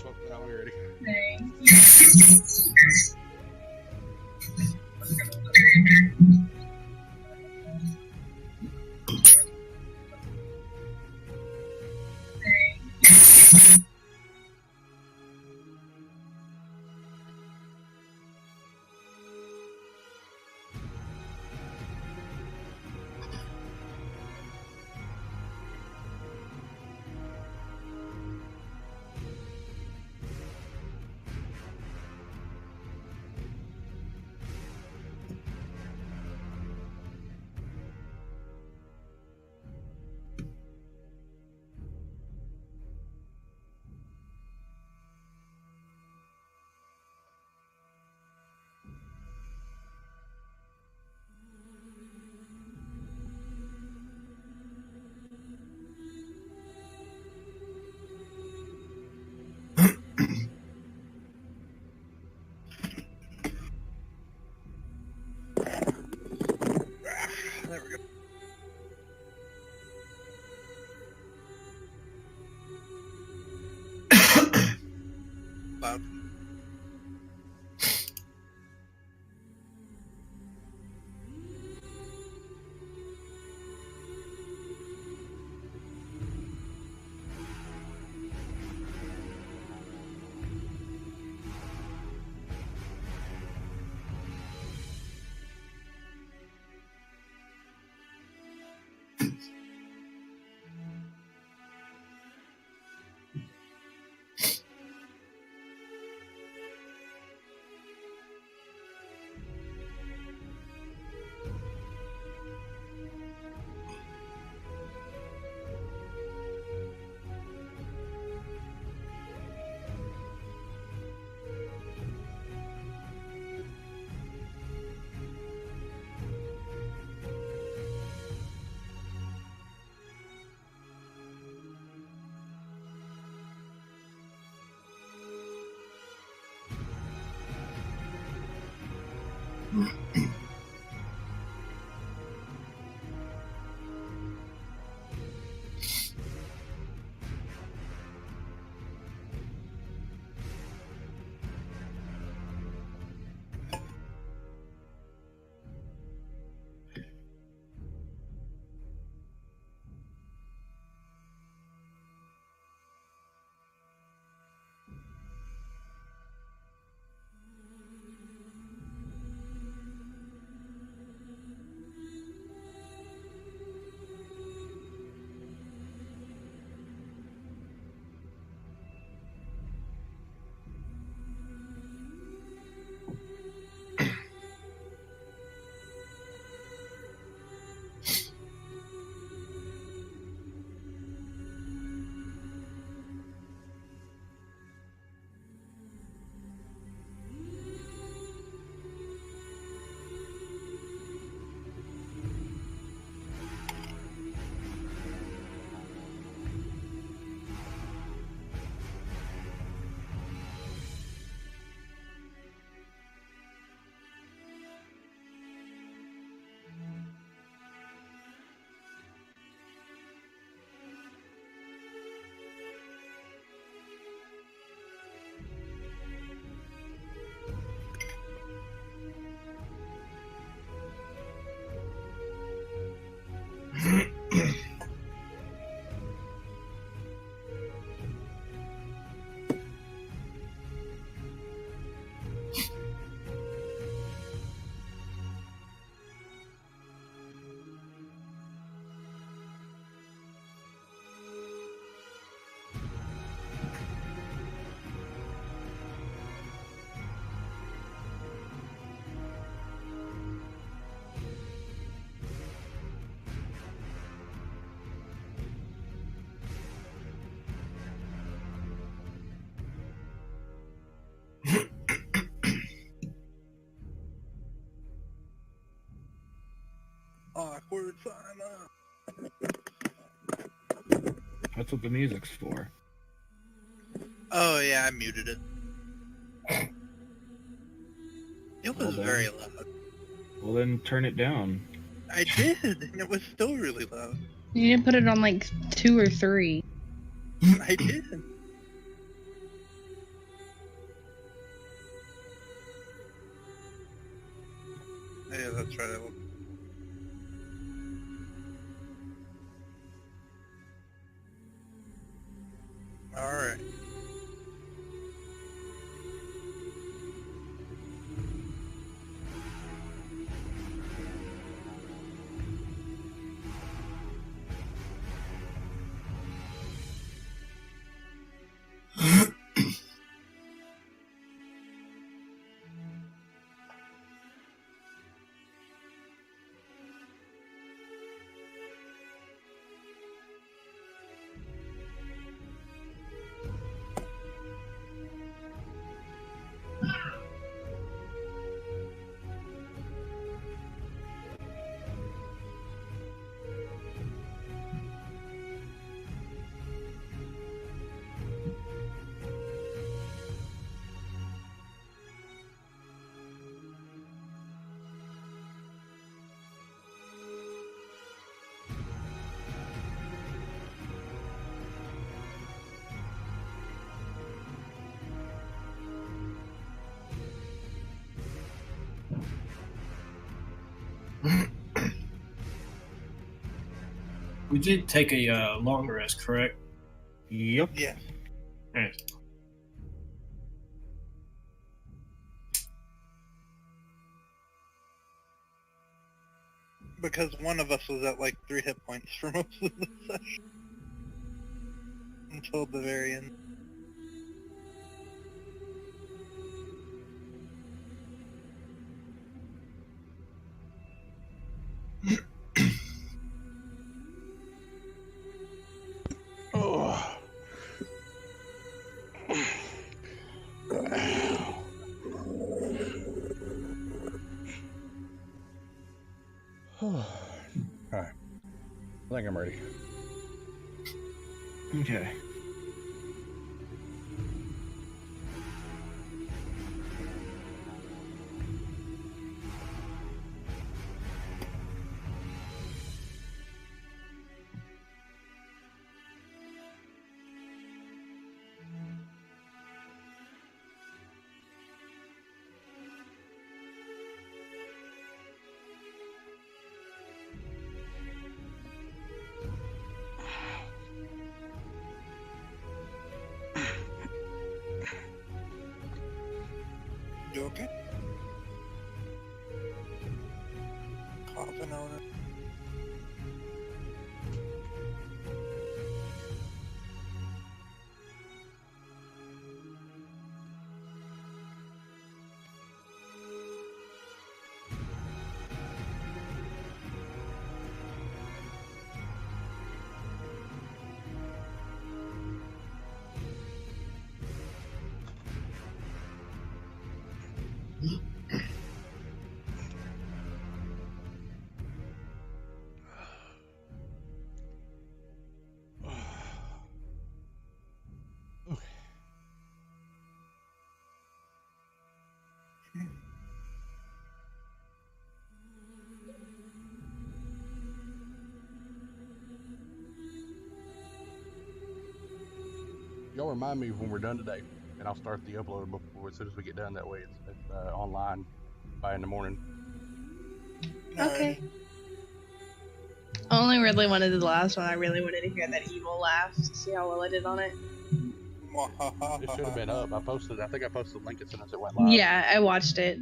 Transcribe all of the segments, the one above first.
much fun with that already. There we go. Loud. Awkward sign up. That's what the music's for. Oh yeah, I muted it. It was very loud. Well then turn it down. I did, and it was still really loud. You didn't put it on like 2 or 3. I did. Yeah, that's right. Alright. We did take a long rest, correct? Yep. Yeah. Right. Because one of us was at like 3 hit points for most of the session. Until the very end. Oh. Alright. I think I'm ready. Okay. You okay? Coughing on it. Y'all remind me when we're done today, and I'll start the upload before as soon as we get done. That way it's online by in the morning. Okay. I only really wanted the last one. I really wanted to hear that evil laugh to see how well I did on it. It should have been up. I think I posted the link as soon as it went live. Yeah, I watched it.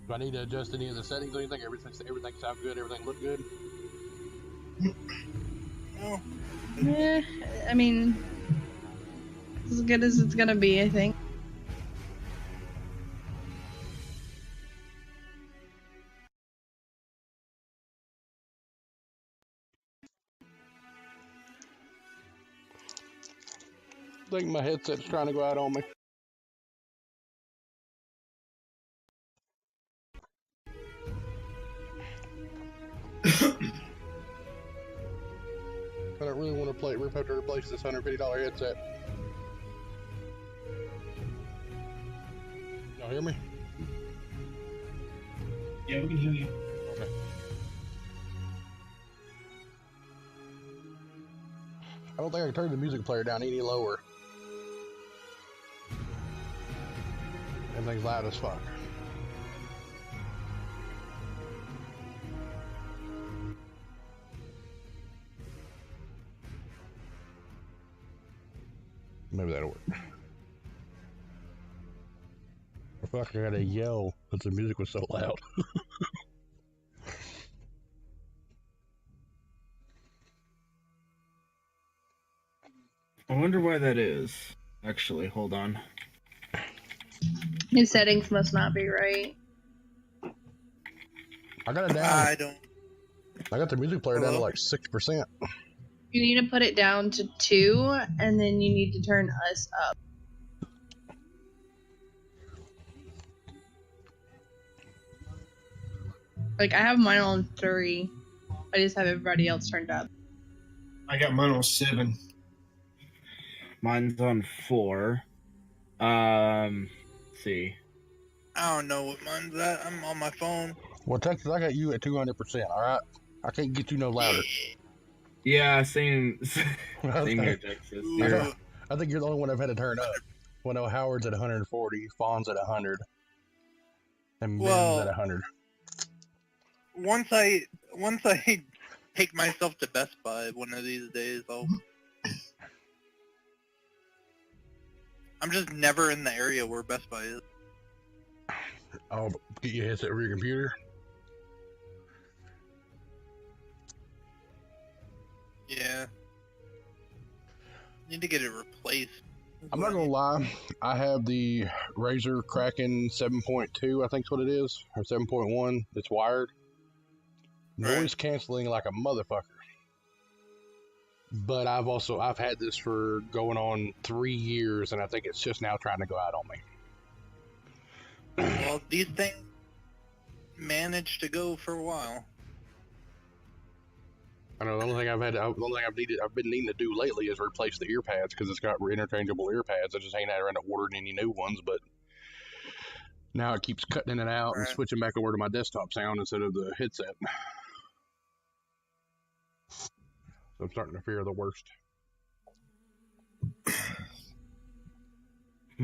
Do I need to adjust any of the settings or anything? Everything sound good? Everything look good? No. I mean, as good as it's gonna be, I think. I think my headset's trying to go out on me. I don't really want to have to replace this $150 headset. Y'all hear me? Yeah, we can hear you. Okay. I don't think I can turn the music player down any lower. Everything's loud as fuck. Maybe that'll work. I feel like I gotta yell because the music was so loud. I wonder why that is. Actually, hold on. His settings must not be right. I got it down. I got the music player down to like 6%. You need to put it down to 2, and then you need to turn us up. Like, I have mine on 3. I just have everybody else turned up. I got mine on 7. Mine's on 4. Let's see. I don't know what mine's at. I'm on my phone. Well, Texas, I got you at 200%, alright? I can't get you no louder. Yeah, same here, Texas. I think you're the only one I've had to turn up. Well, no, Howard's at 140, Fawn's at 100, and Ben's at 100. Once I take myself to Best Buy one of these days, I'm just never in the area where Best Buy is. I'll get you a headset for your computer. Yeah. Need to get it replaced. I'm not gonna lie, I have the Razer Kraken 7.2, I think is what it is, or 7.1. It's wired. Noise canceling like a motherfucker. But I've had this for going on 3 years, and I think it's just now trying to go out on me. Well, these things managed to go for a while. I know the only thing I've been needing to do lately is replace the ear pads because it's got interchangeable ear pads. I just ain't had around ordering any new ones, but now it keeps cutting in and out and switching back over to my desktop sound instead of the headset. So I'm starting to fear the worst. I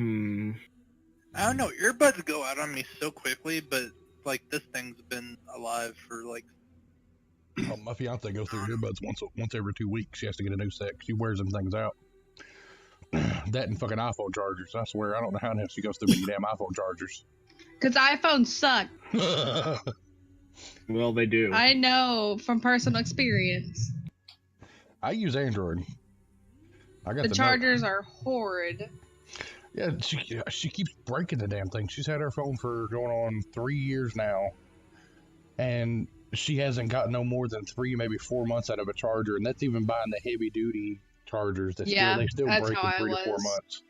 don't know. Earbuds go out on me so quickly, but like this thing's been alive for like. Oh, my fiance goes through earbuds once every 2 weeks. She has to get a new set. She wears them things out. That and fucking iPhone chargers. I swear, I don't know how the hell she goes through many damn iPhone chargers. Because iPhones suck. Well, they do. I know from personal experience. I use Android. I got the chargers are horrid. Yeah, she keeps breaking the damn thing. She's had her phone for going on 3 years now, and she hasn't got no more than 3, maybe 4 months out of a charger, and that's even buying the heavy duty chargers. They still break in 3 to 4 months.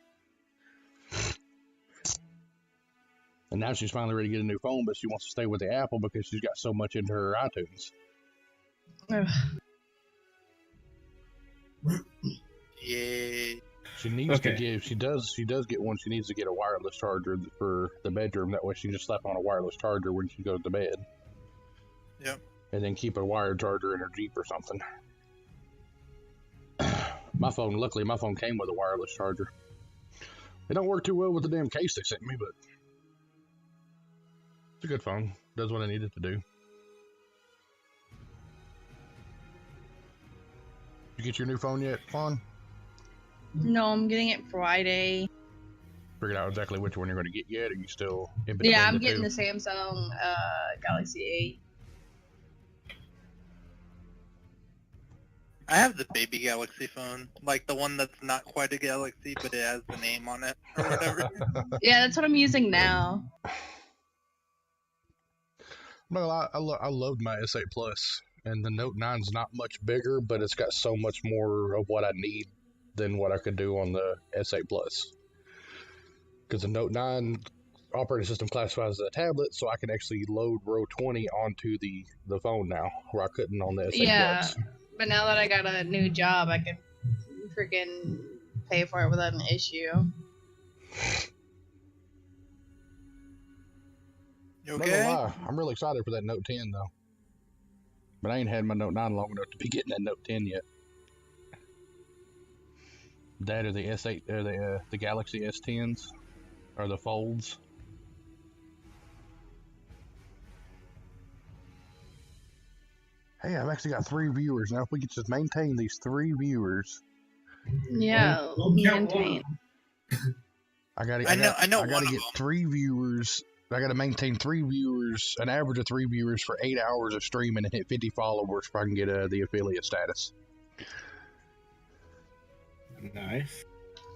And now she's finally ready to get a new phone, but she wants to stay with the Apple because she's got so much into her iTunes. Yeah. She needs to give. She does get one. She needs to get a wireless charger for the bedroom. That way, she can just slap on a wireless charger when she goes to bed. Yep. And then keep a wired charger in her Jeep or something. Luckily, my phone came with a wireless charger. It don't work too well with the damn case they sent me, but it's a good phone. Does what I need it to do. You get your new phone yet, Fawn? No, I'm getting it Friday. Figured out exactly which one you're going to get yet? Or are you still in between? Yeah, I'm getting the Samsung Galaxy 8. I have the baby Galaxy phone, like the one that's not quite a Galaxy, but it has the name on it or whatever. Yeah, that's what I'm using now. Well, I love my S8 Plus, and the Note 9's not much bigger, but it's got so much more of what I need than what I could do on the S8 Plus. Because the Note 9 operating system classifies as a tablet, so I can actually load Row 20 onto the phone now, where I couldn't on the S8 Plus. But now that I got a new job, I can freaking pay for it without an issue. You okay? Not gonna lie, I'm really excited for that Note 10 though. But I ain't had my Note 9 long enough to be getting that Note 10 yet. That or the S8 or the Galaxy S10s or the Folds. Hey, I've actually got 3 viewers now. If we could just maintain these 3 viewers, Yeah, Don't count one. maintain. I gotta I know I one gotta of get them. 3 viewers. I gotta maintain 3 viewers, an average of 3 viewers for 8 hours of streaming and hit 50 followers before I can get the affiliate status. Nice.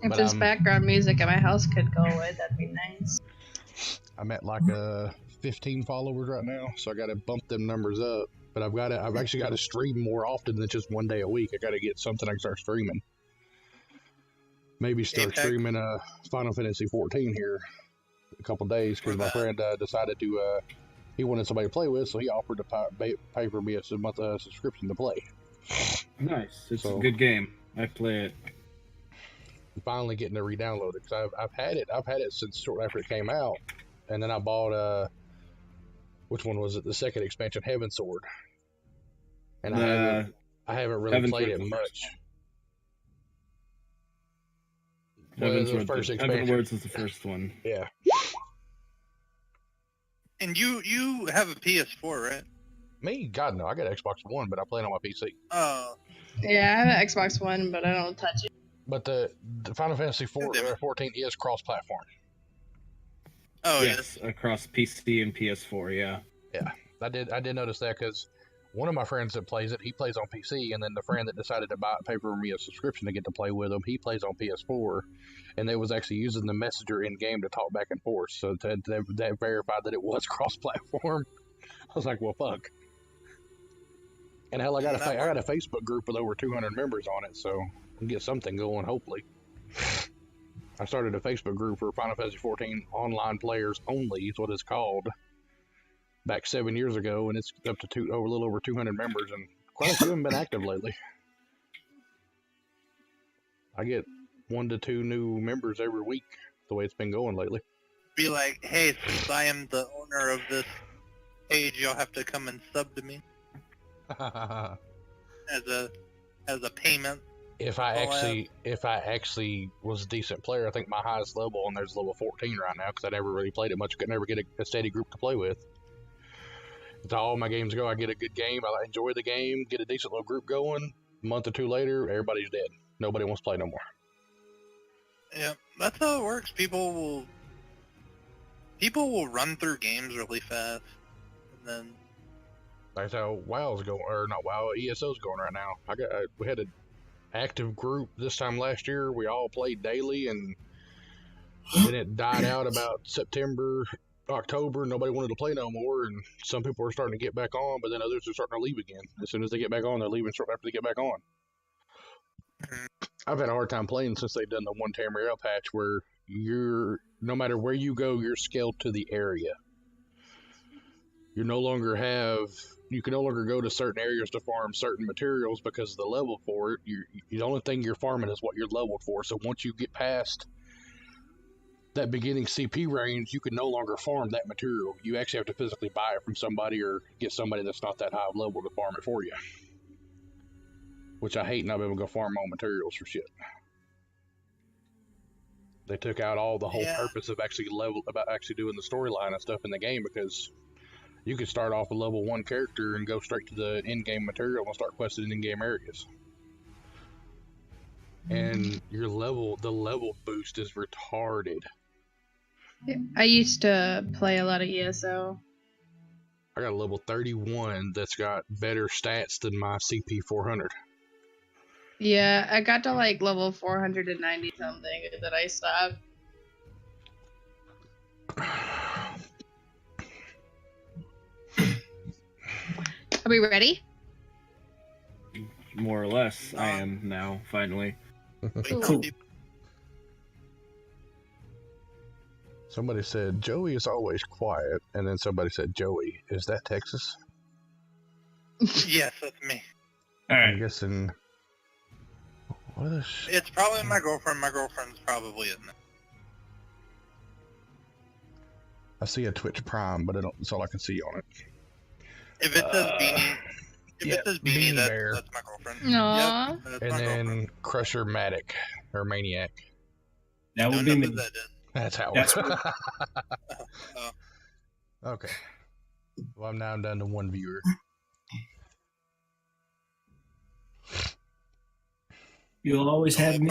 If But this I'm background music at my house could go away, that'd be nice. I'm at like 15 followers right now, so I gotta bump them numbers up. But I've actually got to stream more often than just one day a week. I gotta get something I can start streaming. Maybe start Apex. streaming Final Fantasy 14 here a couple days because my friend decided to he wanted somebody to play with, so he offered to pay for me a month subscription to play. Nice. It's So- a good game. I play it. I'm finally getting to re-download it because I've had it since shortly after it came out, and then I bought which one was it? The second expansion, Heaven Sword, and I haven't really Heaven played Sword it was the much. Heaven first Heaven expansion. Words was the first one. Yeah. And you have a PS4, right? Me? God, no. I got Xbox One, but I play it on my PC. Oh, Yeah, I have an Xbox One, but I don't touch it. But the Final Fantasy 14 is cross-platform. oh Yes, across PC and PS4. Yeah. I did notice that because one of my friends that plays it, he plays on PC, and then the friend that decided to pay for me a subscription to get to play with him, he plays on PS4, and they was actually using the messenger in game to talk back and forth. So that verified that it was cross-platform. I was like, well, fuck. And hell, I got a Facebook group with over 200 members on it, so I can get something going, hopefully. I started a Facebook group for Final Fantasy 14 online players only, is what it's called, back 7 years ago, and it's up to a little over 200 members, and quite a few have been active lately. I get 1 to 2 new members every week, the way it's been going lately. be like, hey, since I am the owner of this page, you'll have to come and sub to me as a payment. If I actually was a decent player, I think my highest level on there's level 14 right now because I never really played it much. Could never get a steady group to play with. It's how all my games go. I get a good game, I enjoy the game, get a decent little group going. A month or two later, everybody's dead. Nobody wants to play no more. Yeah, that's how it works. People will run through games really fast, and then That's how WoW's going, or not WoW, ESO's going right now. We had an active group this time last year. We all played daily, and then it died out about September, October. Nobody wanted to play no more, and some people were starting to get back on, but then others are starting to leave again. As soon as they get back on, they're leaving shortly after they get back on. I've had a hard time playing since they've done the one Tamriel patch where no matter where you go, you're scaled to the area. You can no longer go to certain areas to farm certain materials because of the level for it. The only thing you're farming is what you're leveled for. So once you get past that beginning CP range, you can no longer farm that material. You actually have to physically buy it from somebody or get somebody that's not that high of level to farm it for you. Which I hate not being able to go farm my own materials for shit. They took out all the whole purpose of actually doing the storyline and stuff in the game because you could start off a level 1 character and go straight to the in-game material and start questing in in-game areas. And the level boost is retarded. I used to play a lot of ESO. I got a level 31 that's got better stats than my CP 400. Yeah, I got to like level 490 something, and then I stopped. Are we ready? More or less, I am now, finally. Cool. Somebody said, Joey is always quiet, and then somebody said, Joey, is that Texas? Yes, that's me. All I'm right. guessing... What is... It's probably my girlfriend. My girlfriend's probably in there. I see a Twitch Prime, but that's all I can see on it. If it says Beanie, it says Beanie, Beanie Bear. that's my girlfriend. Aww. Yep, that's And my then girlfriend. Crusher Matic, or Maniac. That would Don't be know me. who that is. That's how That's Oh. Okay. Well, I'm now down to 1 viewer. You'll always have me.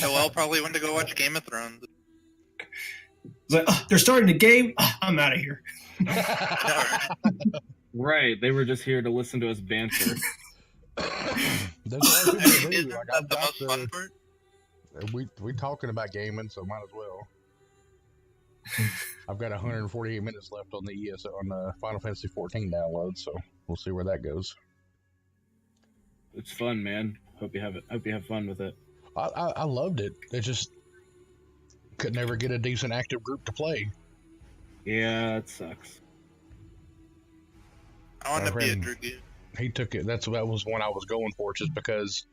Noel probably went to go watch Game of Thrones. It's like, oh, they're starting the game. Oh, I'm out of here. Right, they were just here to listen to us banter. There's a lot of people that do. Isn't Like, that I've the got most fun part? we talking about gaming, so might as well. I've got 148 minutes left on the Final Fantasy 14 download, so we'll see where that goes. It's fun, man. Hope you have fun with it. I loved it. It just could never get a decent active group to play. Yeah, it sucks. I want to Our be a friend- Dragoon. He took it. That was one I was going for, just because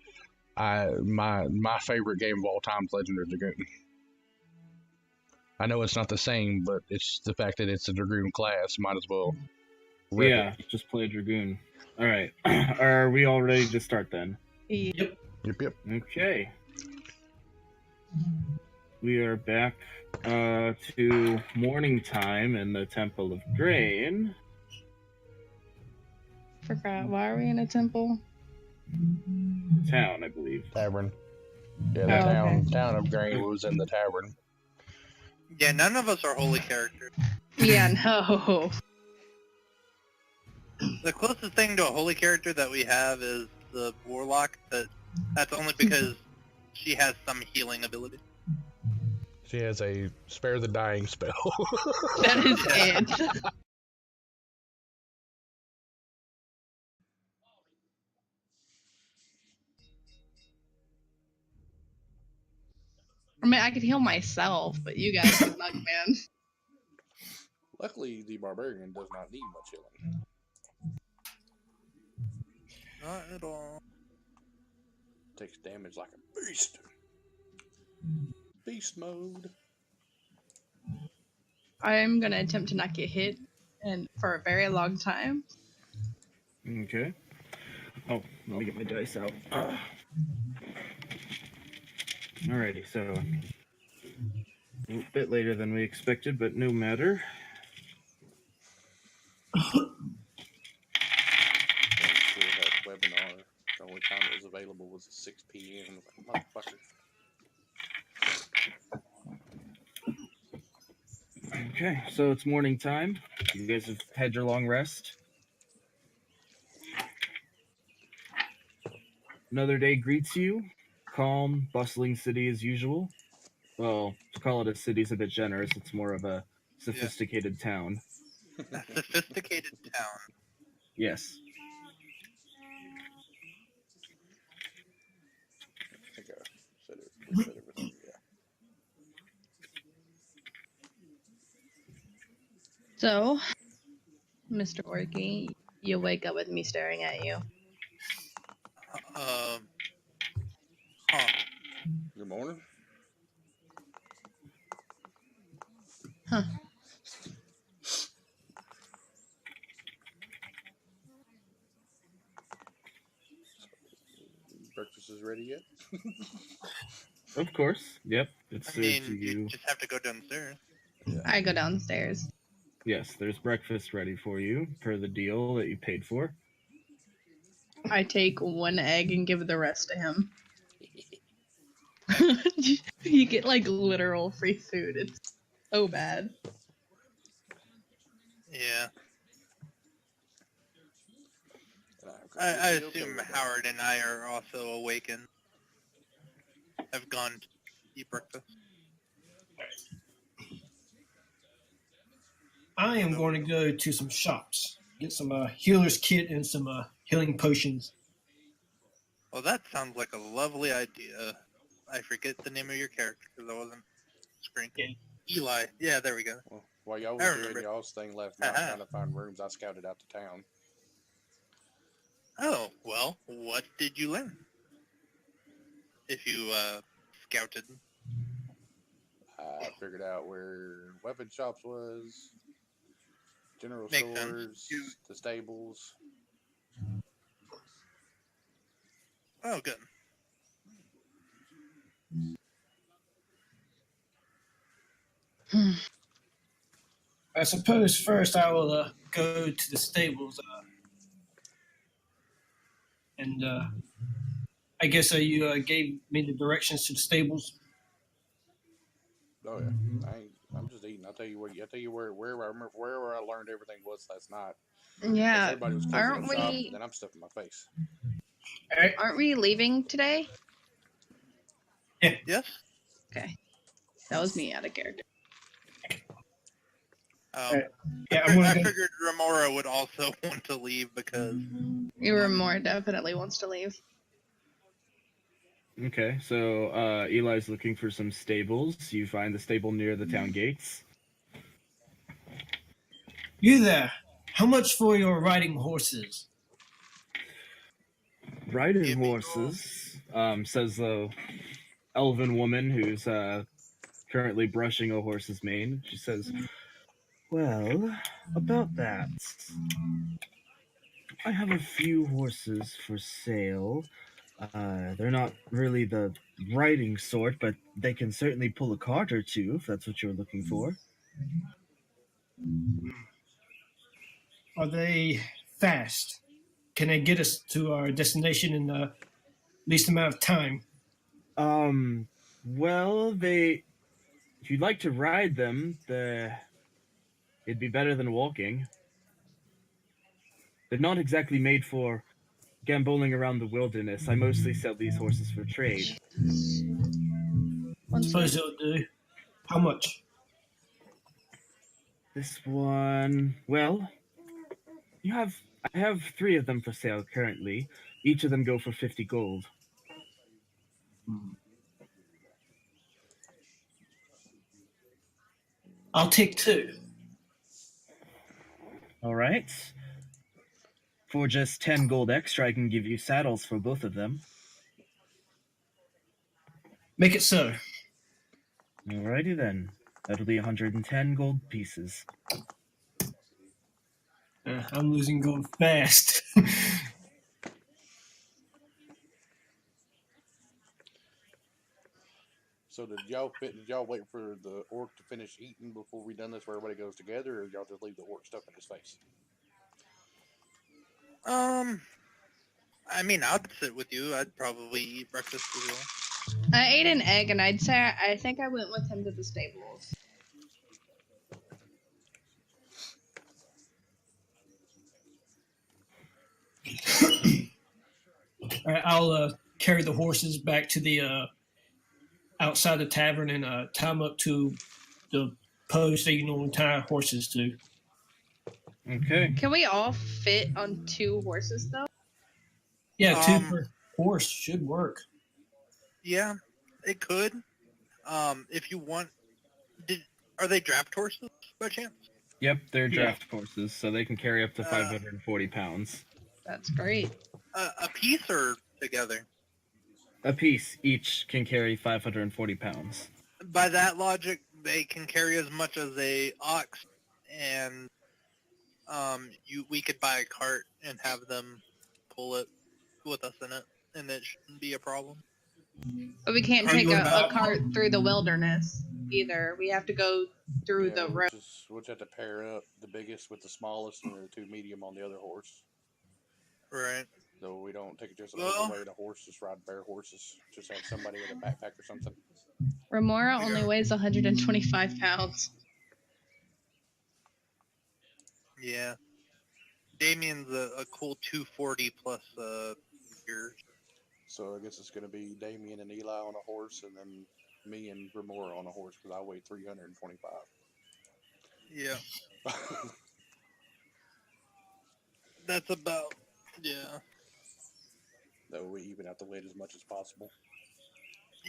my favorite game of all time is Legend of Dragoon. I know it's not the same, but it's the fact that it's a Dragoon class. Might as well. rep Yeah, just play Dragoon. All right, are we all ready to start then? Yep. it. Yep. Okay. We are back to morning time in the Temple of Drain. Forgot. Why are we in a temple? Town, I believe. Tavern. Yeah, the Oh, okay. town of Grain was in the tavern. Yeah, none of us are holy characters. Yeah, no. The closest thing to a holy character that we have is the warlock. That's only because she has some healing ability. She has a spare the dying spell. That is it. I mean, I could heal myself, but you guys could not, man. Luckily, the barbarian does not need much healing. Not at all. Takes damage like a beast. Beast mode. I'm gonna attempt to not get hit, and for a very long time. Okay. Oh, let me get my dice out. Alrighty, so a bit later than we expected, but no matter. That webinar, the only time it was available was at 6 p.m. Like, motherfucker. Okay, so it's morning time. You guys have had your long rest. Another day greets you. Calm, bustling city as usual. Well, to call it a city is a bit generous. It's more of a sophisticated town. A sophisticated town. Yes. I think I said it. We said everything, yeah. So, Mr. Orky, you wake up with me staring at you. Huh. Good morning. Huh. Breakfast is ready yet? Of course. Yep. It's I served mean, to you you. just have to go downstairs. I go downstairs. Yes, there's breakfast ready for you per the deal that you paid for. I take one egg and give the rest to him. You get like literal free food. It's so bad. Yeah. And I completely okay assume with that. Howard and I are also awakened. Have gone to eat breakfast. I am going to go to some shops, get some healer's kit and some healing potions. Well, that sounds like a lovely idea. I forget the name of your character because I wasn't screening. Eli. Yeah, there we go. Well, while y'all I were doing remember. y'all's thing last night, Uh-huh. trying to find rooms, I scouted out to town. Oh, well, what did you learn? If you, scouted. I figured out where weapon shops was, general Makes sense. stores, the stables. Oh, good. I suppose first I will go to the stables and I guess you gave me the directions to the stables. Oh yeah, I'm just eating. I'll tell you where I learned everything was last night. As Yeah, everybody was closing aren't up shop, we? then I'm stuffing my face. All right. Aren't we leaving today? Yes. Okay, that was me out of character. Alright. Yeah, I'm gonna I go. figured Remora would also want to leave because More definitely wants to leave. Okay, so Eli's looking for some stables. You find the stable near the town gates. You there? How much for your riding horses? Riding Give me horses, says the elven woman who's currently brushing a horse's mane. She says, "Well, about that, I have a few horses for sale. They're not really the riding sort, but they can certainly pull a cart or two if that's what you're looking for." Are they fast? Can they get us to our destination in the least amount of time? Well, if you'd like to ride them, it'd be better than walking. They're not exactly made for gamboling around the wilderness. I mostly sell these horses for trade. One Suppose second. it'll do. How much? This one, well, I have 3 of them for sale currently. Each of them go for 50 gold. I'll take 2. All right. For just 10 gold extra, I can give you saddles for both of them. Make it so. Alrighty then. That'll be 110 gold pieces. I'm losing gold fast. So did y'all wait for the orc to finish eating before we done this, where everybody goes together, or y'all just leave the orc stuff in his face? I mean, I'd sit with you. I'd probably eat breakfast as well. I ate an egg, and I think I went with him to the stables. All right, I'll carry the horses back to the outside the tavern and tie them up to the post that you normally tie horses to. Okay. Can we all fit on 2 horses though? Yeah, 2 Um, per horse should work. Yeah, it could. If you want, are they draft horses by chance? Yep, they're draft horses, so they can carry up to Uh, 540 pounds. That's great. A piece or together? A piece, each can carry 540 pounds. By that logic, they can carry as much as a ox, and we could buy a cart and have them pull it with us in it, and it shouldn't be a problem. But we can't Are take you a about- cart through the wilderness either. We have to go through the road. We'll just have to pair up the biggest with the smallest, and the 2 medium on the other horse. Right. So we don't take it just Well- away the horse, just ride bare horses. Just have somebody with a backpack or something. Remora only weighs 125 pounds. Yeah. Damien's a cool 240 plus years. So I guess it's going to be Damien and Eli on a horse, and then me and Remora on a horse, because I weigh 325. Yeah. That's about, yeah. That way we even out the weight as much as possible.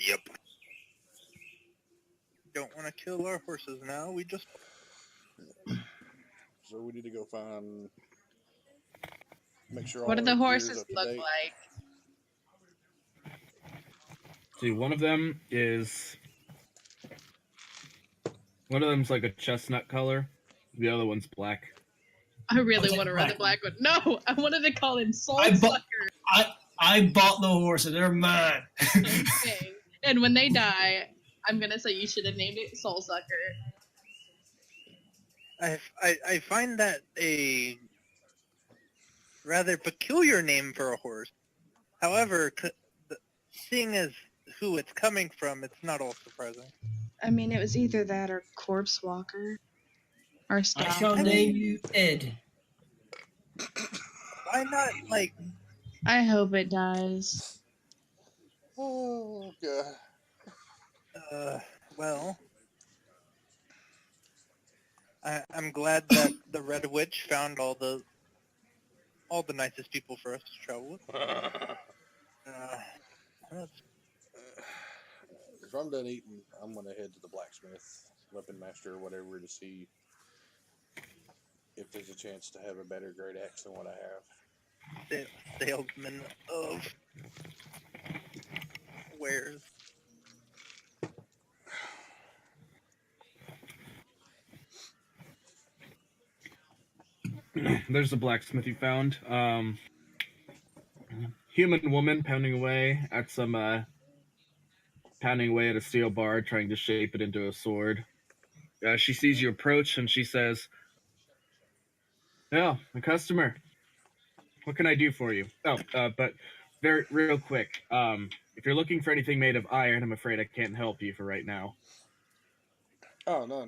Yep. Don't want to kill our horses now. We just. So we need to go find. Make sure. What do all the our gear's horses up to look date. like? See, one of them's like a chestnut color. The other one's black. I really I'll want to take ride the black one. No, I wanted to call him Soul I bu- Sucker. I bought the horses. They're mine. Okay. And when they die, I'm gonna say you should have named it Soul Sucker. I find that a rather peculiar name for a horse. However, seeing as who it's coming from, it's not all surprising. I mean, it was either that or Corpse Walker. Or I Stomp. shall name you Ed. Why not, like, I hope it dies. Oh god. well, I'm glad that the Red Witch found all the nicest people for us to travel with. That's If I'm done eating, I'm gonna head to the blacksmith, weapon master, or whatever, to see if there's a chance to have a better great axe than what I have. salesman of wares. There's a blacksmith you found. Human woman pounding away at a steel bar, trying to shape it into a sword. She sees you approach and she says, "Oh, a customer. What can I do for you?" Oh, but very real quick. If you're looking for anything made of iron, I'm afraid I can't help you for right now. Oh no.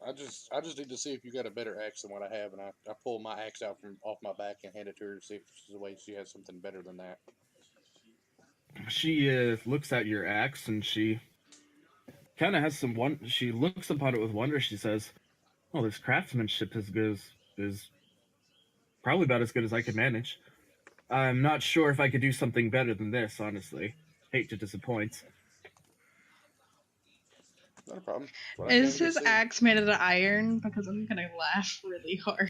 I just need to see if you got a better axe than what I have, and I pull my axe out from off my back and hand it to her to see if there's a way she has something better than that. She looks at your axe and she kind of has some one. She looks upon it with wonder. She says, "Oh, this craftsmanship is probably about as good as I could manage. I'm not sure if I could do something better than this, honestly. Hate to disappoint." Not a problem. What I Is came to his see. axe made out of iron? Because I'm gonna laugh really hard.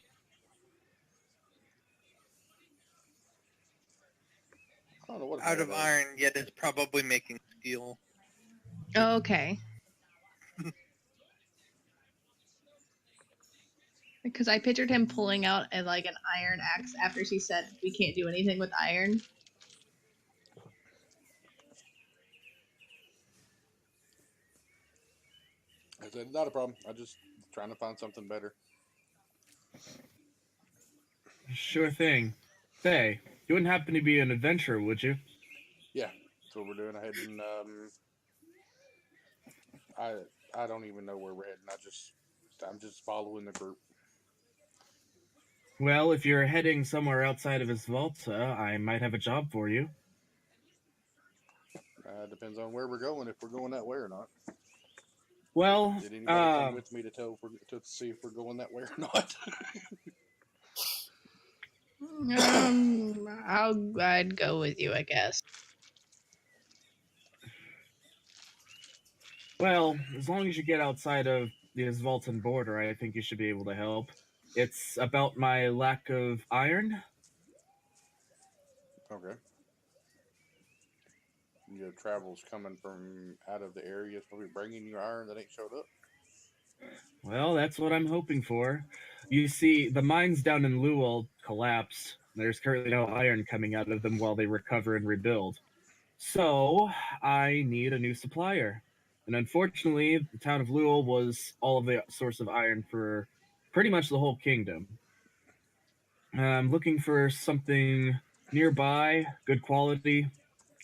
I don't know what it's Out made of iron, yet it's probably making steel. Oh, okay. Because I pictured him pulling out an iron axe after she said we can't do anything with iron. I said, not a problem. I just trying to find something better. Sure thing. Say, you wouldn't happen to be an adventurer, would you? Yeah, that's what we're doing. I I don't even know where we're heading. I'm just following the group. Well, if you're heading somewhere outside of Isvalta, I might have a job for you. Depends on where we're going. If we're going that way or not. Well, Did anybody come with me to to see if we're going that way or not? I'd go with you, I guess. well, as long as you get outside of the Isvaltan border, I think you should be able to help. It's about my lack of iron. Okay. Your travels coming from out of the area, probably bringing you iron that ain't showed up. Well, that's what I'm hoping for. You see, the mines down in Luel collapsed. There's currently no iron coming out of them while they recover and rebuild. So, I need a new supplier. And unfortunately, the town of Luel was all of the source of iron for pretty much the whole kingdom. I'm looking for something nearby, good quality,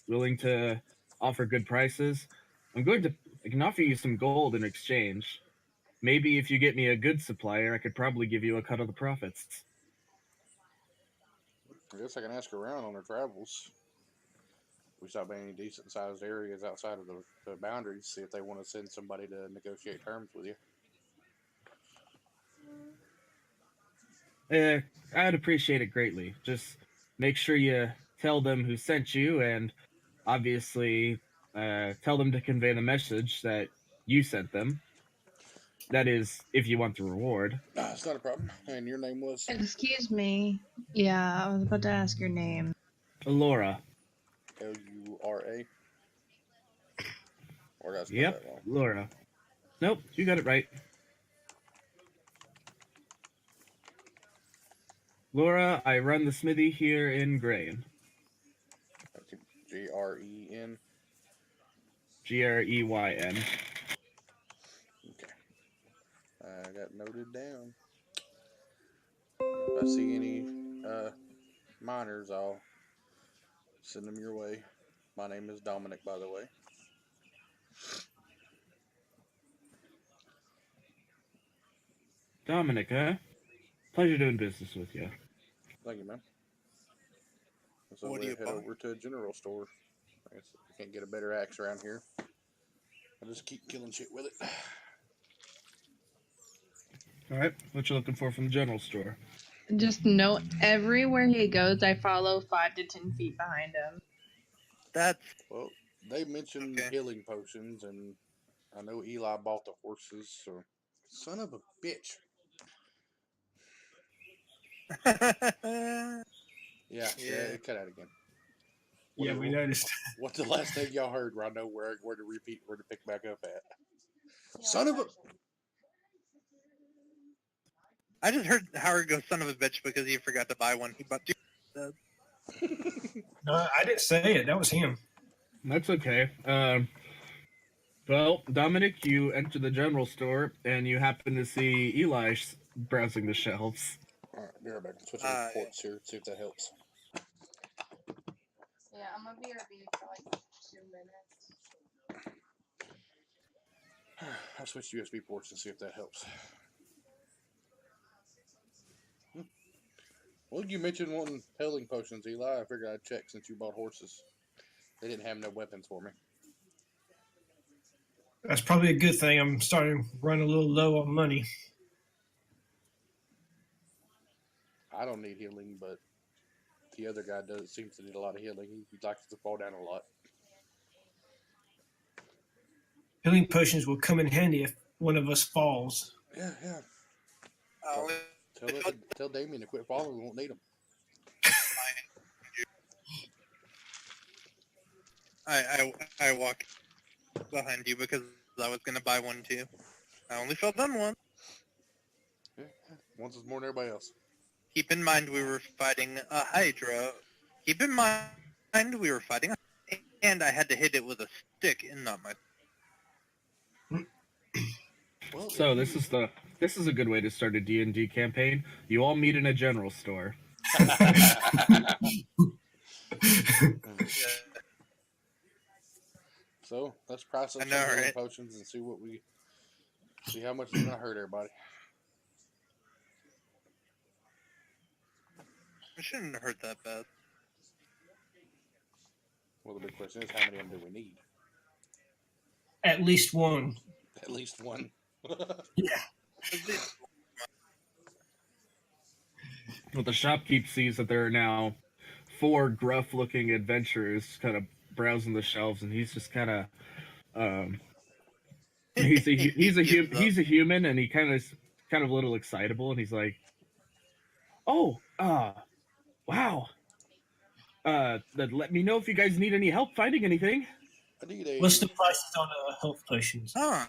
willing to offer good prices. I can offer you some gold in exchange. Maybe if you get me a good supplier, I could probably give you a cut of the profits. I guess I can ask around on our travels. We stop by any decent sized areas outside of the boundaries, see if they want to send somebody to negotiate terms with you. I'd appreciate it greatly. Just make sure you tell them who sent you, and obviously tell them to convey the message that you sent them. That is, if you want the reward. It's not a problem. And your name was Excuse me. Yeah, I was about to ask your name. Laura. Lura. Or did I spell Yep, that wrong? Laura. Nope, you got it right. Laura, I run the smithy here in Grain. Greyn. Greyn. Okay. I got noted down. If I see any miners, I'll send them your way. My name is Dominic, by the way. Dominic, huh? Pleasure doing business with you. Thank you, man. So What do we you head buy? over to a general store. I guess we can't get a better axe around here. I just keep killing shit with it. All right, what you looking for from the general store? Just note everywhere he goes, I follow 5 to 10 feet behind him. That's Well, they mentioned Okay. healing potions, and I know Eli bought the horses, so. Son of a bitch. Yeah, it cut out again. Yeah, we noticed. What's the last thing y'all heard where I know where to pick back up at? Son of a. I just heard Howard go son of a bitch because he forgot to buy one. He bought 2. No, I didn't say it. That was him. That's okay. Well, Dominic, you enter the general store and you happen to see Eli browsing the shelves. Alright, be right back. Switch over to ports here, see if that helps. Yeah, I'm gonna BRB for like 2 minutes. I'll switch to USB ports and see if that helps. Well, you mentioned wanting healing potions, Eli. I figured I'd check since you bought horses. They didn't have no weapons for me. That's probably a good thing. I'm starting to run a little low on money. I don't need healing, but the other guy does seems to need a lot of healing. He likes to fall down a lot. Healing potions will come in handy if one of us falls. Yeah. Oh, Tell Damien to quit falling. We won't need him. I walk behind you because I was gonna buy one too. I only fell down one. Yeah. Once is more than everybody else. Keep in mind we were fighting a Hydra. Keep in mind we were fighting a and I had to hit it with a stick and not my. Well, So this is a good way to start a D&D campaign. You all meet in a general store. So let's price up I know, some healing right? potions and see how much it's gonna hurt everybody. It shouldn't have hurt that bad. Well, the big question is, how many of them do we need? At least one. At least one. Yeah. Well, the shopkeep sees that there are now 4 gruff-looking adventurers kind of browsing the shelves, and he's just kind of he's a human, and he kind of a little excitable, and he's like, "Oh, wow. Let me know if you guys need any help finding anything." I need a. What's the prices on health potions? Huh.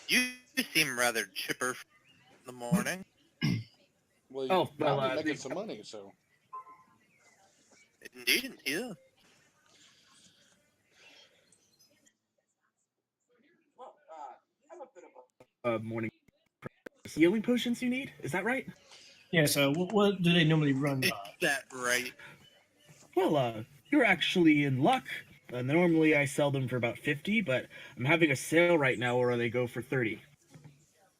You seem rather chipper in the morning. Well, I'll be making some money, so. Indeed, yeah. Morning healing potions you need? Is that right? Yeah, so what do they normally run by? Is that right? Well, you're actually in luck. Normally I sell them for about 50, but I'm having a sale right now where they go for 30.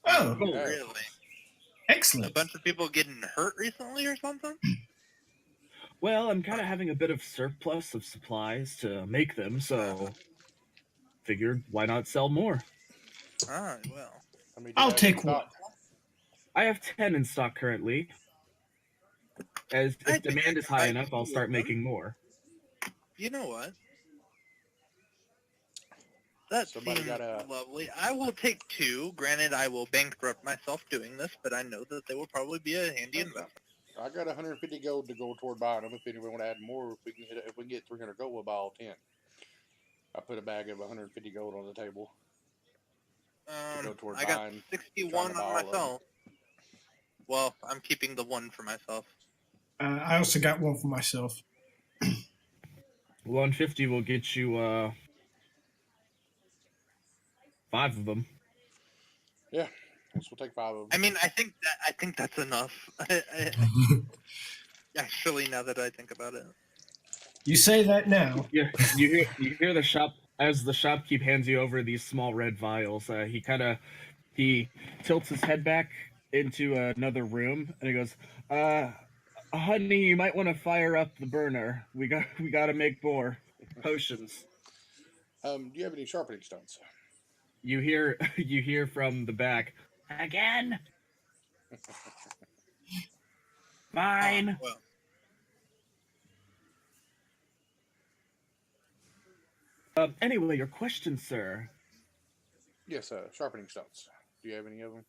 Oh, Really? excellent. A bunch of people getting hurt recently or something? Well, I'm kind of having a bit of surplus of supplies to make them, so figured why not sell more? Ah, well. I'll take one. I have 10 in stock currently. As if demand is high enough, I'll start making more. You know what? That seems lovely. I will take 2. Granted, I will bankrupt myself doing this, but I know that they will probably be a handy investment. I got 150 gold to go toward buying them. If anyone want to add more, if we can get 300 gold, we'll buy all 10. I put a bag of 150 gold on the table. I got 61 on myself. Well, I'm keeping the 1 for myself. I also got 1 for myself. 150 will get you 5 of them. Yeah, we'll take 5 of them. I mean, I think that's enough. Actually, now that I think about it. You say that now. you hear the shopkeep hands you over these small red vials. He tilts his head back into another room and he goes, honey, you might want to fire up the burner. We got to make more potions. Do you have any sharpening stones? You hear from the back again. Fine. Well, Anyway, your question, sir. Yes, sharpening stones. Do you have any of them?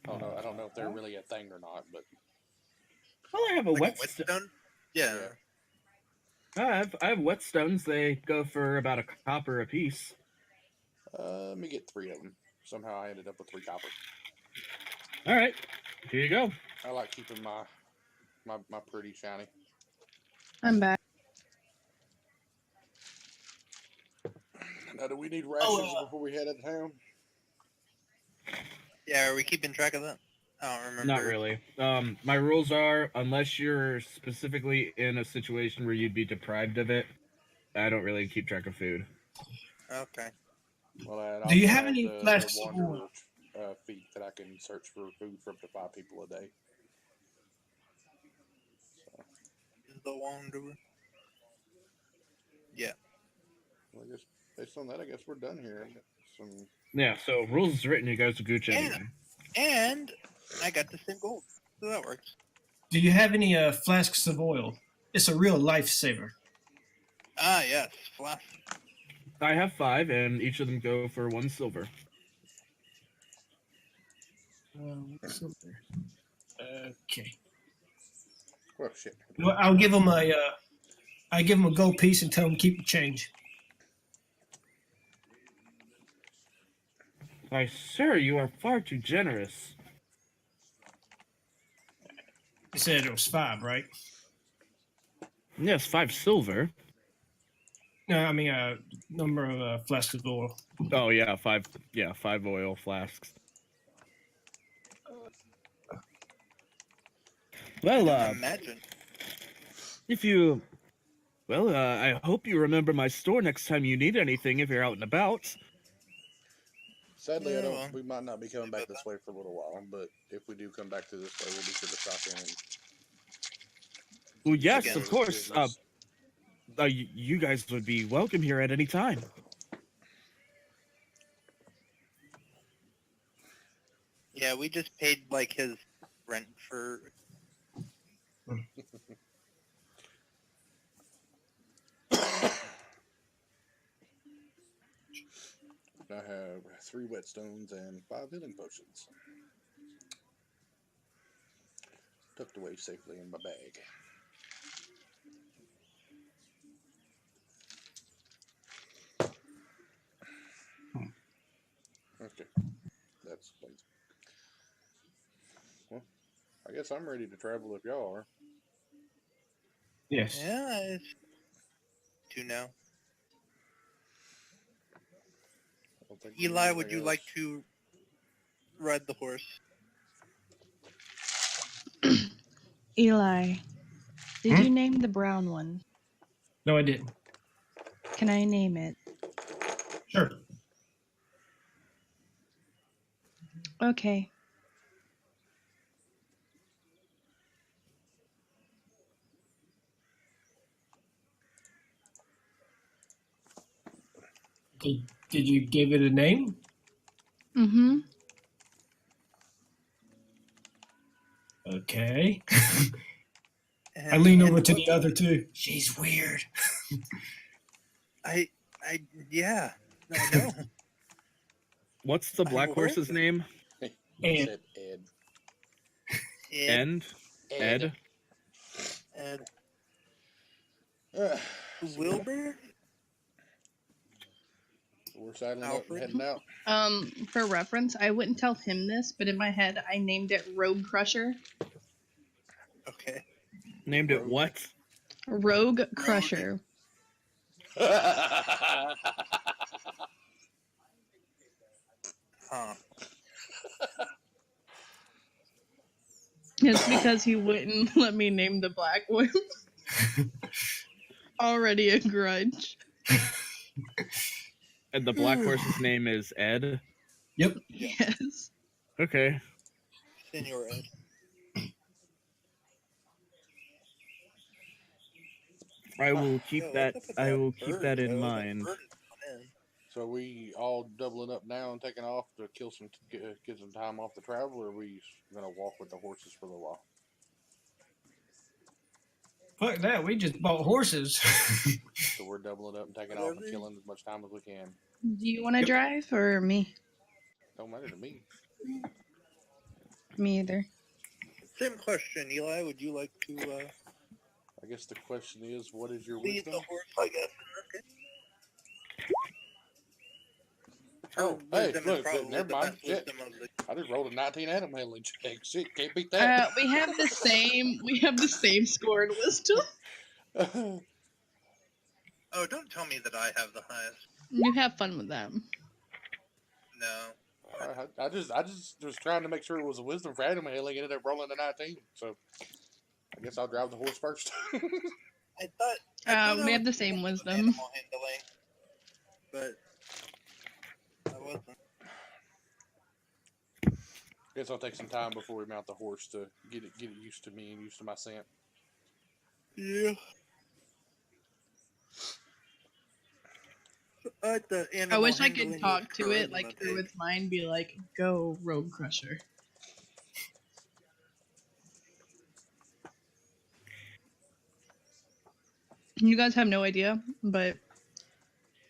I don't know if they're really a thing or not, but Well, I have a like a whetstone. whetstone? Yeah. I have whetstones. They go for about a copper a piece. let me get 3 of them. Somehow I ended up with 3 copper. All right, here you go. I like keeping my pretty shiny. I'm back. Now, do we need rations before we head out of town? Yeah, are we keeping track of that? I don't remember. Not really. My rules are, unless you're specifically in a situation where you'd be deprived of it, I don't really keep track of food. Okay. Well, Do you have any flasks of wanderer oil? feat that I can search for food for up to 5 people a day? So, The Wanderer. Yeah. well, I guess based on that, I guess we're done here. Some Yeah, so rules is written, you guys to gooch anyway. And I got the same gold, so that works. Do you have any flasks of oil? It's a real lifesaver. Ah, yes, flask. I have 5, and each of them go for 1 silver. Okay. oh shit. Well, I'll give them a gold piece and tell them keep the change. Why, sir, you are far too generous. You said it was 5, right? Yes, 5 silver. No, I mean number of flasks of oil. Oh yeah, 5 oil flasks. Well, Imagine. I hope you remember my store next time you need anything if you're out and about. Sadly, Yeah. we might not be coming back this way for a little while, but if we do come back to this way, we'll be sure to stop in. Well, yes, Again, of course. You guys would be welcome here at any time. Yeah, we just paid like his rent for. I have 3 whetstones and 5 healing potions. Tucked away safely in my bag. Okay. That's lazy. Well, I guess I'm ready to travel if y'all are. Yes. Yeah, it's 2 now. I don't think there's Eli, would anything you like else. to ride the horse? Eli, did you name the brown one? No, I didn't. Can I name it? Sure. Okay. Did you give it a name? Mm-hmm. Okay. I And- lean and over to what- the other two. She's weird. Yeah, I know. What's the black I horse's will. name? He And said Ed. Ed. And Uh, Wilbur? we're saddling up and Alfred? heading out. For reference, I wouldn't tell him this, but in my head, I named it Rogue Crusher. Okay. Named it what? Rogue Crusher. Huh. It's because he wouldn't let me name the black one. Already a grudge. And the black horse's name is Ed. Yep. Yes. Okay. Senor Ed. I will keep Yo, that. what's up with I will that keep bird, that in yo? That mind. bird is coming in. So are we all doubling up now and taking off to kill some, get some time off the travel, or are we gonna walk with the horses for a little while? Fuck that. We just bought horses. So we're doubling up and taking off and Whatever. killing as much time as we can. Do you want to Yep. drive or me? Don't matter to me. Me either. Same question, Eli. Would you like to I guess the question is, what is your lead the wisdom? horse? I guess. Okay. Oh, Her hey, wisdom look, is probably never the mind. best Shit. wisdom of the. I just rolled a 19 animal handling check. Shit, can't beat that. We have the same. We have the same score in wisdom. Oh, don't tell me that I have the highest. You have fun with them. No. I just was trying to make sure it was a wisdom for animal handling. Ended up rolling a 19, so I guess I'll drive the horse first. I thought I We have was the same good with wisdom. animal handling, but I wasn't. Guess I'll take some time before we mount the horse to get it used to me and used to my scent. Yeah. The I animal wish I could handling talk was to it charisma like through based. its mind, be like, "Go, Road Crusher." You guys have no idea, but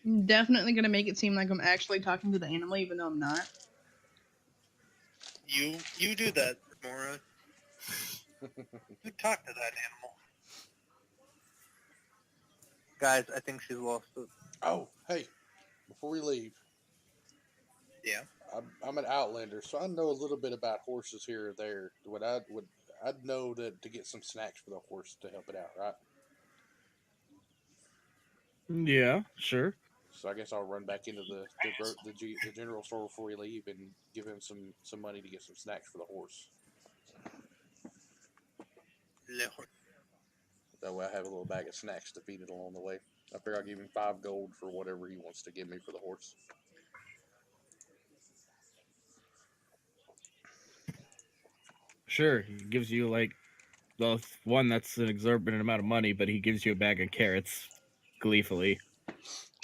I'm definitely gonna make it seem like I'm actually talking to the animal, even though I'm not. You do that, Mora. You talk to that animal. Guys, I think she's lost it. Oh, hey, before we leave, Yeah. I'm an outlander, so I know a little bit about horses here or there. I'd know that to get some snacks for the horse to help it out, right? Yeah, sure. So I guess I'll run back into the general store before we leave and give him some money to get some snacks for the horse. Lord. That way I have a little bag of snacks to feed it along the way. I figure I'll give him 5 gold for whatever he wants to give me for the horse. Sure. He gives you like the one that's an exorbitant amount of money, but he gives you a bag of carrots gleefully.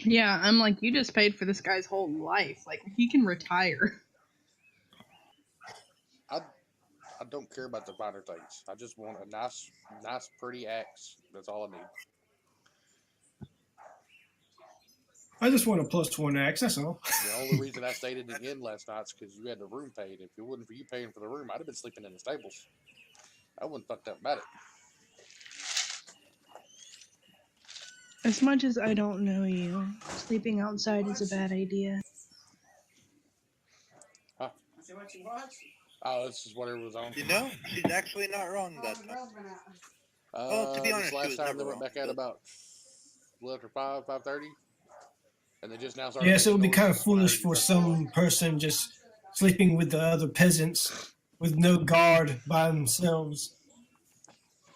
Yeah, I'm like, you just paid for this guy's whole life. Like, he can retire. I don't care about the finer things. I just want a nice, pretty axe. That's all I need. I just want a +1 axe, that's all. The only reason I stayed in the inn last night is because you had the room paid. If it wasn't for you paying for the room, I'd have been sleeping in the stables. I wouldn't fucked up about it. As much as I don't know you, sleeping outside is a bad idea. Huh? Oh, this is whatever was on. You know, she's actually not wrong that time. Well, to be honest, this last she was time never they went wrong, back out but- about after 5:30, and they just now started. Yes, it would be making kind of noises. foolish for some person just sleeping with the other peasants with no guard by themselves.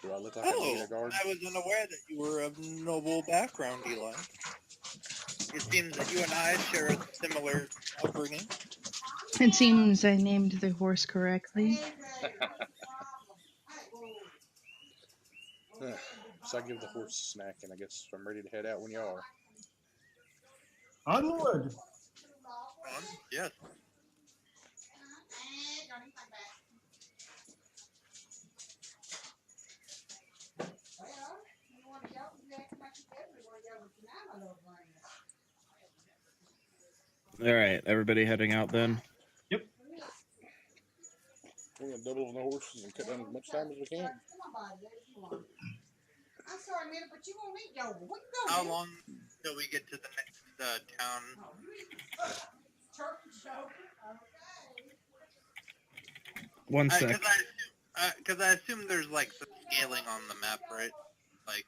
Do I look like I need Oh, a guard? I was unaware that you were of noble background, Eli. It seems that you and I share a similar upbringing. It seems I named the horse correctly. So I give the horse a snack, and I guess I'm ready to head out when you are. Onward! Yes. All right, everybody heading out then. We're gonna double on the horses and cut down as much time as we can. I'm sorry, man, but you won't eat yogurt. What you How going long till we get to the next town? Turkey yogurt. Okay. One sec. Because I assume there's like some scaling on the map, right? Like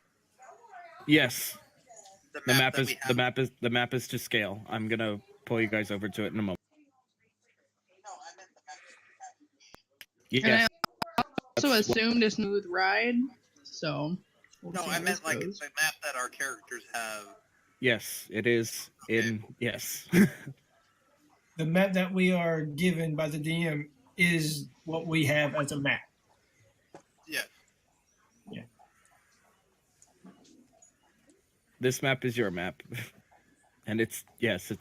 Yes, the the map that is we have. the map is to scale. I'm gonna pull you guys over to it in a moment. No, I meant the map. Yes. And I also that's what- assumed a smooth ride, so We'll No, see I how meant this like goes. the map that our characters have. Yes, it is in. Okay. Yes. The map that we are given by the DM is what we have as a map. Yes. This map is your map. And it's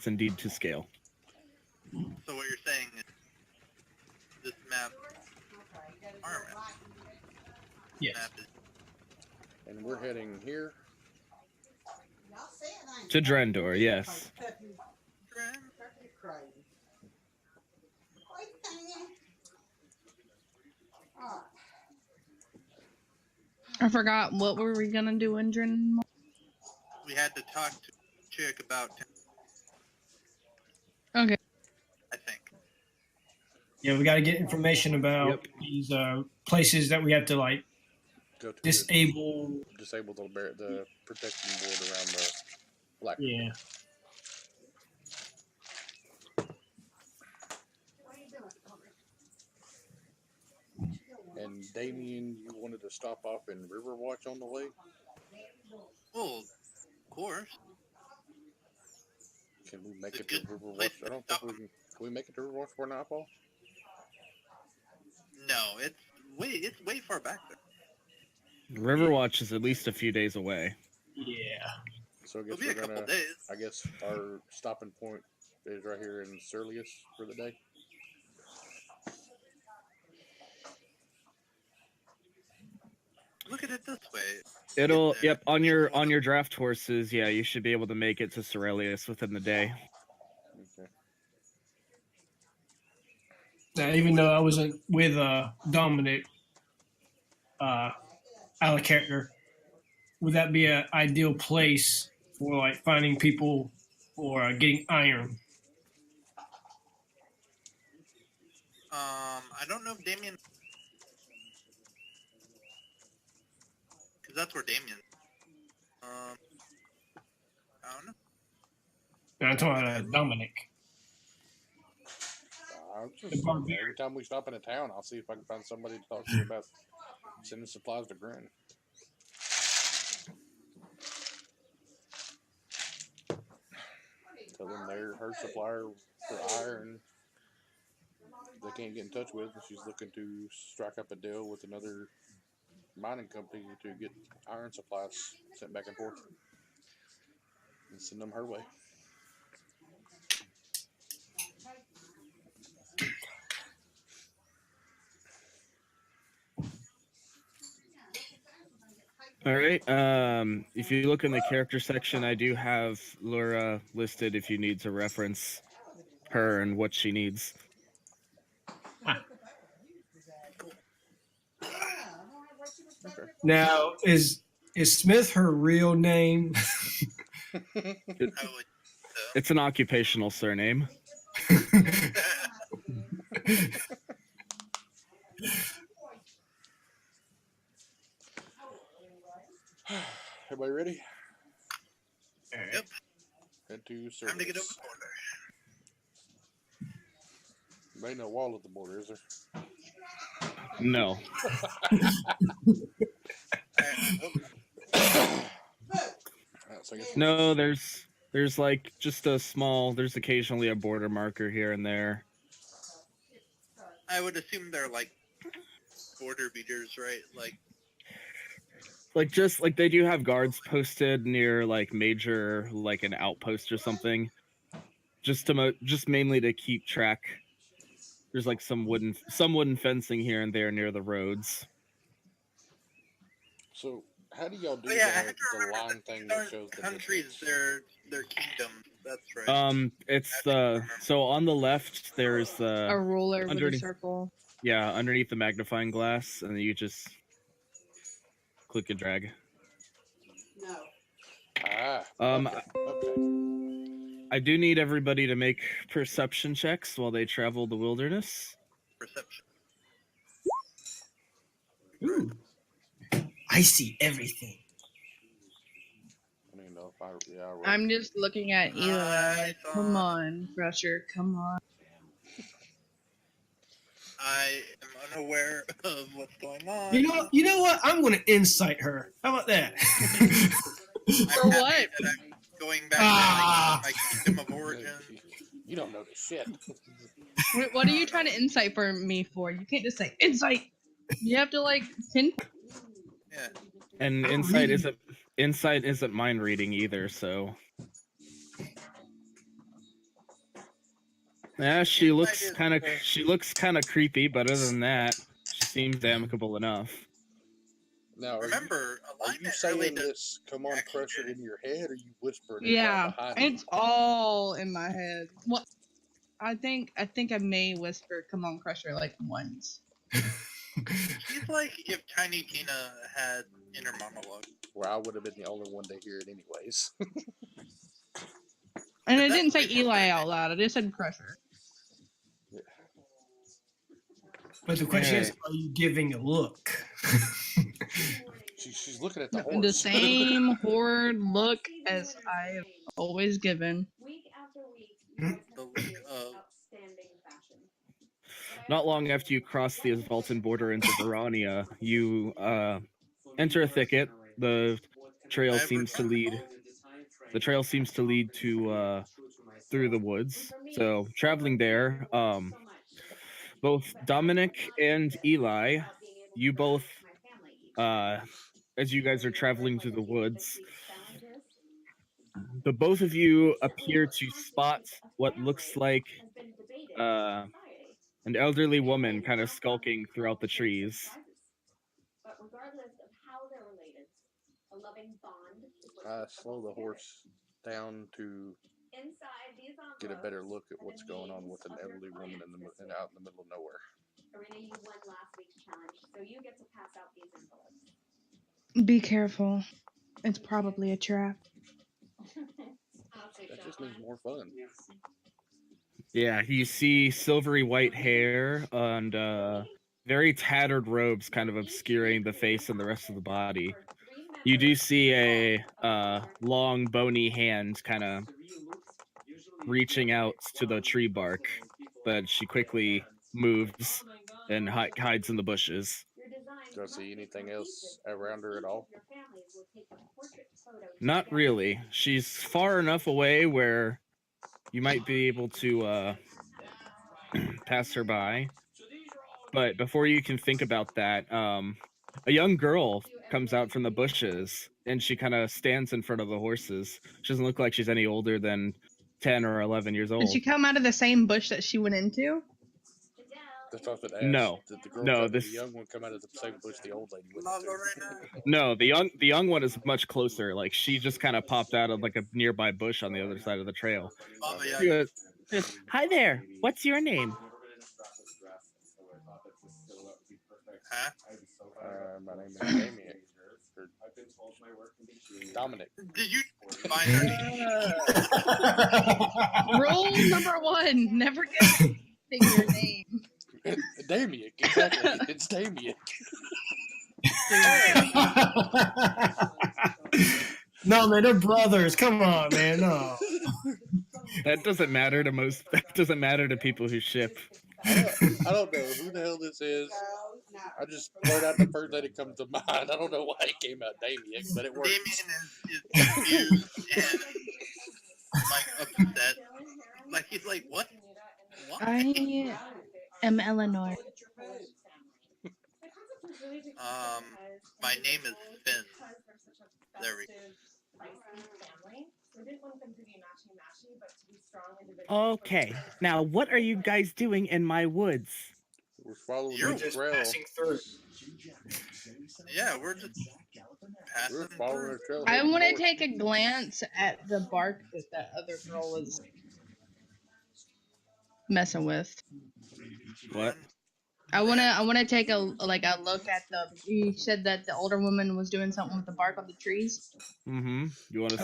indeed to scale. So what you're saying is this map, our map, Yes. map is And we're heading here. To Drendor, yes. I forgot, what were we gonna do in Dren? we had to talk to Chick about. Okay. I think. Yeah, we got to get information about Yep. these places that we have to like Go to disable. disable the protection board around the black. Yeah. And Damien, you wanted to stop off in Riverwatch on the way? Well, of course. Can we make It's it to good Riverwatch? place I to don't think stop. we can. Can we make it to Riverwatch before nightfall? No, it's way far back there. Riverwatch is at least a few days away. Yeah. So I It'll guess be we're a couple gonna. days. I guess our stopping point is right here in Surlius for the day. Look at it this way. It'll Get there. yep, on your draft horses, yeah, you should be able to make it to Cerelius within the day. Okay. Now, even though I wasn't with Dominic, out of character, would that be an ideal place for like finding people or getting iron? I don't know if Damien, because that's where Damien. I don't know. No, I'm talking about Dominic. Every time we stop in a town, I'll see if I can find somebody to talk to about sending supplies to Grin. Tell them they're her supplier for iron. They can't get in touch with, and she's looking to strike up a deal with another mining company to get iron supplies sent back and forth and send them her way. All right. If you look in the character section, I do have Laura listed if you need to reference her and what she needs. Okay. Now, is Smith her real name? It's an occupational surname. Everybody ready? Yep. Head to service. Time to get over the border. There ain't no wall at the border, is there? No. So I guess No, there's like just a small, there's occasionally a border marker here and there. I would assume they're like border beaters, right? Like just like they do have guards posted near like major, like an outpost or something, just mainly to keep track. There's like some wooden fencing here and there near the roads. So how do y'all do I had to the remember line that thing these that aren't shows the countries, distance? they're kingdoms. That's right. It's the so on the left there's A the ruler with a underneath, circle. yeah, underneath the magnifying glass, and then you just click and drag. No. Ah, Um, okay. I do need everybody to make perception checks while they travel the wilderness. Perception. Ooh. I see everything. I don't even know if I wrote. I'm just looking at Eli. Eyes Come on. on, Crusher. Come on. I am unaware of what's going on. You know what? I'm going to incite her. How about that? For what? That I'm going back to my kingdom of origin. You don't know the shit. What are you trying to insight for me for? You can't just say insight. You have to like pinpoint. Yeah. And insight isn't mind reading either, so. Yeah, she looks kind of creepy, but other than that, she seems amicable enough. Now, Remember, are you saying this "Come on, crush it" in your head, or you whispering it Yeah, right behind me? it's all in my head. What? I think I may whisper "Come on, Crusher" like once. She's like if Tiny Tina had inner monologue. Well, I would have been the only one to hear it anyways. And I didn't say Eli out loud. I just said Crusher. Yeah. But the question is, are you giving a look? She's looking at the The horse. same horrid look as I've always given. The look of Not long after you cross the Asvalton border into Verania, you enter a thicket. The trail seems to lead. The trail seems to lead to through the woods. So traveling there, both Dominic and Eli, you both, as you guys are traveling through the woods, the both of you appear to spot what looks like an elderly woman kind of skulking throughout the trees. I slow the horse down to get a better look at what's going on with an elderly woman out in the middle of nowhere. Be careful. It's probably a trap. That just means more fun. Yeah, you see silvery white hair and very tattered robes kind of obscuring the face and the rest of the body. You do see a long, bony hand kind of reaching out to the tree bark, but she quickly moves and hides in the bushes. Do I see anything else around her at all? Not really. She's far enough away where you might be able to pass her by. But before you can think about that, a young girl comes out from the bushes and she kind of stands in front of the horses. She doesn't look like she's any older than 10 or 11 years old. Did she come out of the same bush that she went into? That's what I was asked. No. Did the girl No, the young one come out of the same bush the old lady went into? No, the young one is much closer. Like she just kind of popped out of like a nearby bush on the other side of the trail. She goes, "Hi there. What's your name?" Huh? My name is Damien. Dominic. Did you find her name? Rule number 1: never get your name. Damien, exactly. It's Damien. No, man, they're brothers. Come on, man. No. That doesn't matter to people who ship. I don't know who the hell this is. I just blurt out the first thing that comes to mind. I don't know why it came out Damien, but it works. Damien is confused and like upset. Like he's like, what? I am Eleanor. My name is Finn. There we go. Okay, now what are you guys doing in my woods? We're following You're the just trail. Passing through. Yeah, we're just passing We're following the trail. I want to take a glance at the bark that other girl was messing with. What? I wanna take a look at the. You said that the older woman was doing something with the bark on the trees. Mm-hmm. You want to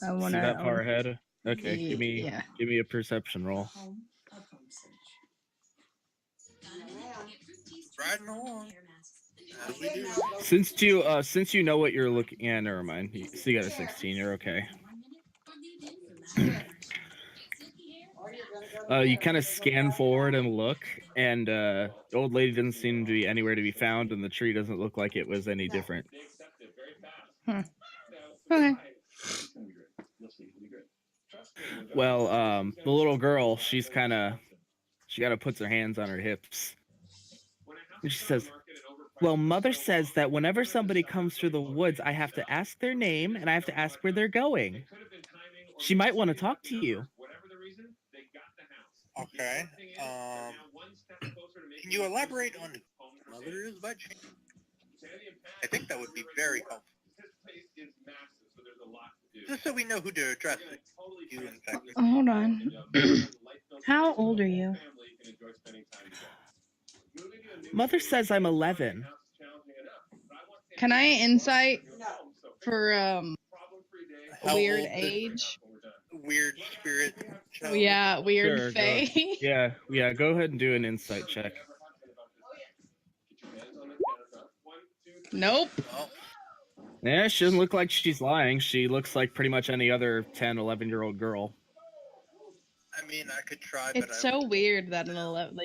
I wanna see that far ahead? Okay, give me a perception roll. riding along. As we do. Since you know what you're looking at, never mind. So you got a 16. You're okay. You kind of scan forward and look, and the old lady doesn't seem to be anywhere to be found, and the tree doesn't look like it was any different. Okay. Well, the little girl, she kind of puts her hands on her hips, and she says, "Well, Mother says that whenever somebody comes through the woods, I have to ask their name and I have to ask where they're going. She might want to talk to you." Okay. Can you elaborate on who Mother is by chance? I think that would be very helpful. Just so we know who to address it. You, in fact. Hold on. How old are you? Mother says I'm 11. Can I insight for How weird old is age? Weird spirit child? Yeah, weird Sure, fae. Yeah, go ahead and do an insight check. Nope. Well, Yeah, she doesn't look like she's lying. She looks like pretty much any other 10, 11-year-old girl. I mean, I could try, but It's so weird that an 11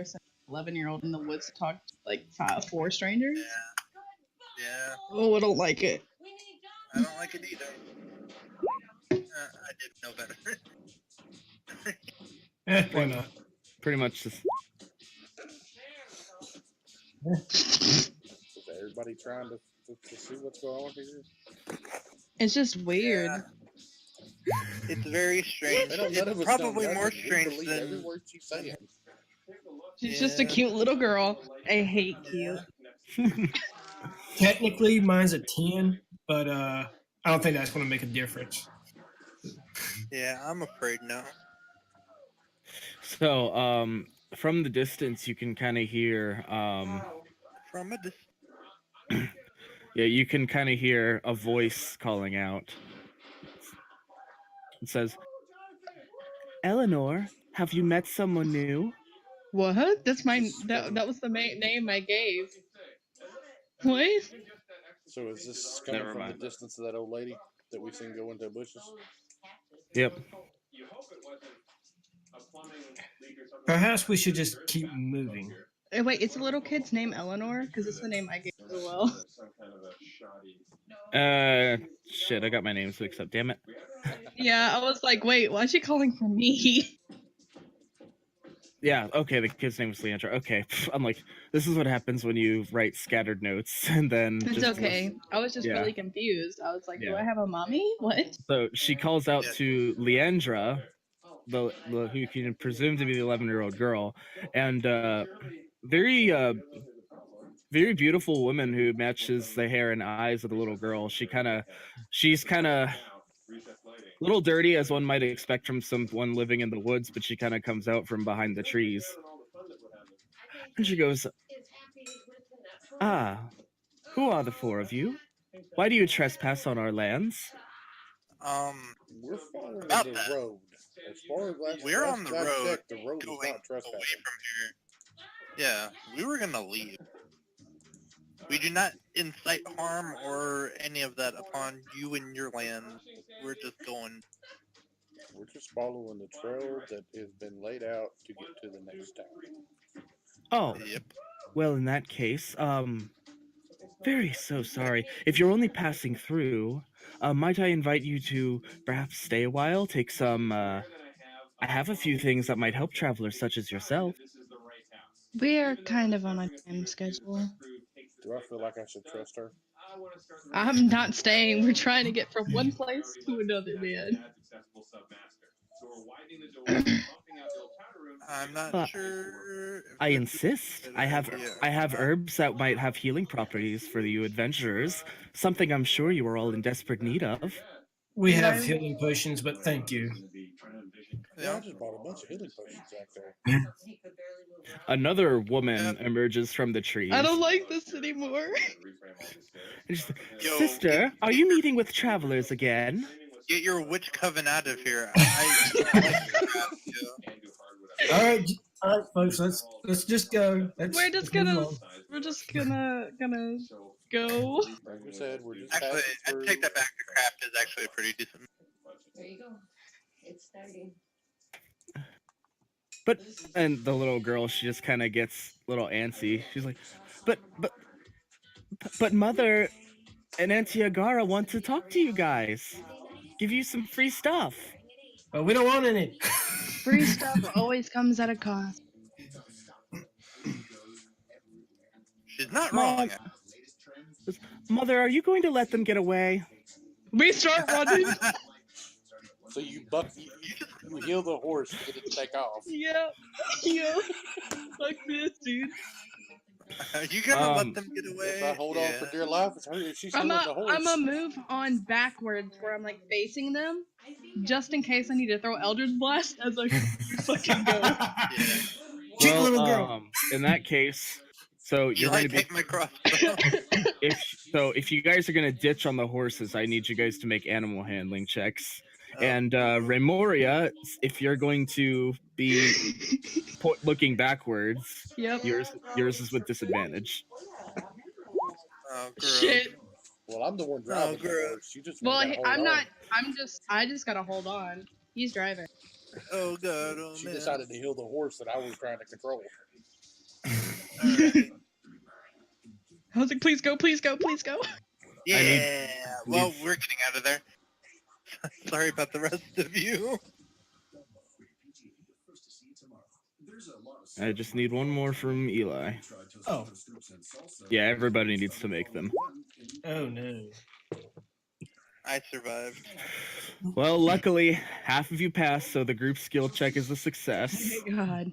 sent an 11-year-old in the woods to talk to like 4 strangers. Yeah. Oh, I don't like it. I don't like it either. I didn't know better. Why not? Pretty much just. Is everybody trying to see what's going on here? It's just weird. Yeah. It's very strange. They don't, It's none of us probably know more nothing. We strange believe than. every word she's saying. She's just a cute little girl. I hate cute. Technically, mine's a 10, but I don't think that's going to make a difference. Yeah, I'm afraid no. So, from the distance, you can kind of hear. From a distance. Yeah, you can kind of hear a voice calling out. It says, "Eleanor, have you met someone new?" What? That's my that was the name I gave. What? So is this coming Never from mind. the distance of that old lady that we seen go into the bushes? Yep. Perhaps we should just keep moving. Wait, it's a little kid's name Eleanor? Because it's the name I gave as well. Shit, I got my names mixed up. Damn it. Yeah, I was like, wait, why is she calling for me? Yeah, okay, the kid's name was Leandra. Okay, I'm like, this is what happens when you write scattered notes and then. It's just okay. I was just yeah. really confused. I was like, do Yeah. I have a mommy? What? So she calls out to Leandra, the who you can presume to be the 11-year-old girl, and very very beautiful woman who matches the hair and eyes of the little girl. She's kind of a little dirty, as one might expect from someone living in the woods, but she kind of comes out from behind the trees. And she goes, "Ah, who are the 4 of you? Why do you trespass on our lands?" We're following About the that. road. As far as We're on the road checked, the road is going not trespassing. away from here. Yeah, we were gonna leave. We do not incite harm or any of that upon you and your land. We're just going. We're just following the trail that has been laid out to get to the next town. Oh, Yep. well, in that case, very so sorry. If you're only passing through, might I invite you to perhaps stay a while, take some, I have a few things that might help travelers such as yourself. We're kind of on a time schedule. Do I feel like I should trust her? I'm not staying. We're trying to get from one place to another, man. I'm not But sure. I insist. I have herbs that might have healing properties for you adventurers, something I'm sure you are all in desperate need of. We have No. healing potions, but thank you. Yeah, I just bought a bunch of healing potions back there. Another woman emerges from the trees. I don't like this anymore. And she's like, Yo, "Sister, are you meeting with travelers again?" Get your witch coven out of here. I don't like crap, All right, folks. Let's just go. We're just gonna go. Like we said, we're just Actually, passing I through. take that back. The craft is actually pretty decent. There you go. It's starting. But and the little girl, she just kind of gets a little antsy. She's like, but mother and Auntie Agara want to talk to you guys. Give you some free stuff. But we don't want any. Free stuff always comes at a cost. She's not Mom, wrong. Mother, are you going to let them get away? We start running. So you heal the horse to get it to take off. Yep. Like this, dude. Are you gonna let them get away? If I hold on for dear life, it's her. If she's I'm healing the horse. gonna move on backwards where I'm like facing them, just in case I need to throw Eldritch Blast as I fucking go. Yeah. Cute little girl. In that case, so you're Eli, going to be take my crossbow. if you guys are going to ditch on the horses, I need you guys to make animal handling checks. And Remoria, if you're going to be looking backwards, Yep. yours is with disadvantage. Oh, gross. Shit. Well, I'm the one driving the horse. You just Well, gotta hold I'm on. not. I just gotta hold on. He's driving. Oh god, oh She man. decided to heal the horse that I was trying to control. Alright. I was like, please go, please go, please go. Yeah. Well, we're getting out of there. Sorry about the rest of you. I just need one more from Eli. Oh. Yeah, everybody needs to make them. Oh no. I survived. Well, luckily, half of you passed, so the group skill check is a success. Thank God.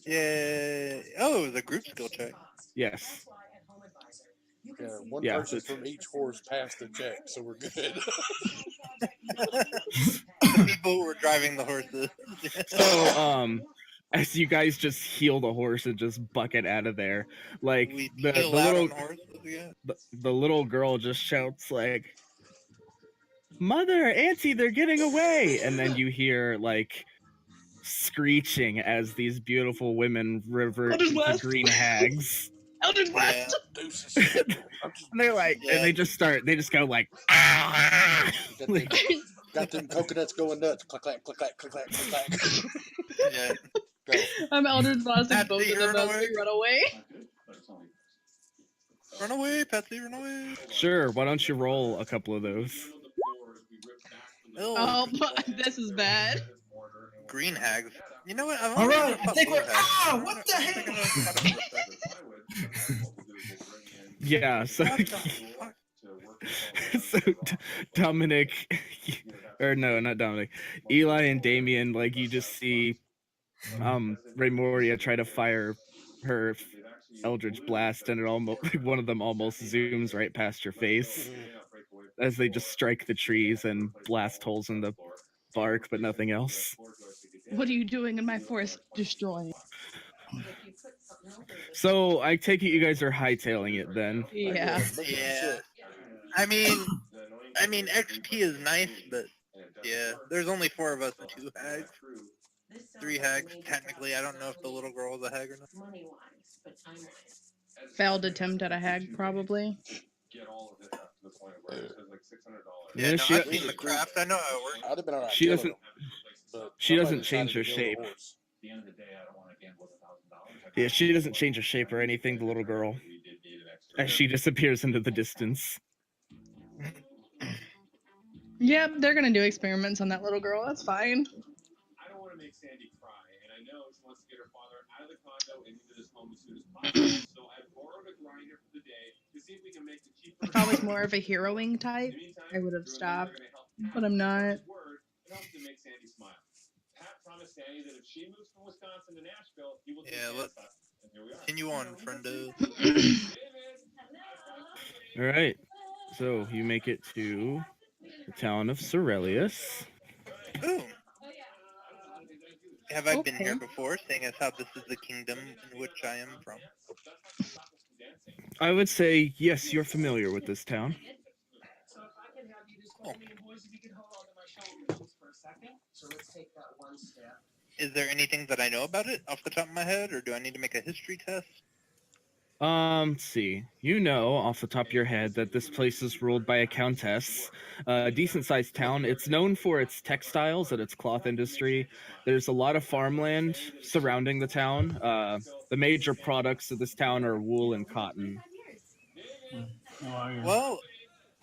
Yeah. Oh, it was a group skill check. Yes. Yeah, one person from each horse passed the check, so we're good. The people who were driving the horses. So, as you guys just heal the horse and just bucket out of there, like the little girl just shouts like, "Mother, Auntie, they're getting away!" And then you hear like screeching as these beautiful women revert into green hags. Eldritch Blast. And they're like, and they just go like, got them coconuts going nuts. Click clack, click clack, click clack, click clack. Yeah. Go. I'm Eldritch Blasting both of them as we run away. Run away, Patsy, run away. Sure, why don't you roll a couple of those? Oh, this is bad. Green hags. You know what? All right, I think we're. Ah, what the heck? Yeah, so Dominic, or no, not Dominic, Eli and Damien, like you just see Raymoria try to fire her Eldritch Blast, and it almost one of them almost zooms right past your face as they just strike the trees and blast holes in the bark, but nothing else. What are you doing in my forest? Destroying. So I take it you guys are hightailing it then. Yeah. Yeah. I mean, XP is nice, but yeah, there's only 4 of us and 2 hags. 3 hags, technically. I don't know if the little girl is a hag or not. Failed attempt at a hag, probably. Yeah, no, I've seen the craft. I know how it works. I'd have been alright. She doesn't change her shape. Yeah, she doesn't change her shape or anything, the little girl. As she disappears into the distance. Yep, they're gonna do experiments on that little girl. That's fine. I don't want to make Sandy cry, and I know she wants to get her father out of the condo and into this home as soon as possible. So I borrowed a grinder for the day to see if we can make the cheaper. If I was more of a heroing type, I would have stopped, but I'm not. It helps to make Sandy smile. Pat promised Sandy that if she moves from Wisconsin to Nashville, he will take care of us. And here we are. Continue on, friendo. All right, so you make it to the town of Cerelius. Boom. Have I been here before, seeing as how this is the kingdom in which I am from? I would say, yes, you're familiar with this town. Oh. Is there anything that I know about it off the top of my head, or do I need to make a history test? Let's see. You know off the top of your head that this place is ruled by a countess, a decent-sized town. It's known for its textiles and its cloth industry. There's a lot of farmland surrounding the town. The major products of this town are wool and cotton. No iron. Well,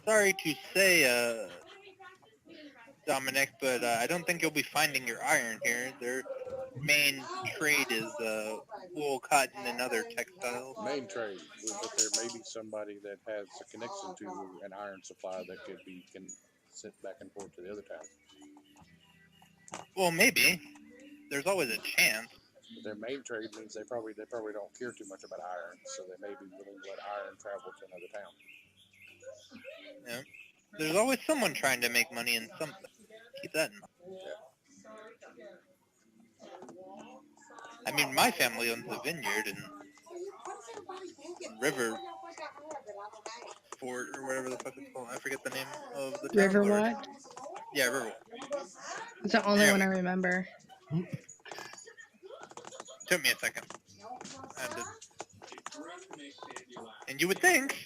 sorry to say, Dominic, but I don't think you'll be finding your iron here. Their main trade is wool, cotton, and other textiles. Main trade, but there may be somebody that has a connection to an iron supply that could be sent back and forth to the other town. Well, maybe. There's always a chance. But their main trade means they probably don't care too much about iron, so they may be willing to let iron travel to another town. Yeah. There's always someone trying to make money in something. Keep that in mind. Yeah. I mean, my family owns a vineyard in River Fort, or whatever the fuck it's called. I forget the name of the town. Riverwatch? Yeah, Riverwatch. It's the only one I Anyway. remember. Took me a second. And you would think,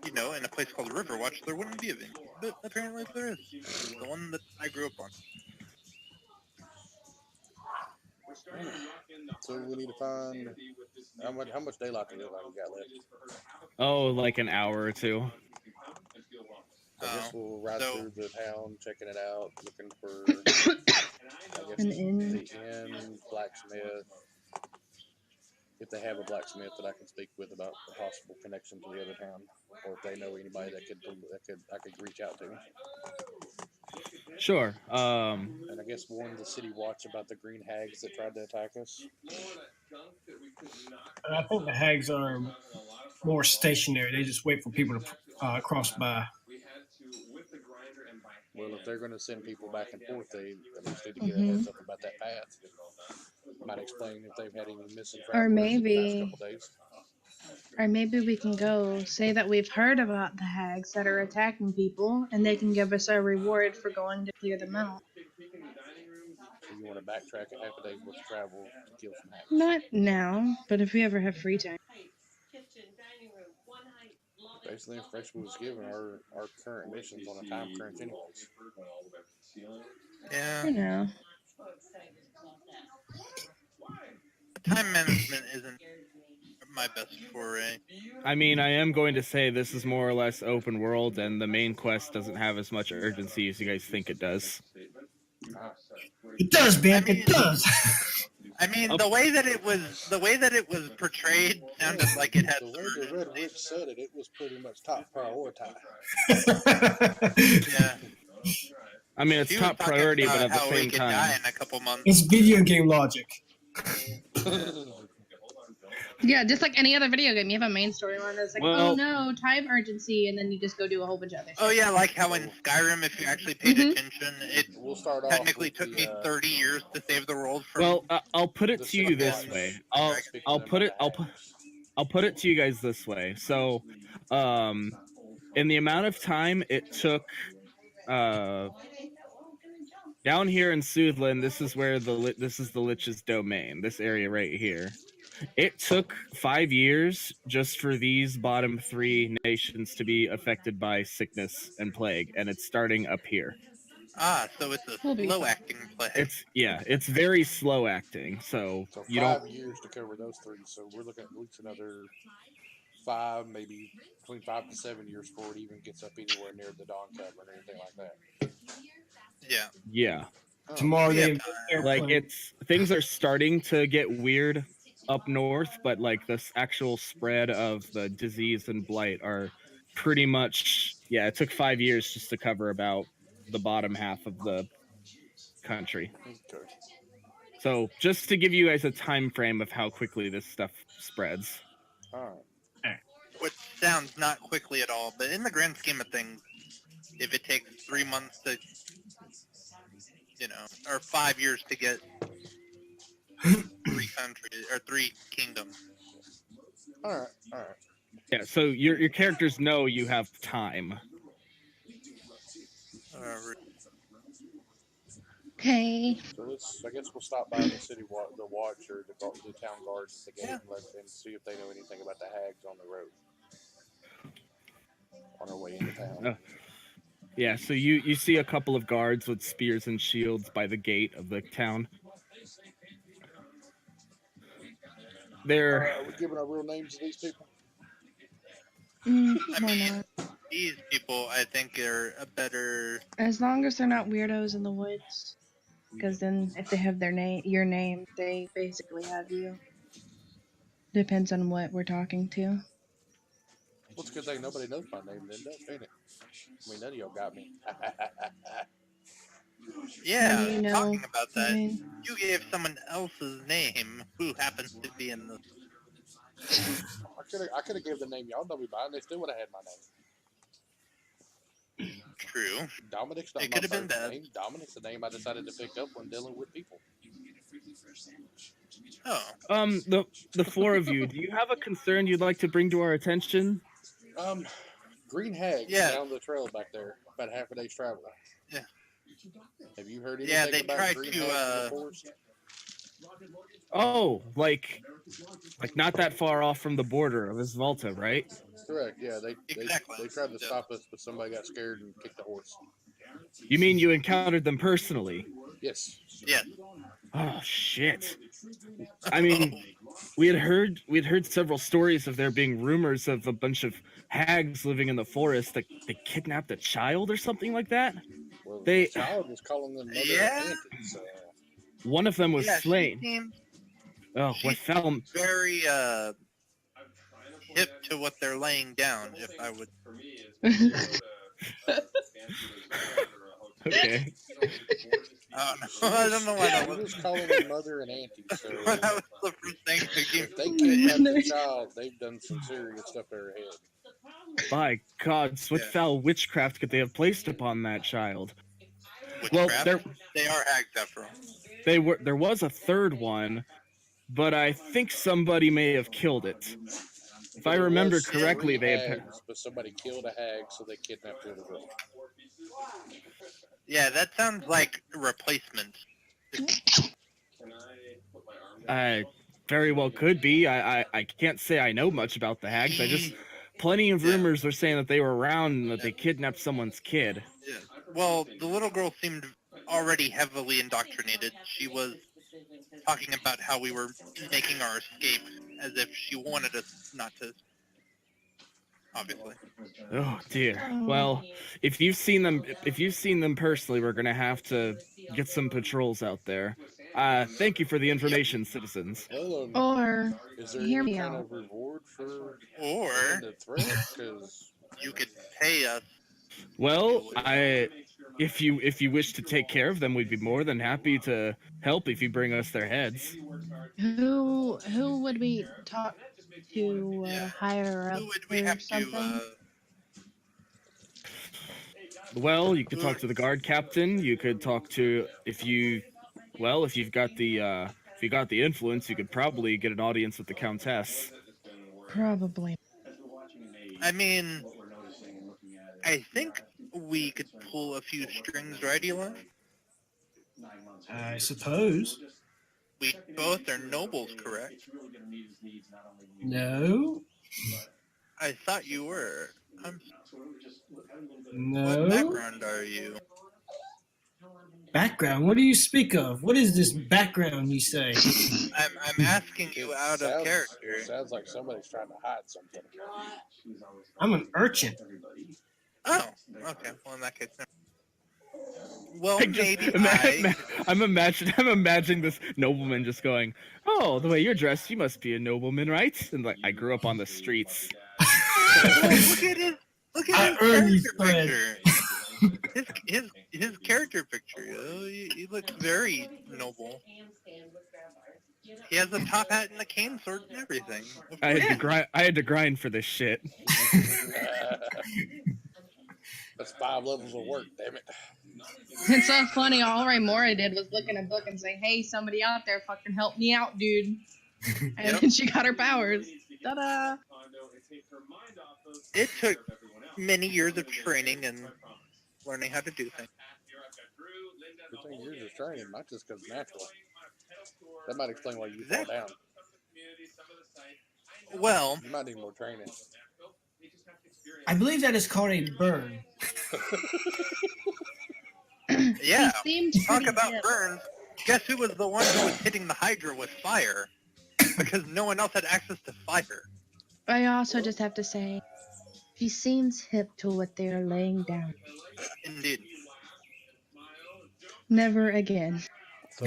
in a place called Riverwatch, there wouldn't be a vineyard. But apparently there is. It's the one that I grew up on. So we need to find how much daylight do we got left? Oh, like an hour or two. So I guess we'll ride through the town, checking it out, looking for An inn. the inn, blacksmith. If they have a blacksmith that I can speak with about a possible connection to the other town, or if they know anybody that I could reach out to. Sure. And I guess warn the city watch about the green hags that tried to attack us. I think the hags are more stationary. They just wait for people to cross by. Well, if they're going to send people back and forth, they at least need to get a heads up about that path. Might explain if they've had any missing travelers in the past couple days. Or maybe we can go say that we've heard about the hags that are attacking people, and they can give us a reward for going to clear them out. So you want to backtrack a half a day's worth of travel to kill some hags? Not now, but if we ever have free time. Basically, the information was given our current missions on a time crunch anyways. Yeah. For now. Time management isn't my best foray. I mean, I am going to say this is more or less open world, and the main quest doesn't have as much urgency as you guys think it does. It does, Ben. It does. I mean, the way that it was portrayed sounded like it had. The way the Red Witch said it, it was pretty much top prioritized. Yeah. I mean, it's She top was talking priority, about but at the how we same could time, die in a couple months. It's video game logic. Yeah, just like any other video game, you have a main storyline that's like, Well- oh no, time urgency, and then you just go do a whole bunch of other shit. Oh yeah, like how in Skyrim, if you actually paid attention, it We'll start off technically with took the, me 30 years to save the world from. well, I'll put it the to you this Civilized way. speaking I'll about put it. the I'll put it to you guys this way. So, in the amount of time it took, down here in Soothland, this is where this is the Lich's domain. This area right here. It took 5 years just for these bottom 3 nations to be affected by sickness and plague, and it's starting up here. So it's a We'll be slow acting play. It's very slow acting. So So you 5 don't. years to cover those 3. So we're looking at least another 5, maybe between 5 to 7 years before it even gets up anywhere near the Dawn Cavern or anything like that. Yeah. Yeah. Oh. Tomorrow Yeah, they airplane. Things are starting to get weird up north, but like this actual spread of the disease and blight are pretty much, it took 5 years just to cover about the bottom half of the country. Okay. So just to give you guys a time frame of how quickly this stuff spreads. All right. Which sounds not quickly at all, but in the grand scheme of things, if it takes 3 months to, or 5 years to get 3 countries or 3 kingdoms. All right. All right. Yeah, so your characters know you have time. Okay. So I guess we'll stop by the the watch or the town guards at the gate Yeah. and see if they know anything about the hags on the road on our way into town. Yeah, so you see a couple of guards with spears and shields by the gate of the town. They're Are we giving our real names to these people? Why not? These people, I think, are a better. As long as they're not weirdos in the woods. Because then, if they have your name, they basically have you. Depends on what we're talking to. Well, it's a good thing nobody knows my name then, ain't it? I mean, none of y'all got me. Yeah, How do you know? talking about I that, mean, you gave someone else's name who happens to be in the. I could have gave the name y'all know me by, and they still would have had my name. True. Dominic's not It my could have been first that. name. Dominic's the name I decided to pick up when dealing with people. Oh. The four of you, do you have a concern you'd like to bring to our attention? Green hags Yeah. down the trail back there, about half a day's travel. Yeah. Have you heard anything Yeah, they about tried green to. hags in the forest? Oh, like not that far off from the border of Isvalta, right? Correct. Yeah, Exactly. they tried to Yeah. stop us, but somebody got scared and kicked the horse. You mean you encountered them personally? Yes. Yes. Oh shit. I mean, we had heard several stories of there being rumors of a bunch of hags living in the forest that they kidnapped a child or something like that. Well, They- the child was calling them mother Yeah. and auntie, so One of them was Yeah, slain. she seems Oh, she what fell? very hip to what they're laying down. If I would. Okay. I don't know why that he was. was calling them mother and auntie. So That was the first thing that came if they to kidnapped mind. the child, they've done some serious stuff to her head. By gods, what Yeah. foul witchcraft could they have placed upon that child? Well, Witchcraft? They are hags after all. there was a third one, but I think somebody may have killed it. If I There remember was correctly, 3 they had. hags, but somebody killed a hag, so they kidnapped the other girl. Yeah, that sounds like a replacement. Very well could be. I can't say I know much about the hags. I just plenty of rumors are saying that they were around and that they kidnapped someone's kid. Yeah. Well, the little girl seemed already heavily indoctrinated. She was talking about how we were making our escape as if she wanted us not to. Obviously. Oh dear. Well, if you've seen them personally, we're gonna have to get some patrols out there. Thank you for the information, citizens. Well, Or is there hear any me kind out. of reward for Or the threat? Because you could pay us. Well, if you wish to take care of them, we'd be more than happy to help if you bring us their heads. Who would we talk to higher up Who would we or have something? Well, you could talk to the guard captain. You could talk to if you've got the influence, you could probably get an audience with the countess. Probably. I mean, I think we could pull a few strings, right, Eli? I suppose. We both are nobles, correct? No. I thought you were. No. What background are you? Background? What do you speak of? What is this background you say? I'm asking you out of character. It sounds like somebody's trying to hide something. I'm an urchin. Oh, okay. Well, in that case, well, I'm imagining this nobleman just going, "Oh, the way you're dressed, you must be a nobleman, right?" And like, I grew up on the streets. Look at his character picture. His character picture. He looks very noble. He has a top hat and a cane sword and everything. I had to grind for this shit. That's 5 levels of work, damn it. It's so funny. All Raymora did was look in a book and say, "Hey, somebody out there, fucking help me out, dude." And then she got her powers. Ta-da! It took many years of training and learning how to do things. Good thing yours is training, not just because natural. That might explain why you fall down. Well, You might need more training. I believe that is called a burn. yeah. He seemed Talk pretty about hip. burns. Guess who was the one who was hitting the Hydra with fire? Because no one else had access to fire. I also just have to say, he seems hip to what they are laying down. Indeed. Never again. So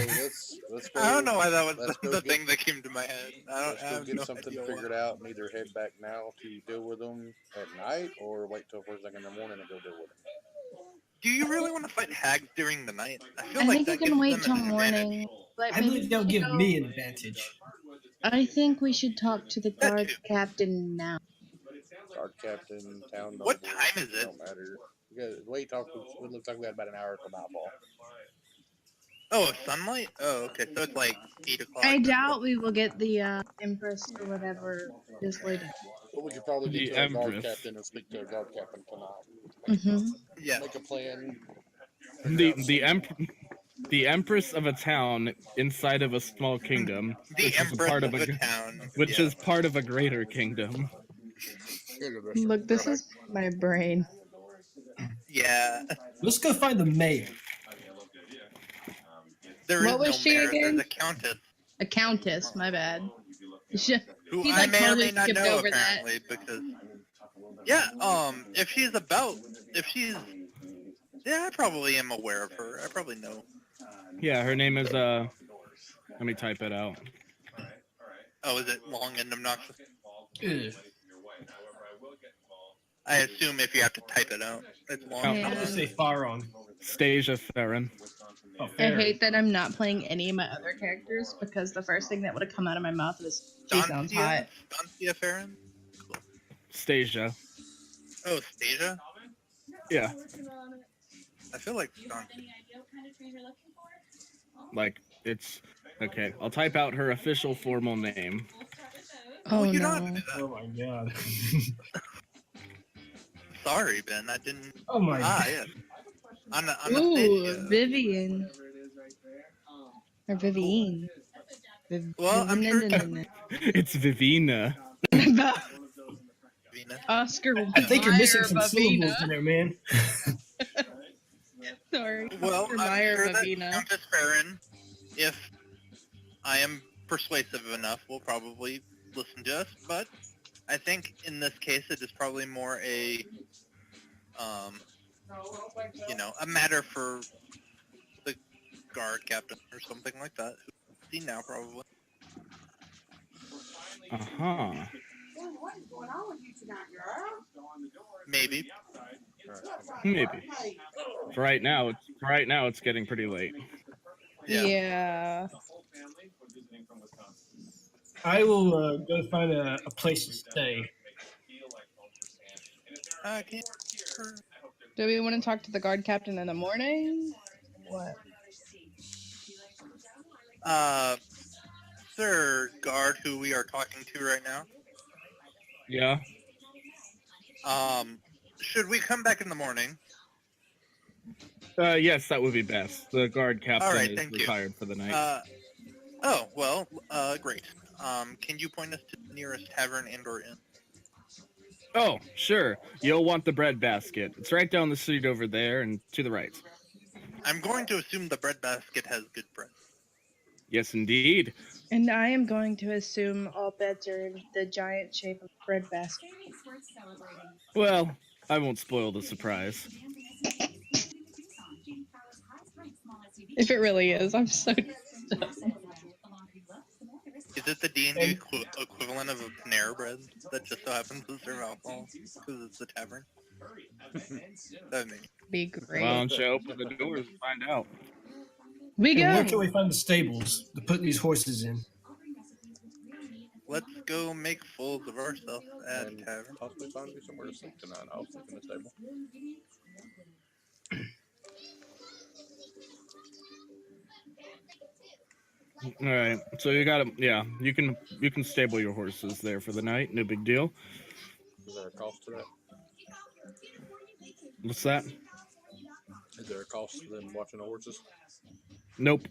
let's go. I don't know why that was let's go the get- thing that came to my head. I Let's go have get no something idea figured why. out and either head back now to deal with them at night or wait till first thing in the morning and go deal with them. Do you really want to fight hags during the night? I feel I like think that we can gives wait them till an advantage. morning. But I maybe believe we they'll should give go- me an advantage. I think we should talk to the That guard too. captain now. Guard captain, town noble. What time is it? Don't matter. The way you talk, it looks like we had about an hour till nightfall. Oh, sunlight? Oh, okay. So it's like 8 o'clock. I or doubt we will get the Empress or whatever this way down. But we could probably get The to a guard Empress. captain and speak to a guard captain tonight. Mm-hmm. Yeah. Make a plan. The Empress of a town inside of a small kingdom, The which is a Empress part of of a town. which yeah. is part of a greater kingdom. Look, this is my brain. Yeah. Let's go find the mayor. There is What was no she mayor. again? There's a countess. A countess, my bad. Who He, I like, may or totally may not skipped know over that. apparently because yeah, if she's yeah, I probably am aware of her. I probably know. Yeah, her name is let me type it out. Oh, is it long and obnoxious? Ugh. I assume if you have to type it out, it's long. Oh. and Yeah. I'll just obnoxious. say fire on. Stasia Theron. Oh, I fair. hate that I'm not playing any of my other characters because the first thing that would have come out of my mouth was, she sounds hot. Stancia Farron? Stasia. Oh, Stasia? Yeah, I feel like Stancia. like it's okay. I'll type out her official formal name. Oh you no. don't have to do that. Oh my god. Sorry, Ben. I didn't. Oh my Ah, god. yeah. Ooh, Anastasia. Vivian. Or Vivienne. Well, I'm sure- It's Vivina. Vina. Oscar I think you're missing some Mayer syllables Bavina. in there, man. Sorry. Well, Oscar I'm Mayer sure that Bavina. Countess Farron, if I am persuasive enough, will probably listen to us. But I think in this case, it is probably more a, a matter for the guard captain or something like that. Who's seen now, probably. Uh-huh. Maybe. Maybe. For right now, it's getting pretty late. Yeah. I will go find a place to stay. Do we want to talk to the guard captain in the morning? What? Sir guard, who we are talking to right now. Yeah. Should we come back in the morning? Yes, that would be best. The guard captain Alright, is thank you. retired for the night. Great. Can you point us to the nearest tavern and or inn? Oh, sure. You'll want the bread basket. It's right down the street over there and to the right. I'm going to assume the bread basket has good bread. Yes, indeed. And I am going to assume all beds are in the giant shape of bread basket. Well, I won't spoil the surprise. If it really is, I'm so dumb. Is it the D&D equivalent of a Panera bread that just so happens to serve alcohol because it's the tavern? That would Be great. Why don't you open the doors and find out? We And where can go. we find the stables to put these horses in? Let's go make fools of ourselves at And tavern. possibly find me somewhere to sleep tonight. I'll sleep in the stable. All right. So you got to, yeah, you can stable your horses there for the night. No big deal. Is there a cost to that? What's that? Is there a cost for them watching the horses? Nope.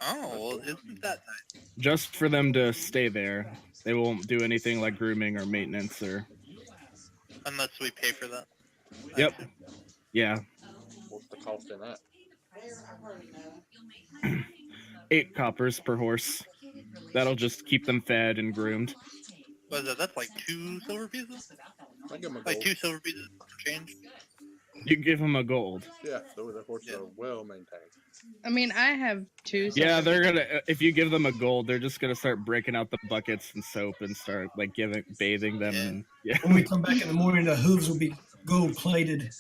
Oh, well, isn't that nice? Just for them to stay there. They won't do anything like grooming or maintenance or. Unless we pay for that. Yep. Actually. Yeah. What's the cost in that? 8 coppers per horse. That'll just keep them fed and groomed. What is that? That's like 2 silver pieces? I give them a Like gold. 2 silver pieces change? You give them a gold. Yeah, the horses Yeah. are well maintained. I mean, I have 2. Yeah, silver they're pieces. gonna. If you give them a gold, they're just gonna start breaking out the buckets and soap and start like bathing them. Yeah. And yeah. When we come back in the morning, the hooves will be gold plated.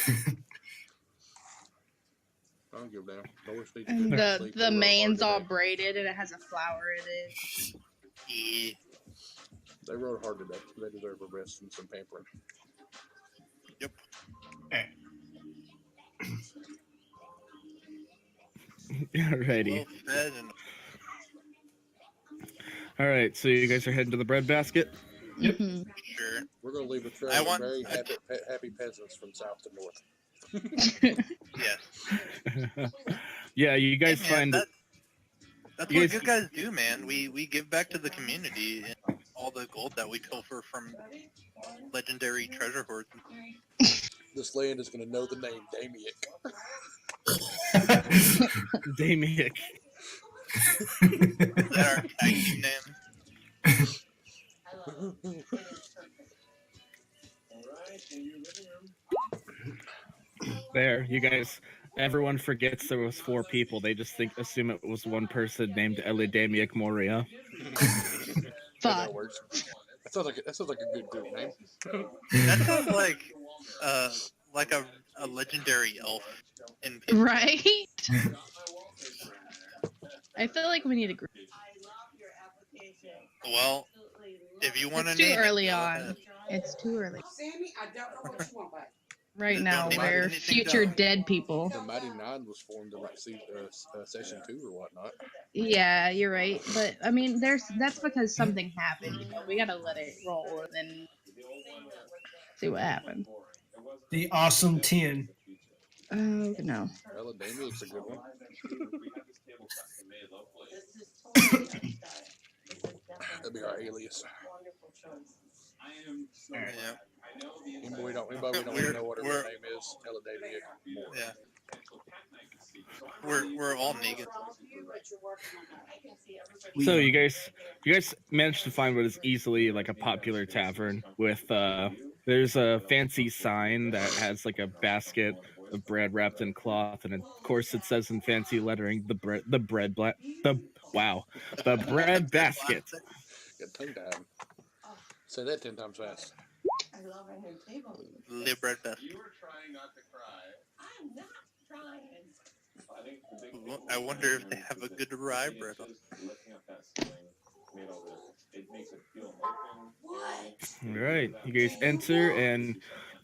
I don't give a damn. The horse needs to And get the sleep. the They rode hard mane's all today. braided and it has a flower in it. Yeah. They rode hard today. They deserve a rest and some pampering. Yep. Alrighty. Well fed and All right. So you guys are heading to the bread basket. Yep. Mhm. sure. We're going to leave a trail I of want- very I- happy peasants from south to north. Yes. Yeah, you guys Hey, man, find. that's you what guys- good guys do, man. We give back to the community and all the gold that we pilfer from legendary treasure hoards. This land is going to know the name Damiak. Damiak. That our tag team name. There, you guys. Everyone forgets there was 4 people. They just assume it was one person named Elidamiak Moria. Yeah, Fuck. that works. That sounds like a good group name. That sounds like a legendary elf in Right? I feel like we need a group. Well, if you want to It's too name early it, go on. ahead. It's too early. Sammy, I don't know what you want back. Right Don't now, name we're anything future down. dead people. The Mighty Nine was formed in like session 2 or whatnot. Yeah, you're right. But I mean, that's because something happened. You know, we gotta let it roll and then see what happened. The awesome 10. Oh no. Ella Damiak's a good one. That'd be our alias. Yeah. Anybody we don't even know what her real name is. Ella Damiak. Yeah. We're all naked. So you guys managed to find what is easily like a popular tavern with there's a fancy sign that has like a basket of bread wrapped in cloth, and of course it says in fancy lettering the bread basket. Got tongue tied. Say that 10 times fast. Live bread best. I wonder if they have a good rye bread. All right, you guys enter, and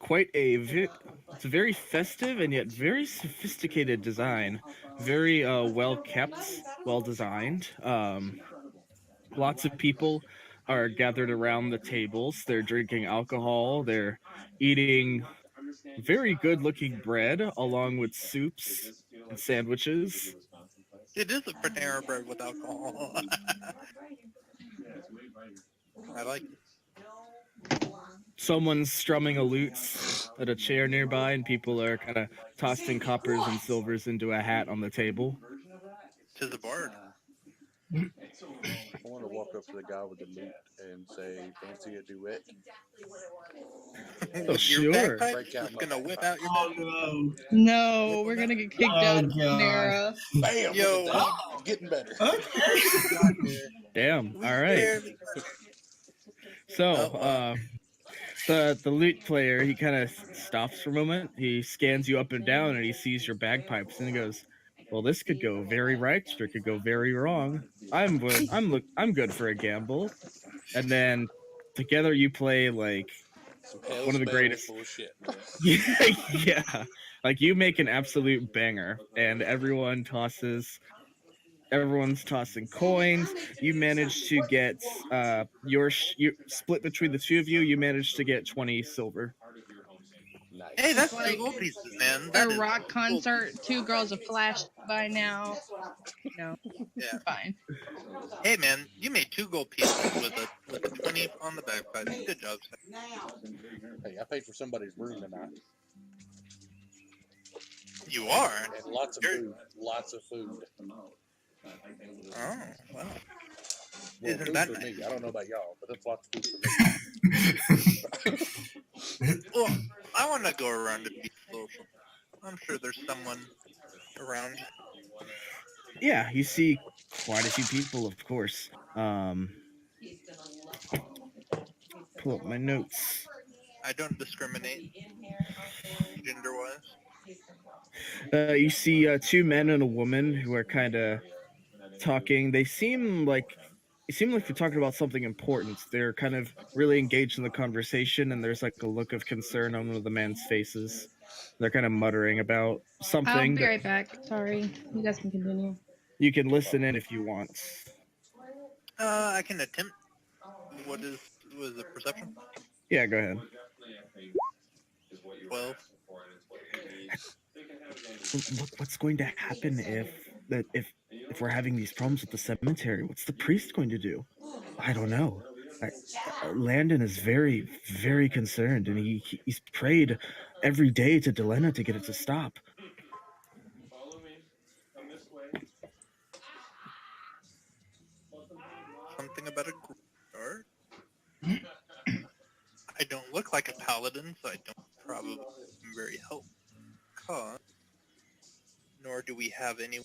it's a very festive and yet very sophisticated design. Very well kept, well designed. Lots of people are gathered around the tables. They're drinking alcohol. They're eating very good looking bread along with soups and sandwiches. It is a Panera bread with alcohol. I like it. Someone's strumming a lute at a chair nearby, and people are kind of tossing coppers and silvers into a hat on the table. To the bard. I want to walk up to the guy with the lute and say, "Fancy a duet?" Oh, With your sure. bagpipe, Break out just my gonna whip out your Oh, bagpipe. no. No, we're gonna get kicked Oh, out of God. Panera. Bam! Yo. Look at that. Getting better. Okay. Damn. We All right. barely- So, the lute player, he kind of stops for a moment. He scans you up and down, and he sees your bagpipes, and he goes, "Well, this could go very right, or it could go very wrong. I'm good for a gamble." And then together you play like Some one of the hell's greatest. bells bullshit. yeah, like you make an absolute banger, and everyone's tossing coins. You manage to get you split between the two of you. You manage to get 20 silver. Nice. Hey, that's like 2 gold pieces, man. a That is rock gold concert. pieces. 2 girls have flashed by now. No, Yeah. fine. Hey, man, you made 2 gold pieces with a 20 on the backside. Good job, Sam. Hey, I paid for somebody's room tonight. You are. And lots of You're- food. Lots of food. Oh, wow. Well, Isn't food that for nice? me. I don't know about y'all, but that's lots of food for me. Well, I want to go around and be social. I'm sure there's someone around. Yeah, you see quite a few people, of course. Pull up my notes. I don't discriminate gender-wise. You see 2 men and a woman who are kind of talking. They seem like they're talking about something important. They're kind of really engaged in the conversation, and there's like a look of concern on one of the man's faces. They're kind of muttering about I'll something. be right back. Sorry. You guys can continue. You can listen in if you want. I can attempt. Was the perception? Yeah, go ahead. 12. Look, what's going to happen if we're having these problems with the cemetery? What's the priest going to do? I don't know. Landon is very, very concerned, and he's prayed every day to Delena to get it to stop. Follow me. Come this way. Something about a graveyard. I don't look like a paladin, so I don't probably am very helpful. Nor do we have any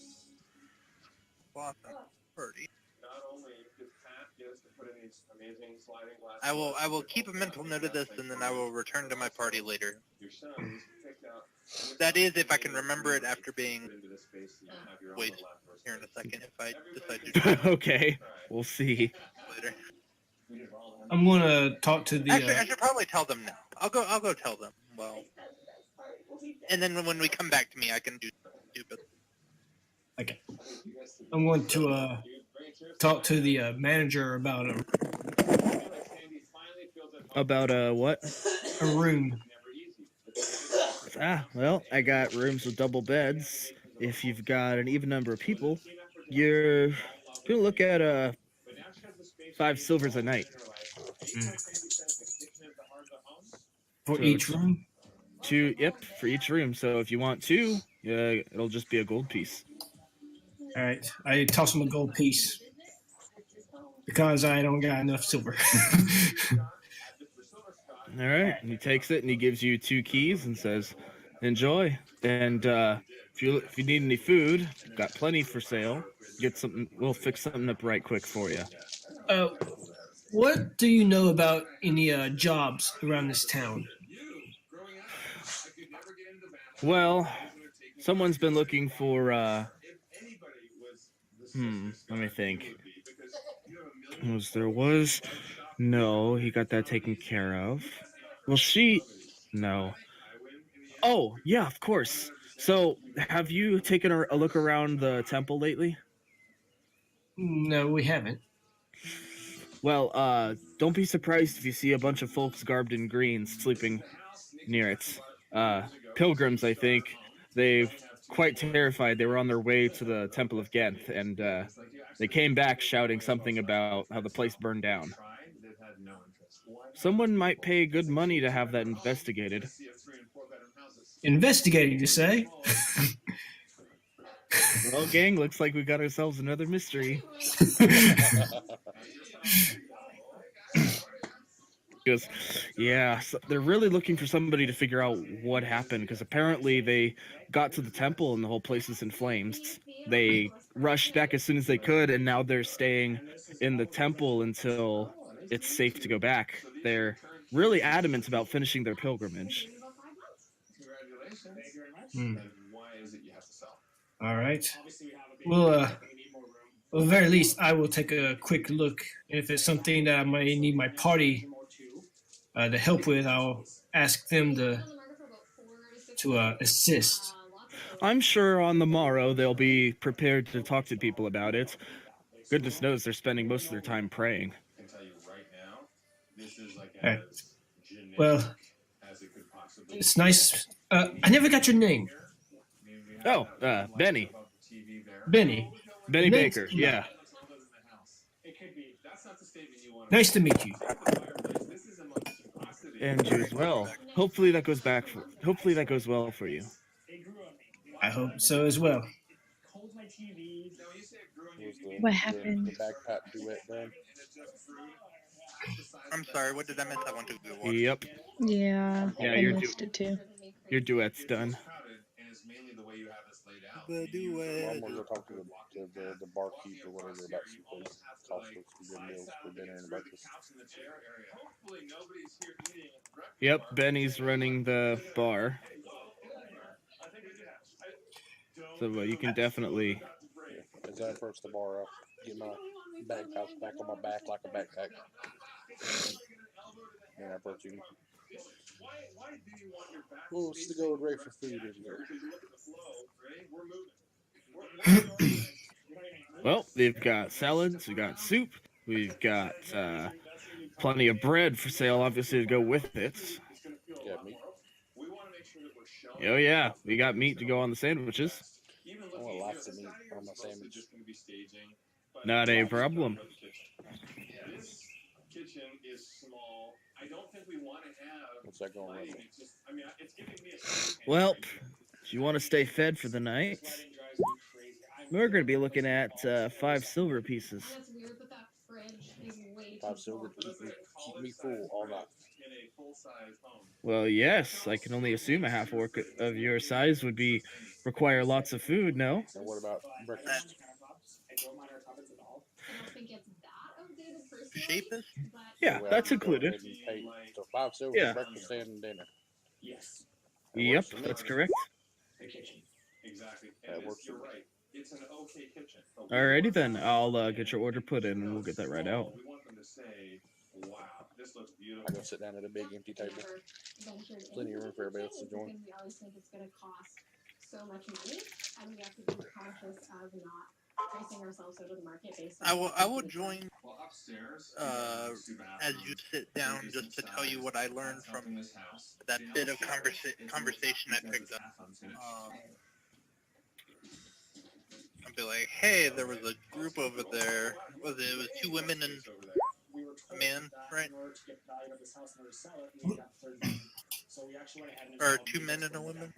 cloth in the party. Not only does Pat get us to put in these amazing sliding glass I will keep a mental note of this, and then I will return to my party later. Your sons picked out. That is, if I can remember it after being. Wait, here in a second, if I decide to do it Okay, we'll see. later. I'm gonna talk to the. Actually, I should probably tell them now. I'll go tell them. Well, and then when we come back to me, I can do stupid. Okay. I'm going to talk to the manager about What? a room. Well, I got rooms with double beds. If you've got an even number of people, you're gonna look at 5 silvers a night. For So each room? 2, yep, for each room. So if you want 2, it'll just be a gold piece. All right. I toss him a gold piece because I don't got enough silver. All right, and he takes it and he gives you 2 keys and says, "Enjoy." And if you need any food, got plenty for sale. Get something. We'll fix something up right quick for you. What do you know about any jobs around this town? Well, someone's been looking for. Let me think. Was no, he got that taken care of. Well, no. Oh, yeah, of course. So, have you taken a look around the temple lately? No, we haven't. Well, don't be surprised if you see a bunch of folks garbed in green sleeping near it. Pilgrims, I think. They're quite terrified. They were on their way to the Temple of Genth, and they came back shouting something about how the place burned down. Someone might pay good money to have that investigated. Investigating, you say? Well, gang, looks like we got ourselves another mystery. Because, yeah, so they're really looking for somebody to figure out what happened, because apparently they got to the temple and the whole place is in flames. They rushed back as soon as they could, and now they're staying in the temple until it's safe to go back. They're really adamant about finishing their pilgrimage. All right. Well, at the very least, I will take a quick look. And if it's something that I might need my party to help with, I'll ask them to assist. I'm sure on the morrow they'll be prepared to talk to people about it. Goodness knows they're spending most of their time praying. All right. Well, It's nice. I never got your name. Oh, Benny. Benny. Benny Nice Baker. to meet Yeah. Nice to meet you. And you as well. Hopefully that goes hopefully that goes well for you. I hope so as well. Was What the happened? bagpipe duet done? I'm sorry, what did I miss? I went to go watch. Yep. Yeah, Yeah, I your missed it too. your duet's done. The Well, duet. I'm gonna go talk to the barkeep or whatever about some food. Cost us some good meals for dinner and breakfast. Yep, Benny's running the bar. So you can definitely. Yeah. As I approach the bar, I'll get my bagpipes back on my back like a backpack. And I approach him. Well, what's the going rate for food in here? Well, they've got salads, we've got soup, we've got plenty of bread for sale, obviously, to go with it. Got meat. Oh yeah, we got meat to go on the sandwiches. I want lots of meat on my sandwich. Not a problem. What's that going with? Well, if you want to stay fed for the night, we're going to be looking at 5 silver pieces. 5 silver to keep me full all night. Well, yes, I can only assume a half orc of your size would require lots of food. No. And what about breakfast? Shapist? Yeah, So that's have to go included. ahead and pay, so 5 silver Yeah. for breakfast and dinner. That Yep, works for me. that's correct. That works for me. Alrighty then, I'll get your order put in and we'll get that right out. I go sit down at a big empty table. Plenty of room for everybody else to join. I will join as you sit down just to tell you what I learned from that bit of conversation I picked up. I'll be like, hey, there was a group over there. It was 2 women and a man, right? Or 2 men and a woman?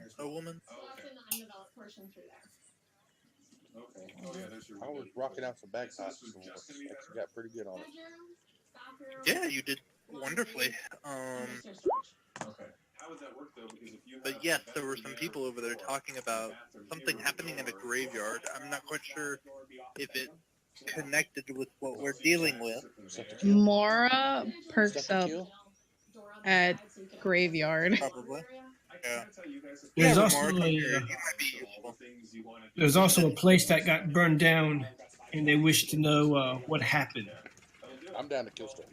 I was rocking out some bagpipes and actually got pretty good on it. Yeah, you did wonderfully. But yes, there were some people over there talking about something happening in a graveyard. I'm not quite sure if it connected with what we're dealing with. Mora perks Stuff to up kill? at graveyard. Probably. Yeah. There's Yeah, also Lamar, come a, here. You might be useful. there's also a place that got burned down, and they wish to know what happened. I'm down to kill stuff.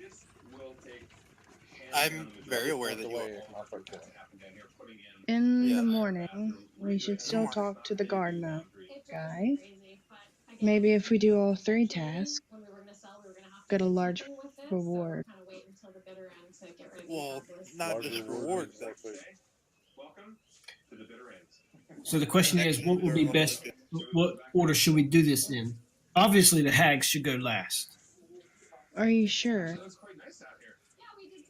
I'm very aware Out that the you way, I'll start killing. In Yeah. the morning, we should still talk to the gardener guy. Maybe if we do all 3 tasks, get a large reward. Well, not Large just reward rewards. means more food. So the question is, what would be best? What order should we do this in? Obviously, the hags should go last. Are you sure?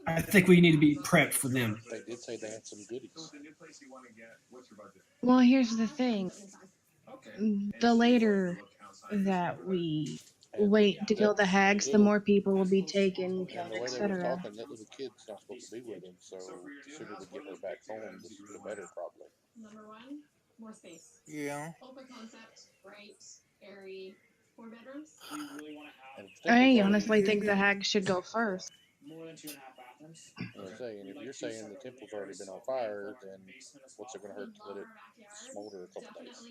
I think we need to be prepped for them. They did say they had some goodies. Well, here's the thing. The later that we wait to kill the hags, the more people will be taken, And killed, the way they were etc. talking, that little kid's not supposed to be with him, so the sooner we get her back home, the better, probably. Yeah. And if the I temple's already- honestly think the hags should go first. I'm saying, if you're saying the temple's already been on fire, then what's it going to hurt to let it smolder a couple days?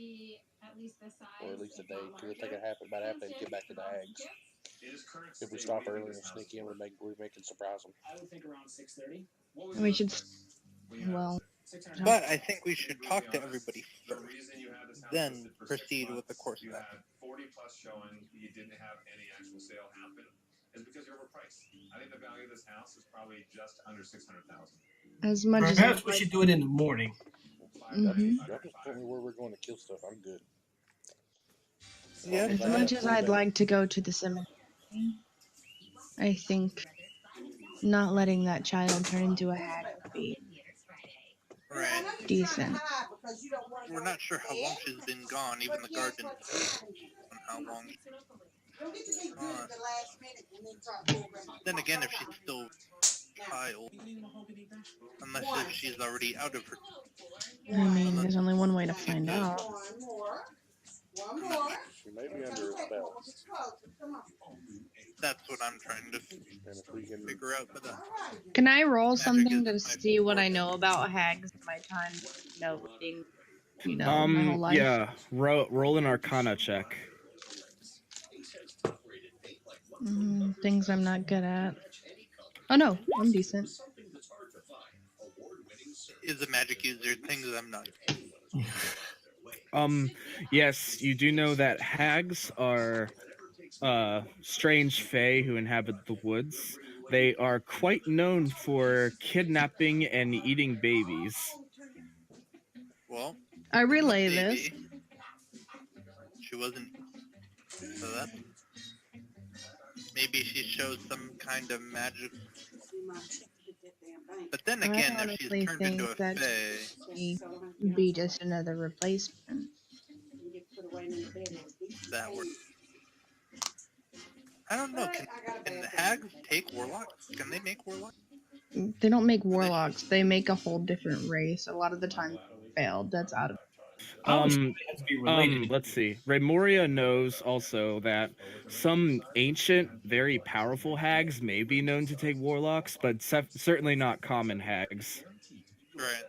Or at least a day. Because it'll take about half a day to get back to the hags. If we stop early and sneak in, we can surprise them. We should, well, But I think we should talk to everybody first, then proceed with the course of action. As much as Perhaps I'd we like. should do it in the morning. Y'all just told me where we're going to kill stuff. I'm good. As Yeah, long as As I have much as full I'd day. like to go to the cemetery, I think not letting that child turn into a hag would be right. decent. We're not sure how long she's been gone. Even the guard didn't on how long she's gone. Then again, if she's still child, unless if she's already out of her, I mean, unless there's only one way to she find could, out. I'm not sure. She may be under a spell. That's what I'm trying to And if we can, figure out. But Can I roll magic something isn't to my see what I forte. know about hags in my time, reading, my whole life? Yeah. Roll an Arcana check. Things I'm not good at. Oh no, I'm decent. Is a magic user things I'm not. Yes, you do know that hags are strange fae who inhabit the woods. They are quite known for kidnapping and eating babies. Well, I in the relay this. baby, she wasn't. So that's maybe she shows some kind of magic. But then I again, if she's honestly turned into think a that fae, she be just another replacement. that works. I don't know. Can the hags take warlocks? Can they make warlocks? They don't make Or they warlocks. They make a whole different race. A lot of the time, failed. That's out of. It has to be related. Let's see. Remoria knows also that some ancient, very powerful hags may be known to take warlocks, but certainly not common hags. Right.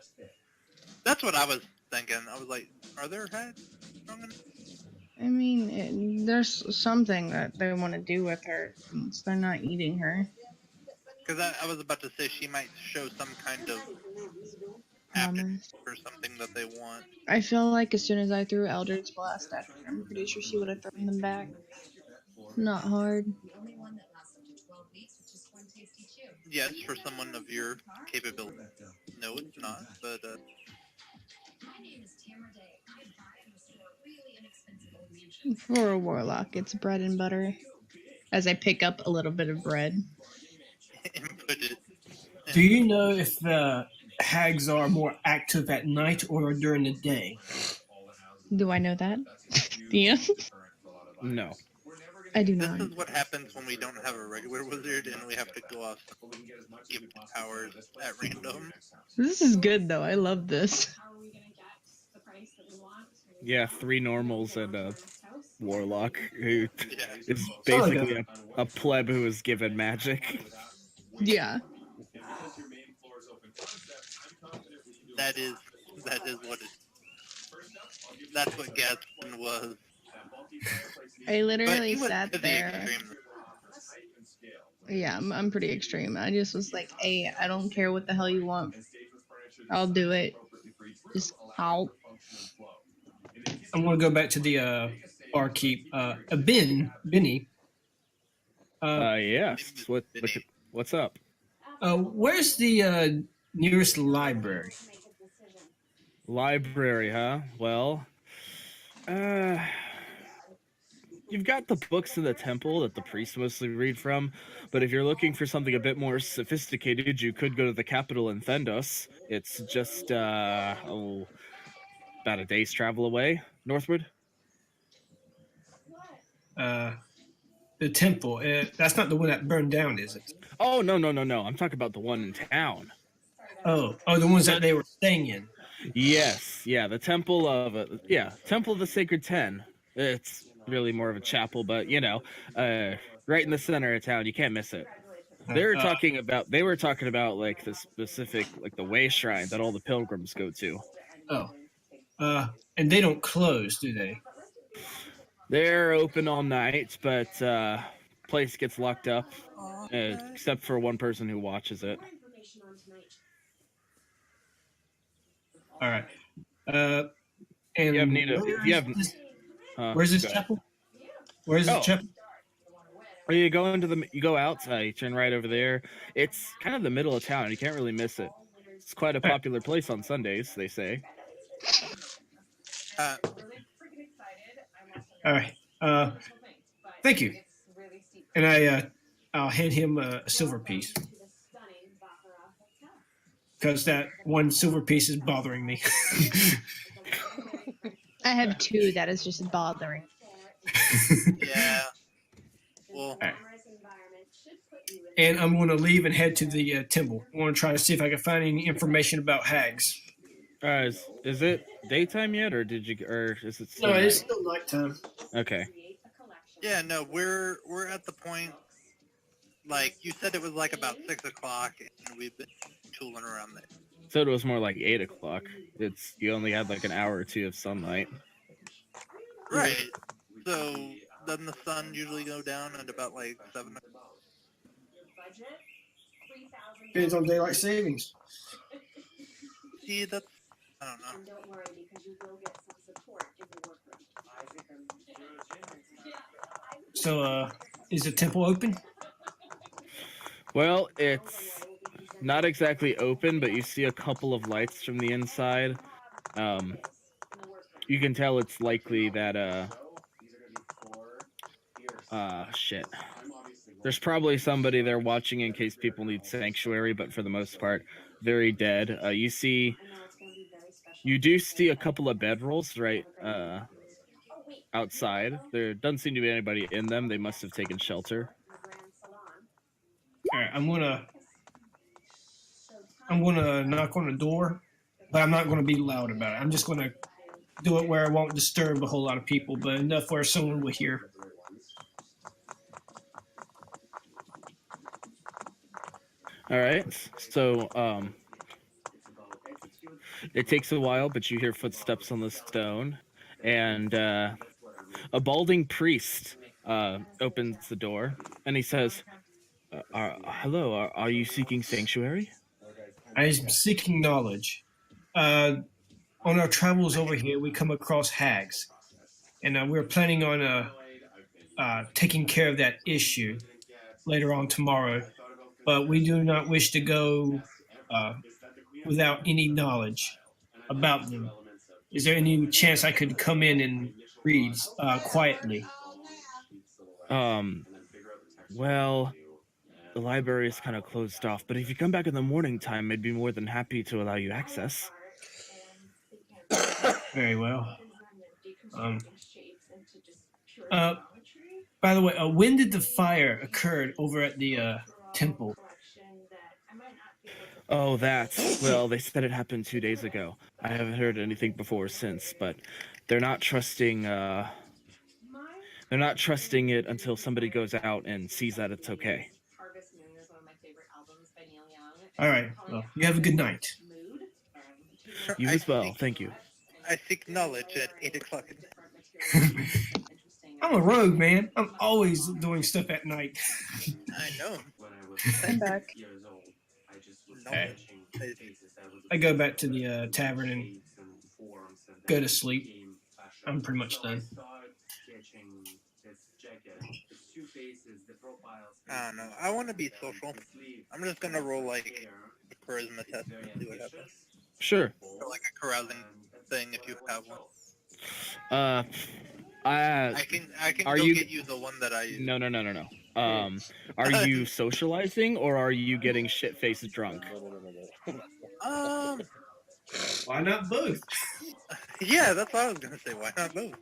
That's what I was thinking. I was like, are there hags strong enough? I mean, there's something that they want to do with her since they're not eating her. Because I was about to say she might show some kind of aptitude Promise. or something that they want. I feel like as soon as I threw Eldritch Blast at her, I'm pretty sure she would have thrown them back. Not hard. Yes, for someone of your capability. No, it's not. But For a warlock, it's bread and butter. As I pick up a little bit of bread. input it. Do you know if the hags are more active at night or during the day? Do I know that? Do you? No. I do This not. is what happens when we don't have a regular wizard and we have to go off gift powers at random. This is good though. I love this. Yeah, 3 normals and a warlock who Yeah. is basically a pleb who is given magic. Yeah. That is what it. That's what Gadsden was. I But literally he was sat to the there. extreme. Yeah, I'm pretty extreme. I just was like, hey, I don't care what the hell you want. I'll do it. Just out. I'm going to go back to the barkeep. Benny. Yes. What's up? Where's the nearest library? Library, huh? Well, you've got the books in the temple that the priests mostly read from, but if you're looking for something a bit more sophisticated, you could go to the capital in Thendos. It's just, about a day's travel away, northward. The temple. That's not the one that burned down, is it? Oh, no. I'm talking about the one in town. Oh, the ones that they were staying in. Yes, yeah, the Temple of Temple of the Sacred Ten. It's really more of a chapel, but right in the center of town, you can't miss it. They were talking about like the specific, like the way shrine that all the pilgrims go to. And they don't close, do they? They're open all night, but place gets locked up, except for one person who watches it. All right. And You have need of, if you have, where's this chapel? Where's this chapel? You go out, you turn right over there. It's kind of the middle of town. You can't really miss it. It's quite a popular place on Sundays, they say. Uh, All right. Thank you. And I'll hand him a silver piece because that one silver piece is bothering me. I have 2 that is just bothering. yeah. Well, All right. And I'm going to leave and head to the temple. I want to try to see if I can find any information about hags. Is it daytime yet, or is it still No, it's night? still nighttime. Okay. yeah, no, we're at the point. Like you said, it was like about 6 o'clock, and we've been tooling around there. So it was more like 8 o'clock. You only had like an hour or 2 of sunlight. Right. So doesn't the sun usually go down at about like 7? Depends on daylight savings. See, that's I don't know. So, is the temple open? Well, it's not exactly open, but you see a couple of lights from the inside. You can tell it's likely that shit. There's probably somebody there watching in case people need sanctuary, but for the most part, very dead. You do see a couple of bedrolls right outside. There doesn't seem to be anybody in them. They must have taken shelter. All right, I'm gonna knock on the door, but I'm not gonna be loud about it. I'm just gonna do it where I won't disturb a whole lot of people, but enough where someone will hear. All right. So it takes a while, but you hear footsteps on the stone, and a balding priest opens the door, and he says, "Hello, are you seeking sanctuary?" I'm seeking knowledge. On our travels over here, we come across hags, and we're planning on taking care of that issue later on tomorrow. But we do not wish to go without any knowledge about them. Is there any chance I could come in and read quietly? Well, the library is kind of closed off, but if you come back in the morning time, I'd be more than happy to allow you access. Very well. By the way, when did the fire occur over at the temple? Oh, well, they said it happened 2 days ago. I haven't heard anything before since, but they're not trusting. They're not trusting it until somebody goes out and sees that it's okay. All right. Well, you have a good night. You as well. Thank you. I seek knowledge at 8 o'clock at night. I'm a rogue, man. I'm always doing stuff at night. I know. I'm back. Knowledge. I go back to the tavern and go to sleep. I'm pretty much done. I don't know. I want to be social. I'm just gonna roll like a charisma test and see what happens. Sure. Or like a carousing thing if you have one. I can are go you- get you the one that I use. No. Are you socializing or are you getting shit-faced drunk? Why not both? Yeah, that's what I was gonna say. Why not both?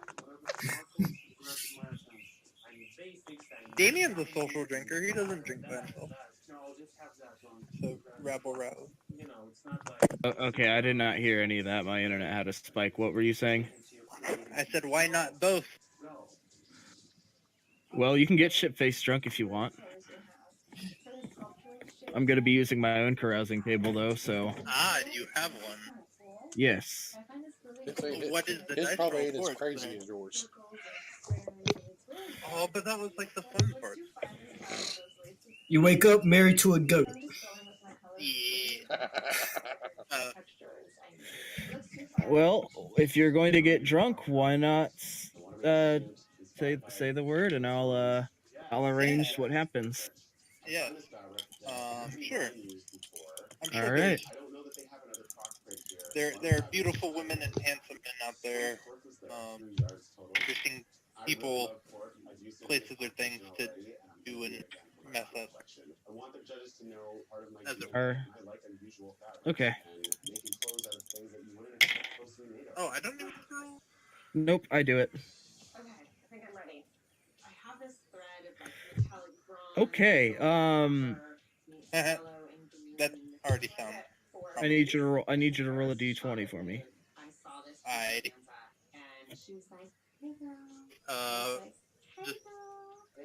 Damien's a social drinker. He doesn't drink by himself. So rabble rouse. Okay, I did not hear any of that. My internet had a spike. What were you saying? I said, why not both? Well, you can get shit-faced drunk if you want. I'm going to be using my own carousing table, though, so... Ah, you have one. Yes. What is the His dice probably roll ain't as for crazy today? as yours. Oh, but that was like the fun part. You wake up married to a goat. Yeah. Well, if you're going to get drunk, why not say the word, and I'll arrange what happens. Yes. Sure. I'm sure All right. there are beautiful women and handsome men out there. Interesting people, places, or things to do and mess up. As it were. Okay. Oh, I don't even roll. Nope, I do it. Okay, I think I'm ready. I have this thread of like metallic bronze. Okay, That already sounds. I need you to roll. I need you to roll a d20 for me. I saw this I and she was like, "Hey girl."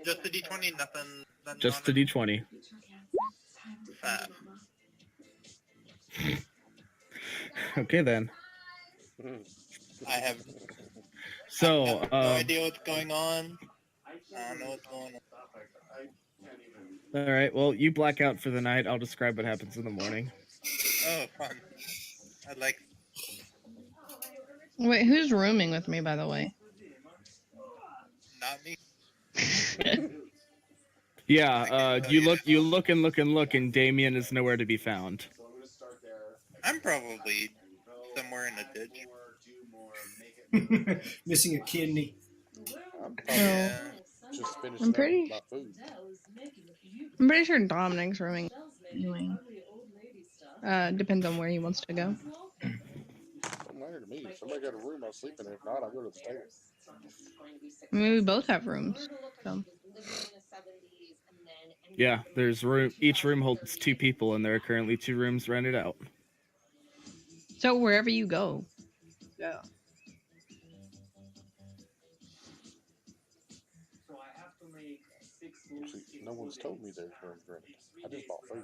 just a d20, nothing. Just a d20. Okay then. I have So, no idea what's going on. I don't know what's going on. all right. Well, you black out for the night. I'll describe what happens in the morning. Oh, fun. I like. Wait, who's rooming with me, by the way? Not me. Yeah. You look, and Damien is nowhere to be found. I'm probably somewhere in a ditch. Missing a kidney. I'm probably just finishing I'm pretty. up my food. I'm pretty sure Dominic's rooming. Anyway. Depends on where he wants to go. Don't matter to me. If somebody got a room, I'll sleep in it. If not, I'll go to the stairs. I mean, we both have rooms. So. Yeah, there's room. Each room holds 2 people, and there are currently 2 rooms rented out. So wherever you go. Yeah. See, no one's told me there's rooms rented. I just bought food.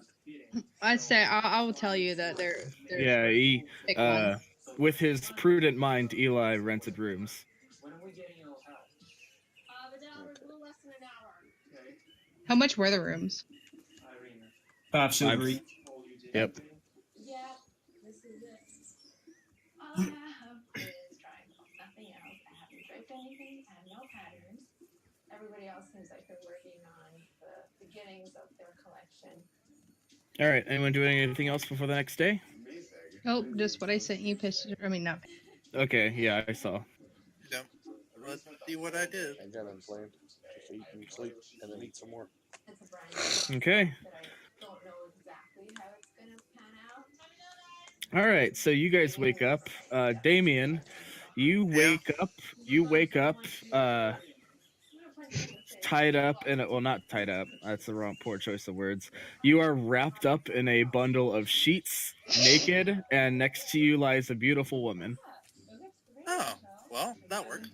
I say I will tell you that there's Yeah, he pick one. with his prudent mind, Eli rented rooms. How much were the rooms? 5 silver each. Yep. Yeah, this is it. All I have is triangles, nothing else. I haven't draped anything. I have no patterns. Everybody else seems like they're working on the beginnings of their collection. All right. Anyone doing anything else before the next day? Oh, just what I sent you. I mean, not. Okay. Yeah, I saw. Yep. Let's see what I did. Ain't got nothing planned. Just eat and sleep, and then eat some more. It's a brand Okay. that I don't know exactly how it's gonna pan out. All right. So you guys wake up. Damien, you wake up. You wake up. Tied up in a, well, not tied up. That's the wrong, poor choice of words. You are wrapped up in a bundle of sheets, naked, and next to you lies a beautiful woman. Oh, well, that works.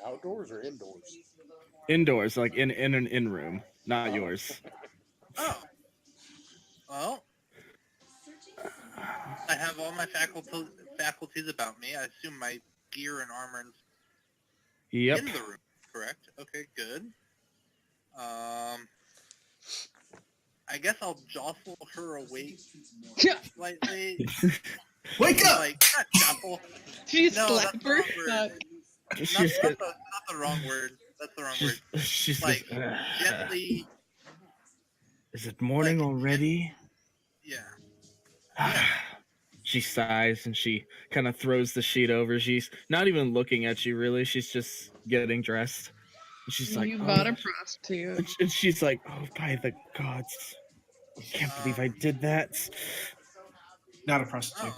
Outdoors or indoors? Indoors, like in an in room, not yours. Oh. Well, I have all my faculties about me. I assume my gear and armor Yep. in the room, correct? Okay, good. I guess I'll jostle her awake slightly. Wake up! Like, not jostle. She No, slap that's the her. wrong word. Not the wrong word. That's the wrong word. She's Like, gently. Is it morning like, already? Yeah. She sighs and she kind of throws the sheet over. She's not even looking at you, really. She's just getting dressed. And she's like, You bought a prostitute. and she's like, oh, by the gods. I can't believe I did that. Not a prostitute.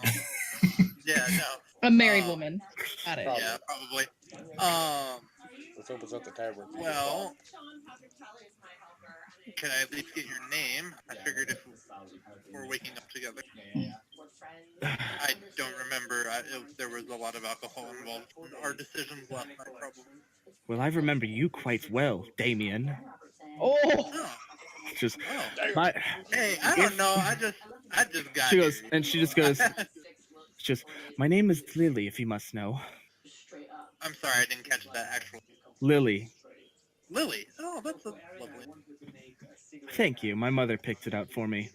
Yeah, no. A married woman. Got it. Yeah, probably. Let's open up the tavern. Well, can I at least get your name? I figured if we're waking up together. I don't remember. There was a lot of alcohol involved in our decisions last night, probably. Well, I remember you quite well, Damien. Oh! Just, my, hey, I don't know. I just got she goes, here. and she just goes, my name is Lily, if you must know. I'm sorry, I didn't catch that actual. Lily. Lily? Oh, that's lovely. Thank you. My mother picked it out for me.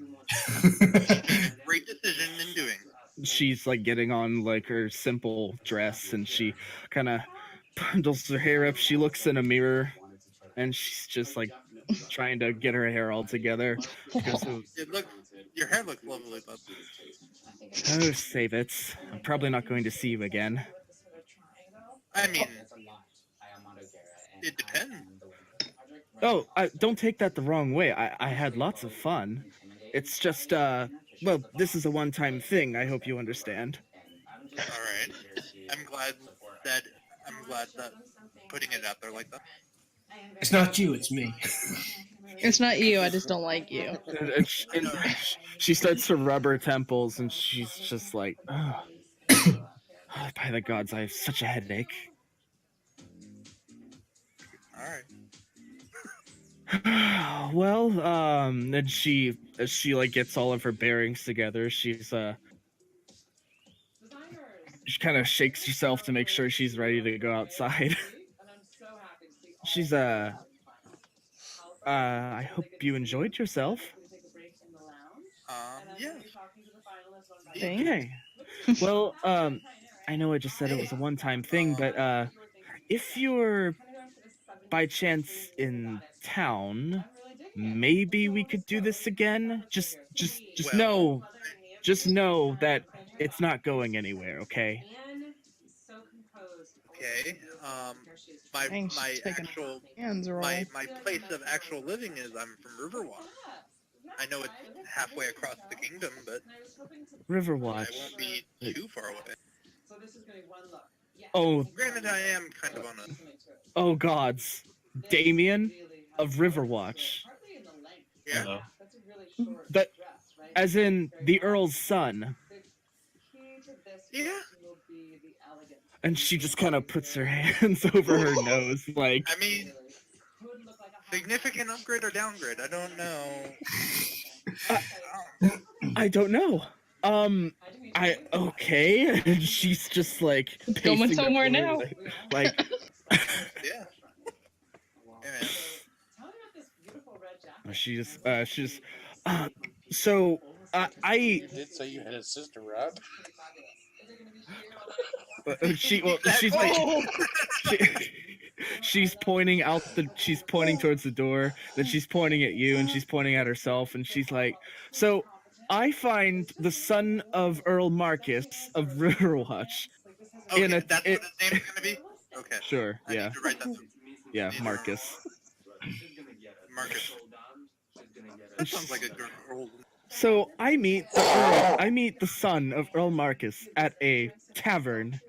Great decision in doing. She's like getting on like her simple dress, and she kind of bundles her hair up. She looks in a mirror, and she's just like trying to get her hair all together. She goes, Your hair looks lovely, bud. "Oh, save it. I'm probably not going to see you again." I mean, it depends. Oh, don't take that the wrong way. I had lots of fun. It's just, well, this is a one-time thing. I hope you understand. All right. I'm glad that putting it out there like that. It's not you, it's me. It's not you. I just don't like you. And she starts to rub her temples, and she's just like, oh, by the gods, I have such a headache. All right. Well, and she as she like gets all of her bearings together, she kind of shakes herself to make sure she's ready to go outside. She's I hope you enjoyed yourself. Yes. Okay. Well, I know I just said it was a one-time thing, but if you're by chance in town, maybe we could do this again. Just Well, know that it's not going anywhere, okay? okay. My Dang, my she's taking actual hands roll. my place of actual living is I'm from Riverwalk. I know it's halfway across the kingdom, but I Riverwatch. won't be too far away. Oh, Granted, I am kind of on a. oh gods. Damien of Riverwatch. Yeah. Hello. But as in the Earl's son. Yeah. And she just kind of puts her hands over her nose, like, I mean, significant upgrade or downgrade? I don't know. I don't know. Okay. And she's just like Going pacing somewhere the now. floor, like Yeah. Hey, man. she's so I You did say you had a sister, right? she's like she's pointing towards the door, then she's pointing at you, and she's pointing at herself, and she's like, so I find the son of Earl Marcus of Riverwatch Okay, in a that's what his name's gonna be. Okay. sure, I yeah, need to write that down. yeah, Marcus. Marcus. That sounds like a good girl. So I meet the son of Earl Marcus at a tavern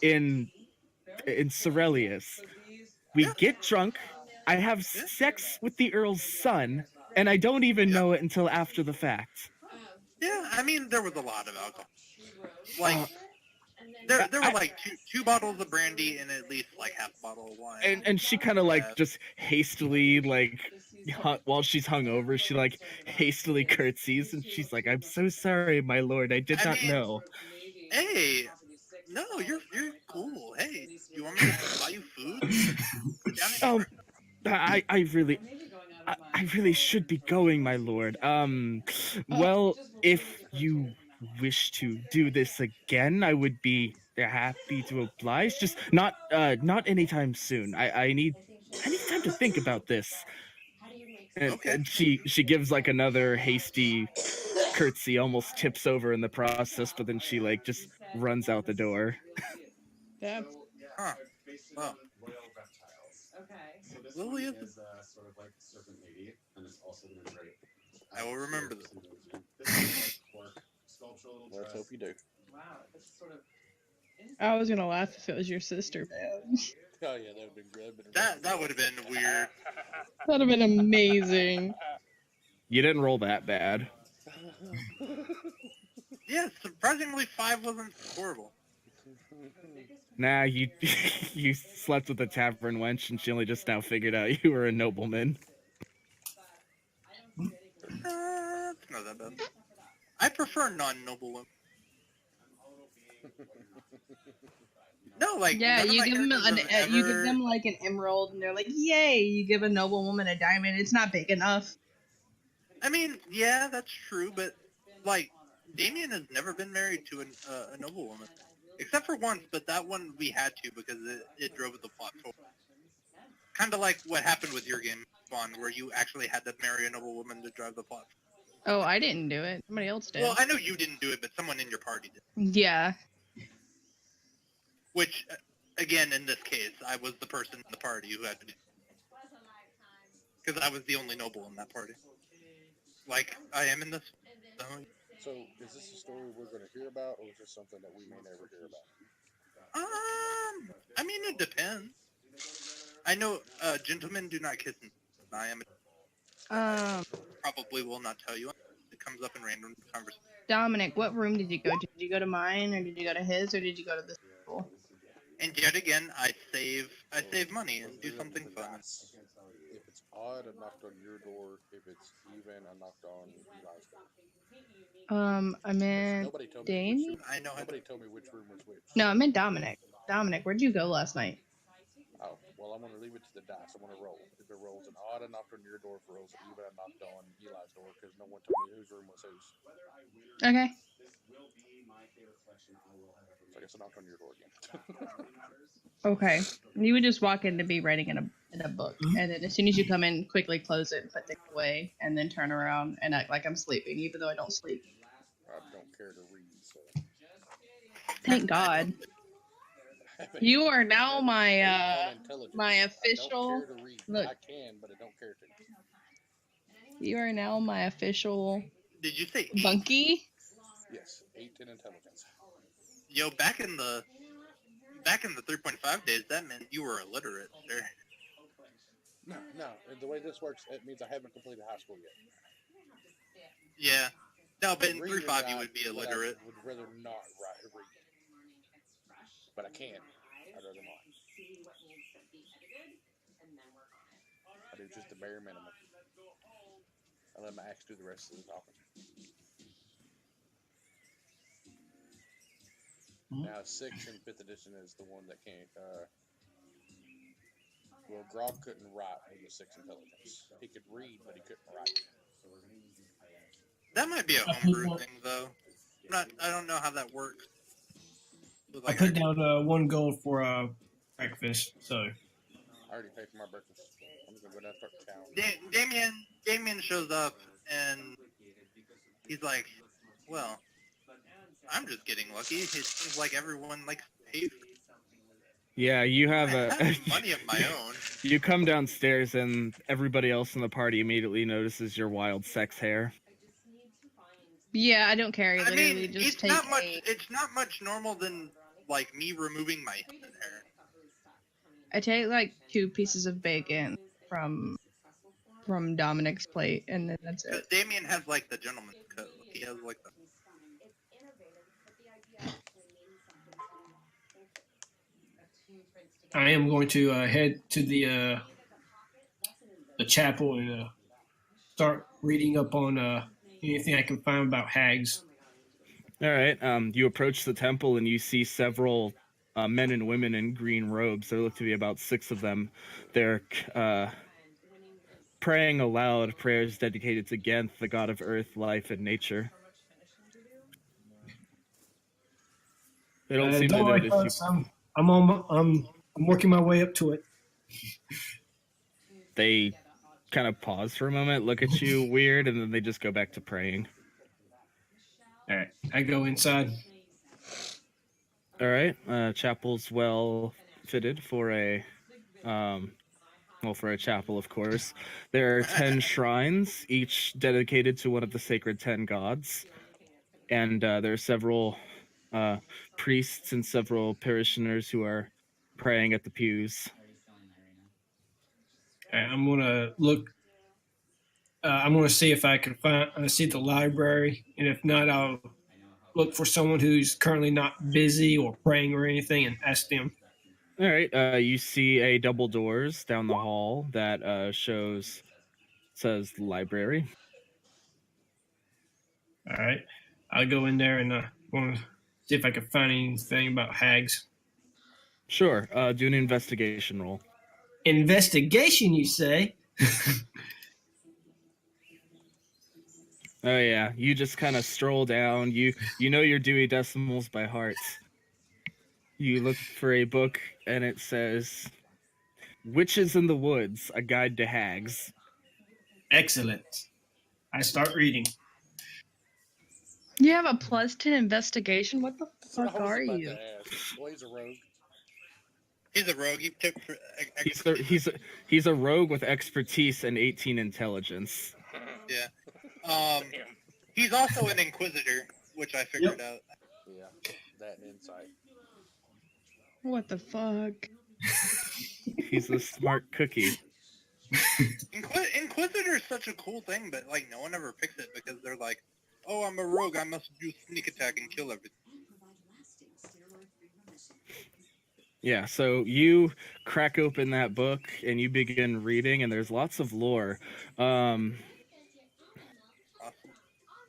in Cerelius. We get drunk. I have sex with the Earl's son, and I don't even know it until after the fact. Yeah, I mean there was a lot of alcohol. Like there were I- like two bottles of brandy and at least like half a bottle of wine. And she kind of like just hastily like while she's hungover, she like hastily curtsies, and she's like, "I'm so sorry, my lord. I did not know." Hey, no, you're cool. Hey, you want me to buy you food? Down in Um, I really should be going, my lord. Well, if you wish to do this again, I would be happy to oblige. Just not anytime soon. I need time to think about this. And she gives like another hasty curtsy, almost tips over in the process, but then she like just runs out the door. Yeah. Huh. Well, Lily is. I will remember this. Let's hope you do. I was gonna laugh if it was your sister, man. Oh yeah, that would have been good. That would have been weird. That'd have been amazing. You didn't roll that bad. Yeah, surprisingly 5 wasn't horrible. Nah, you you slept with a tavern wench, and she only just now figured out you were a nobleman. It's not that bad. I prefer non-noble women. No, like Yeah, none of you my give them characters have you give ever- them like an emerald, and they're like, "Yay!" You give a noble woman a diamond. It's not big enough. I mean, yeah, that's true, but like Damien has never been married to a noble woman, except for once. But that one we had to because it drove the plot forward. Kind of like what happened with your game. one where you actually had to marry a noble woman to drive the plot. Oh, I didn't do it. Somebody else did. Well, I know you didn't do it, but someone in your party did. Yeah. Which, again, in this case, I was the person in the party who had to do it. Because I was the only noble in that party. Like, I am in this. So, is this a story we're going to hear about, or is this something that we may never hear about? I mean, it depends. I know gentlemen do not kiss. I am. Probably will not tell you. It comes up in random conversation. Dominic, what room did you go to? Did you go to mine, or did you go to his, or did you go to this school? And yet again, I save money and do something fun. If it's odd, I knocked on your door. If it's even, I knocked on Eli's door. I'm in Nobody told me Damien? which room. I know. Nobody told me which room was which. No, I'm in Dominic. Dominic, where'd you go last night? Oh, well, I'm going to leave it to the dice. I'm going to roll. If it rolls an odd, I knocked on your door. If it rolls an even, I knocked on Eli's door because no one told me whose room was whose. Okay. So I guess I knocked on your door again. Okay. You would just walk in to be writing in a book, and then as soon as you come in, quickly close it and put things away, and then turn around and act like I'm sleeping, even though I don't sleep. I don't care to read, so. Thank God. You are now my my official. I don't care to read. Look, I can, but I don't care to. you are now my official. Did you say Bunky? Yes, 8 in intelligence. Yo, back in the 3.5 days, that meant you were illiterate, sir. No. The way this works, it means I haven't completed high school yet. Yeah. No, but in Read or 3.5 not, you would be but illiterate. I would rather not read. But I can. I'd rather not. I do just the bare minimum. I let my axe do the rest of the talking. Now, 6 in 5th edition is the one that can't. Well, Grog couldn't write with a 6 intelligence. He could read, but he couldn't write. That might be a homebrew thing, though. I don't know how that works. I put down 1 gold for breakfast, so. I already paid for my breakfast. I'm just gonna go down and start chowing. Damien shows up and he's like, "Well, I'm just getting lucky. It seems like everyone likes to pay for." Yeah, you have money of my own. You come downstairs and everybody else in the party immediately notices your wild sex hair. Yeah, I don't care. I mean, it's not much. It's not much normal than like me removing my hair. I take like 2 pieces of bacon from Dominic's plate, and then that's it. Damien has like the gentleman's cut. He has like the. I am going to head to the chapel and start reading up on anything I can find about hags. All right. You approach the temple and you see several men and women in green robes. There look to be about 6 of them. They're praying aloud prayers dedicated to Genth, the god of earth, life, and nature. They don't seem to notice you. I'm working my way up to it. They kind of pause for a moment, look at you weird, and then they just go back to praying. All right, I go inside. All right, chapel's well fitted for a for a chapel, of course. There are 10 shrines, each dedicated to one of the sacred 10 gods, and there are several priests and several parishioners who are praying at the pews. All right, I'm gonna look. I'm gonna see if I can see the library, and if not, I'll look for someone who's currently not busy or praying or anything, and ask them. All right, you see a double doors down the hall that says library. All right, I'll go in there and want to see if I can find anything about hags. Sure, do an investigation roll. Investigation, you say? Oh yeah, you just kind of stroll down. You know your Dewey Decimals by heart. You look for a book and it says Witches in the Woods, A Guide to Hags. Excellent. I start reading. You have a +10 investigation. What the That's what fuck I was are about you? to ask. Well, he's a rogue. He's a rogue. He took for He's a rogue with expertise and 18 intelligence. Yeah. Damn. He's also an inquisitor, which I figured out. Yeah, that and insight. What the fuck? He's a smart cookie. Inquisitor is such a cool thing, but like no one ever picks it because they're like, "Oh, I'm a rogue. I must do sneak attack and kill everything." Yeah, so you crack open that book and you begin reading, and there's lots of lore. Awesome.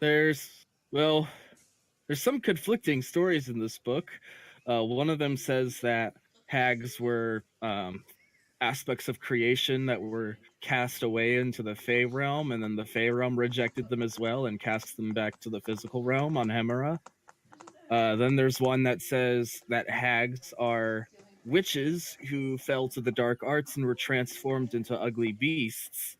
There's some conflicting stories in this book. One of them says that hags were aspects of creation that were cast away into the Fey realm, and then the Fey realm rejected them as well and cast them back to the physical realm on Hemera. Then there's one that says that hags are witches who fell to the dark arts and were transformed into ugly beasts.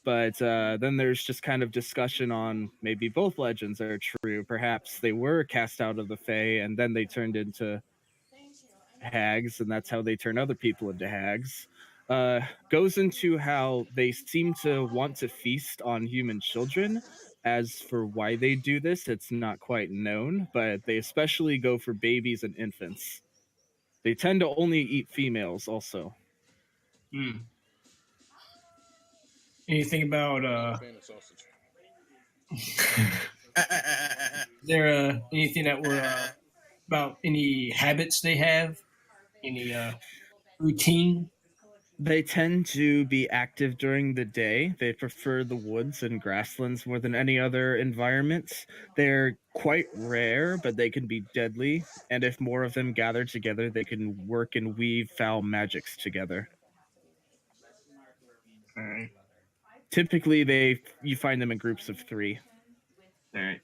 But then there's just kind of discussion on maybe both legends are true. Perhaps they were cast out of the Fae and then they turned into hags, and that's how they turn other people into hags. Goes into how they seem to want to feast on human children. As for why they do this, it's not quite known, but they especially go for babies and infants. They tend to only eat females also. Anything about Not a fan of sausage. is there anything that were about any habits they have? Any routine? They tend to be active during the day. They prefer the woods and grasslands more than any other environments. They're quite rare, but they can be deadly. And if more of them gather together, they can work and weave foul magics together. All right. Typically, you find them in groups of 3. All right.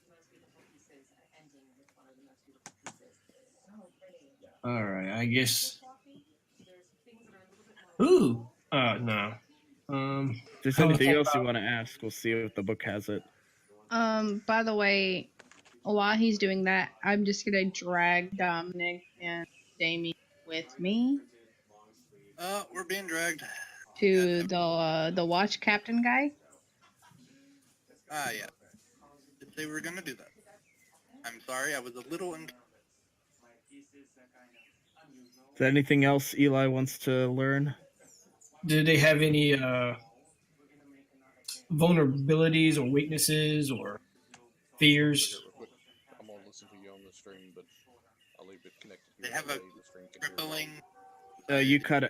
All right. I guess. Ooh. No. If there's anything else you want to ask, we'll see if the book has it. By the way, while he's doing that, I'm just gonna drag Dominic and Damien with me We're being dragged. to the watch captain guy. Yeah. Did say we were gonna do that. I'm sorry, I was a little. Is there anything else Eli wants to learn? Do they have any vulnerabilities or weaknesses or fears? Real quick. I'm gonna listen to you on the stream, but I'll leave it connected here. They have that a way the stream can hear it. crippling.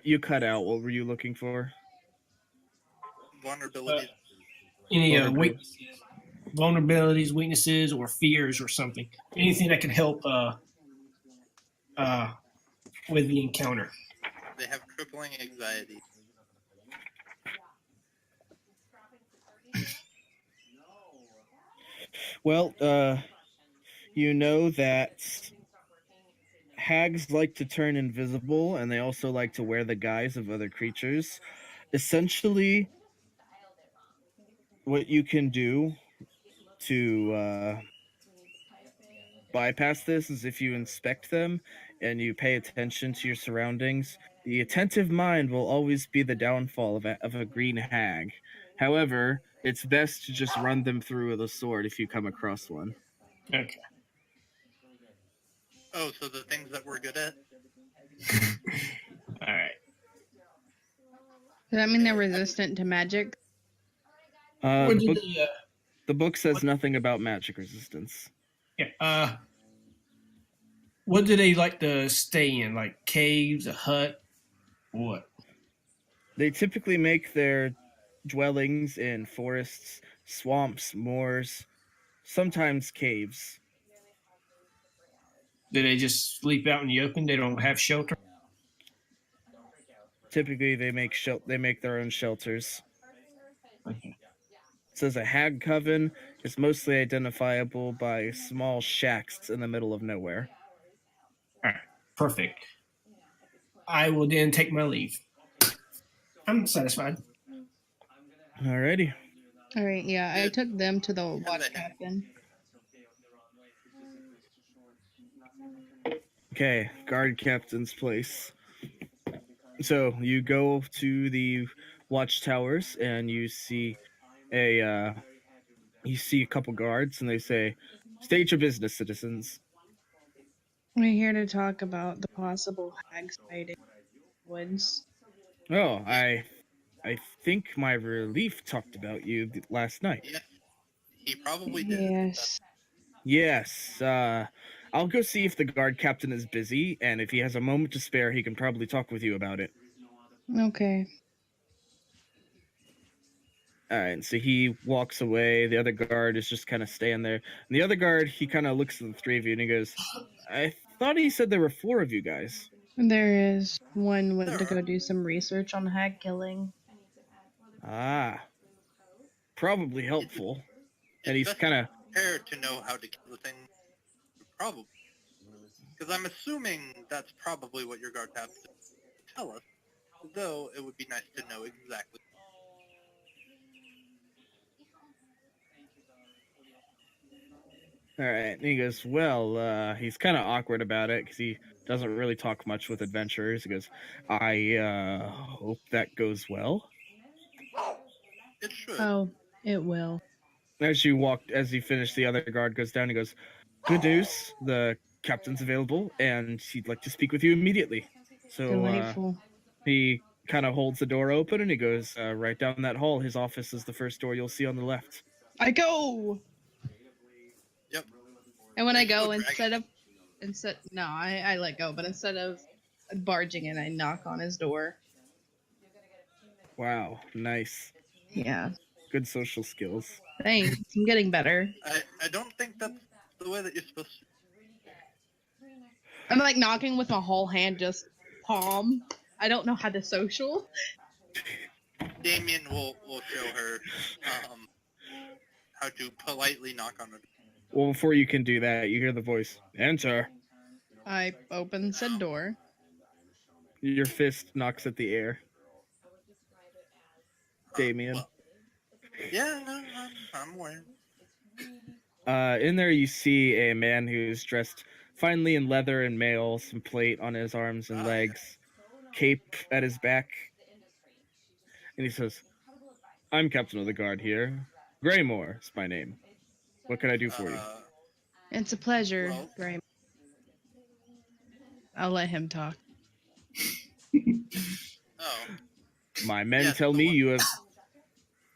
You cut out. What were you looking for? Vulnerabilities. Any Vulnerabilities. vulnerabilities, weaknesses, or fears or something? Anything that can help with the encounter? They have crippling anxiety. Well, you know that hags like to turn invisible, and they also like to wear the guise of other creatures. Essentially, what you can do to bypass this is if you inspect them and you pay attention to your surroundings. The attentive mind will always be the downfall of a green hag. However, it's best to just run them through with a sword if you come across one. Okay. Oh, so the things that we're good at? All right. Does that mean they're resistant to magic? The book says nothing about magic resistance. Yeah. What do they like to stay in? Like caves, a hut? What? They typically make their dwellings in forests, swamps, moors, sometimes caves. Do they just sleep out in the open? They don't have shelter? Typically, they make their own shelters. Okay. It says a hag coven is mostly identifiable by small shacks in the middle of nowhere. All right. Perfect. I will then take my leave. I'm satisfied. Alrighty. All right, yeah, I Did- took them to the Have watch they- captain. Okay, guard captain's place. So you go to the watchtowers and you see a couple guards and they say, "State your business, citizens." We're here to talk about the possible hag sighting in the woods. Oh, I think my relief talked about you last night. Yes, he probably did. Yes. Yes, I'll go see if the guard captain is busy, and if he has a moment to spare, he can probably talk with you about it. Okay. All right, so he walks away. The other guard is just kind of staying there. And the other guard, he kind of looks at the three of you and he goes, "I thought he said there were four of you guys." There is one went to There go are. do some research on hag killing. Ah, probably helpful. And he's It's best kind of, prepared to know how to kill the thing. Probably. Because I'm assuming that's probably what your guard captain would tell us. Though it would be nice to know exactly. all right. And he goes, "Well, he's kind of awkward about it because he doesn't really talk much with adventurers." He goes, "I hope that goes well." It should. Oh, it will. As you finish, the other guard goes down and goes, "Good news, the captain's available and he'd like to speak with you immediately." So Delightful. he kind of holds the door open and he goes, "Right down that hall. His office is the first door you'll see on the left." I go. Yep. And when Are I you go, still I let go, but instead of barging in, I knock on his door. Wow, nice. Yeah. Good social skills. Thanks. I'm getting better. I don't think that's the way that you're supposed to. I'm like knocking with my whole hand, just palm. I don't know how to social. Damien will show her how to politely knock on a door. Well, before you can do that, you hear the voice, "Enter." I open said door. Your fist knocks at the air. Damien. Well, yeah, no, I'm aware. In there, you see a man who's dressed finely in leather and mail, some plate on his arms and Ah, legs, cape at his back. And he says, "I'm captain of the guard here. Graymore is my name. What can I do for you?" It's a pleasure, Well- Gray. I'll let him talk. Oh, My men yes, tell the me one- you have.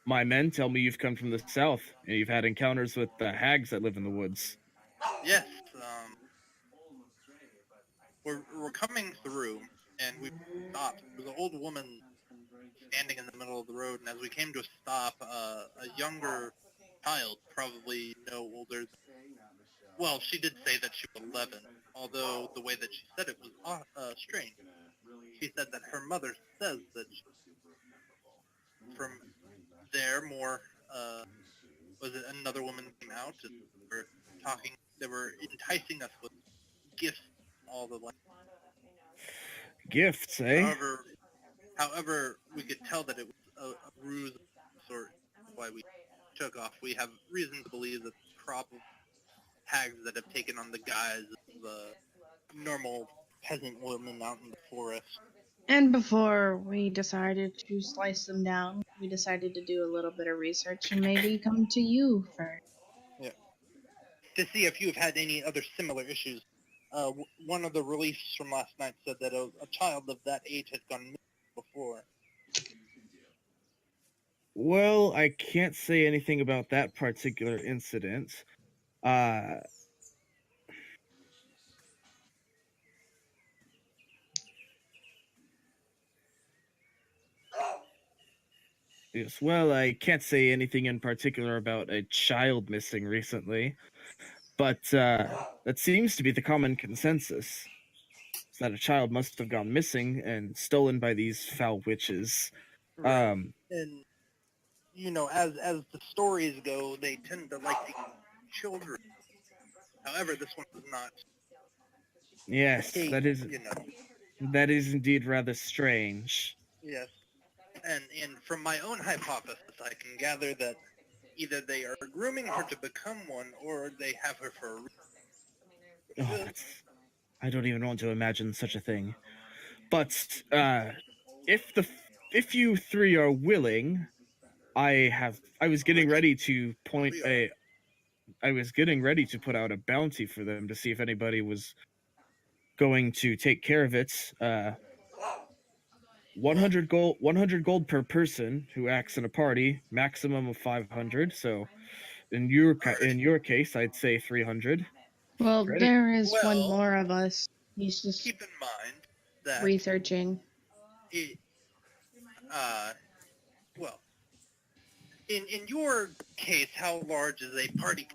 My men tell me you've come from the south and you've had encounters with the hags that live in the woods. yes. We're coming through, and we stopped. There was an old woman standing in the middle of the road, and as we came to a stop, a younger child, probably no older than, well, she did say that she was 11, although the way that she said it was strange. She said that her mother says that from there more, was it another woman came out, and they were enticing us with gifts, all the like. Gifts, eh? However, we could tell that it was a ruse of some sort. Why we took off. We have reason to believe that probably hags that have taken on the guise of the normal peasant women out in the forest. And before we decided to slice them down, we decided to do a little bit of research and maybe come to you first. Yeah. To see if you have had any other similar issues. One of the reliefs from last night said that a child of that age had gone missing before. Well, I can't say anything about that particular incident. Yes, well, I can't say anything in particular about a child missing recently, but that seems to be the common consensus. Is that a child must have gone missing and stolen by these foul witches. And as the stories go, they tend to like to eat children. However, this one was not. Yes, Hey, that is indeed rather strange. Yes. And from my own hypothesis, I can gather that either they are grooming her to become one, or they have her for a reason. Oh, I don't even want to imagine such a thing. But if you three are willing, I was getting ready to I was getting ready to put out a bounty for them to see if anybody was going to take care of it. 100 gold per person who acts in a party, maximum of 500. So in your case, I'd say 300. Well, Ready? there is one Well, more of us. He's just keep in mind that researching. it, well, in your case, how large is a party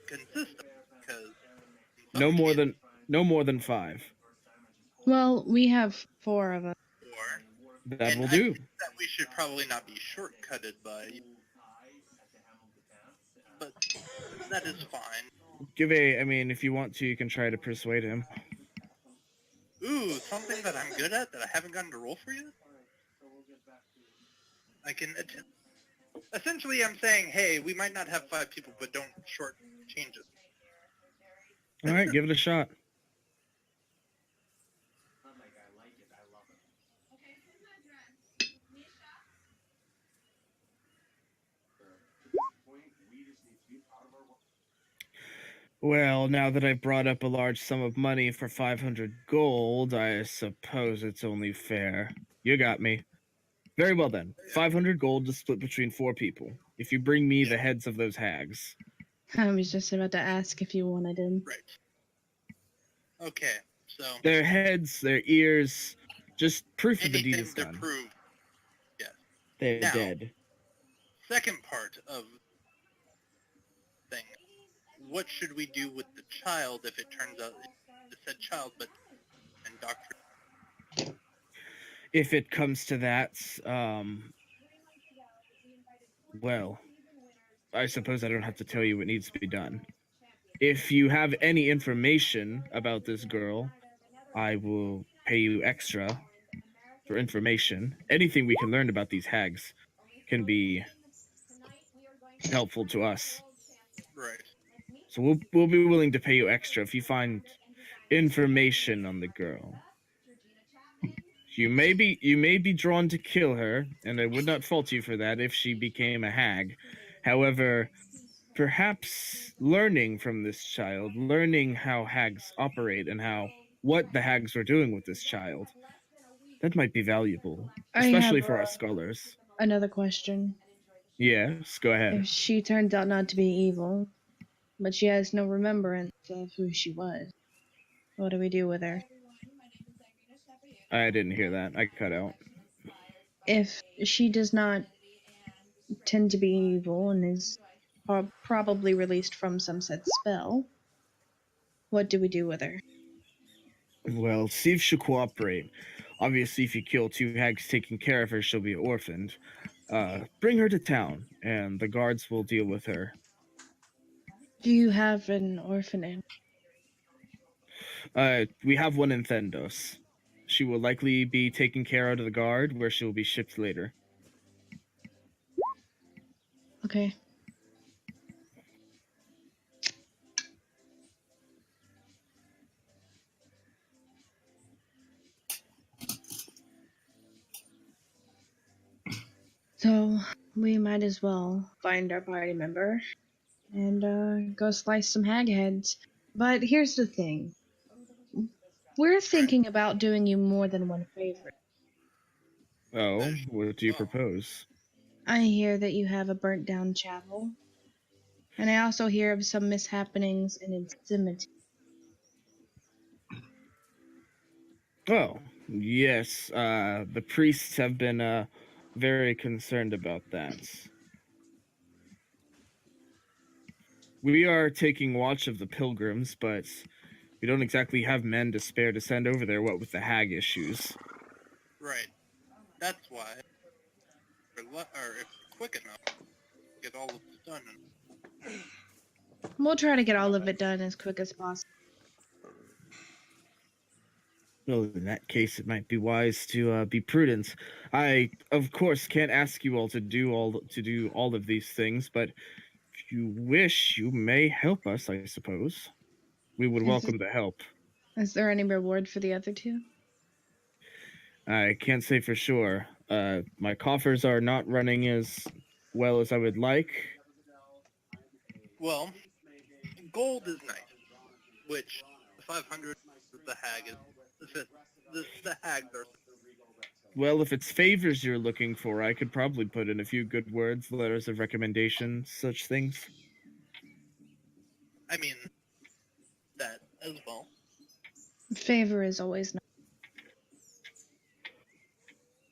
consist of? Because in No some more cases, than 5. Well, we have 4 of us. That and will I do. think that we should probably not be shortcutted by, but that is fine. If you want to, you can try to persuade him. Ooh, something that I'm good at that I haven't gotten to roll for yet? I can attempt. Essentially, I'm saying, hey, we might not have 5 people, but don't short change it. All right, give it a shot. Well, now that I've brought up a large sum of money for 500 gold, I suppose it's only fair. You got me. Very well then. 500 gold to split between 4 people. If you bring me the heads of those hags. I was just about to ask if you wanted him. Right. Okay, so Their heads, their ears, just proof of the deed anything is to done. prove. Yes. They're Now, dead. second part of thing. What should we do with the child if it turns out it's said child, but and doctor? If it comes to that, well, I suppose I don't have to tell you what needs to be done. If you have any information about this girl, I will pay you extra for information. Anything we can learn about these hags can be helpful to us. Right. So we'll be willing to pay you extra if you find information on the girl. You may be drawn to kill her, and I would not fault you for that if she became a hag. However, perhaps learning from this child, learning how hags operate and what the hags were doing with this child, that might be valuable, I especially have for our scholars. another question. Yes, go ahead. If she turns out not to be evil, but she has no remembrance of who she was, what do we do with her? I didn't hear that. I cut out. If she does not tend to be evil and is probably released from some said spell, what do we do with her? Well, see if she'll cooperate. Obviously, if you kill 2 hags taking care of her, she'll be orphaned. Bring her to town, and the guards will deal with her. Do you have an orphanage? We have one in Thendos. She will likely be taken care of to the guard, where she will be shipped later. Okay. So we might as well find our party member and go slice some hag heads. But here's the thing. We're thinking about doing you more than one favor. Oh, what do you propose? I hear that you have a burnt down chapel. And I also hear of some mishappenings in its cemetery. Oh, yes. The priests have been very concerned about that. We are taking watch of the pilgrims, but we don't exactly have men to spare to send over there, what with the hag issues. Right. That's why. Or if we're quick enough, get all of this done. We'll try to get all of it done as quick as possible. Well, in that case, it might be wise to be prudent. I, of course, can't ask you all to do all of these things, but If you wish, you may help us, I suppose. We would welcome the help. Is there any reward for the other two? I can't say for sure. My coffers are not running as well as I would like. Well, gold is nice, which 500 the hag is. The hags are. Well, if it's favors you're looking for, I could probably put in a few good words, letters of recommendation, such things. I mean, that as well. Favor is always nice.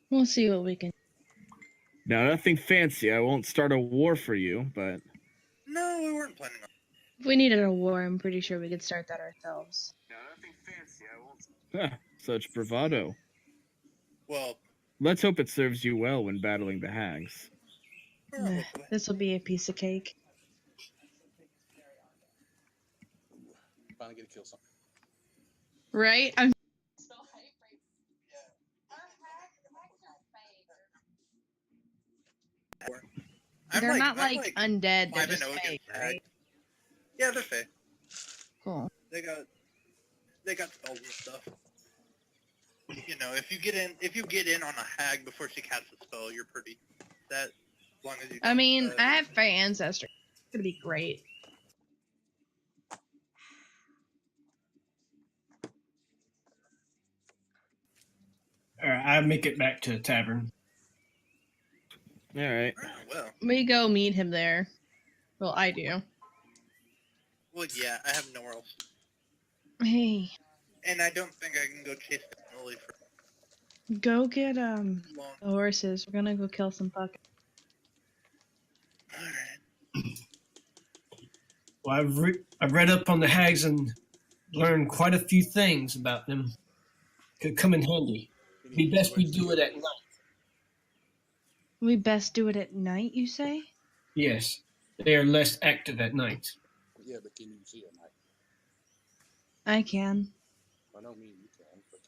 We'll see what we can. Now, nothing fancy. I won't start a war for you, but No, we weren't planning on. If we needed a war, I'm pretty sure we could start that ourselves. Such bravado. Well, Let's hope it serves you well when battling the hags. hopefully. This will be a piece of cake. Finally get to kill something. Right? I'm They're not like undead, they're 5-0 just against fake, hags. right? Yeah, they're fake. Cool. They got spells and stuff. You know, if you get in on a hag before she casts a spell, you're pretty set. As long as you. I mean, I have Fey ancestry. It's gonna be great. All right, I make it back to the tavern. All right. Well, We go meet him there. Well, I do. well, yeah, I have nowhere else, Hey, and I don't think I can go chase down Lily for go get long. the horses. We're gonna go kill some fuckers. All right. Well, I've read up on the hags and learned quite a few things about them. Could come in handy. Be best we do it at night. We best do it at night, you say? Yes, they are less active at night. Yeah, but can you see at night? I can. I know me and you can, but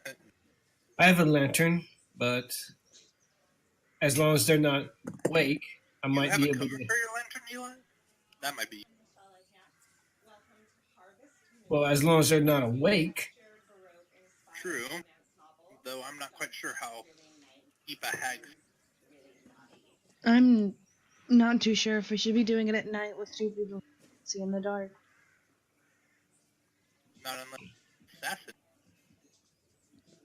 can they? I have a lantern, but as long as they're not awake, I You might have be a able cover to. for your lantern, Eli? That might be. Well, as long as they're not awake. True, though I'm not quite sure how deep a hag. I'm not too sure if we should be doing it at night with two people see in the dark. Not unless assassin.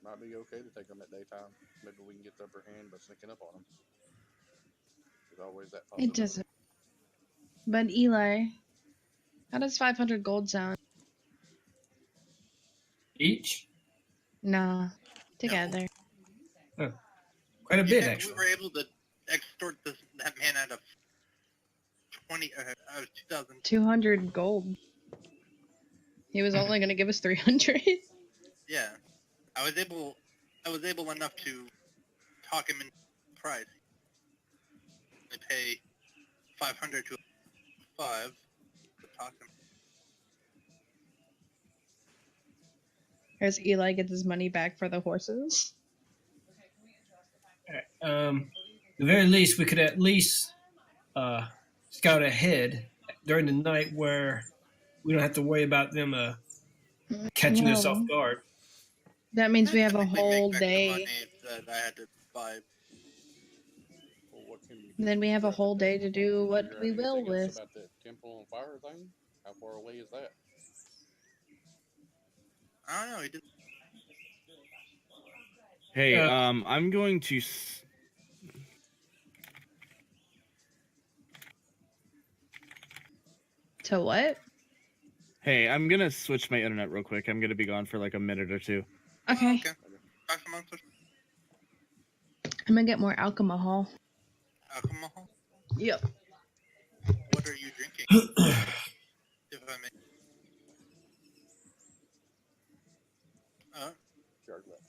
Might be okay to take them at daytime. Maybe we can get the upper hand by sneaking up on them. There's always that It possibility. doesn't. But Eli, how does 500 gold sound? Each? Nah, together. Quite a bit, Yeah, actually. we were able to extort that man out of 2,000. 200 gold. He was only gonna give us 300. Yeah, I was able enough to talk him in price. They pay 500 to 5 to talk him. As Eli gets his money back for the horses. At the very least, we could at least scout ahead during the night where we don't have to worry about them catching us off Well, guard. that means we have a Technically make whole back the day. money that I had to buy. Well, what can you do? Then we have a whole day to do what Figure out we will anything else with. about that temple and fire thing? How far away is that? I don't know. He didn't. Hey, Uh, I'm going to. To what? Hey, I'm gonna switch my internet real quick. I'm gonna be gone for like a minute or two. Okay. Okay. Talk amongst us. I'm gonna get more alcohol. Alcohol. Yep. What are you drinking? If I may. Jar left.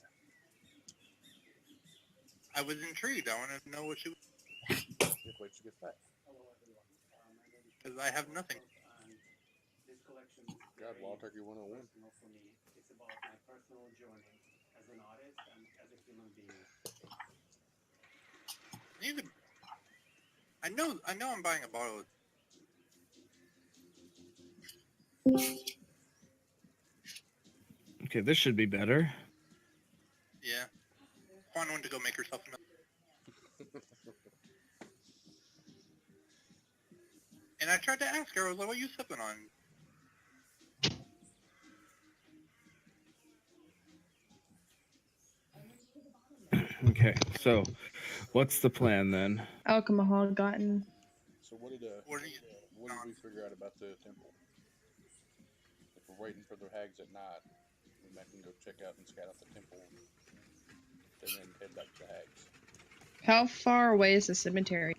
I was intrigued. I wanted to know what you. Just wait till she gets back. Because I have nothing. God, Wild Turkey 101. You could I know I'm buying a bottle. Okay, this should be better. Yeah. Quan went to go make herself another. And I tried to ask her, I was like, what are you sipping on? Okay, so what's the plan then? Alcohol gotten. So what did What are you we figure out about the temple? If we're waiting for the hags at night, we might can go check out and scout out the temple, and then head back to the hags. How far away is the cemetery?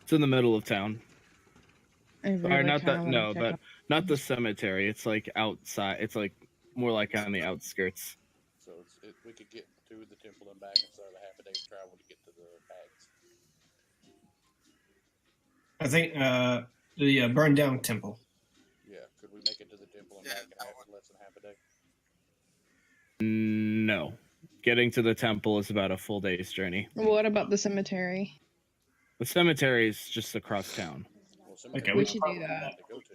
It's in the middle of town. I Or really not that, kinda wanna no, check but out. not the cemetery. It's like outside. It's like more like on the outskirts. So we could get to the temple and back instead of a half a day's travel to get to the hags. I think the burned down temple. Yeah, could we make it to the temple and back in less than half a day? No. Getting to the temple is about a full day's journey. What about the cemetery? The cemetery is just across town. Well, Okay, We we should probably do that. to go to.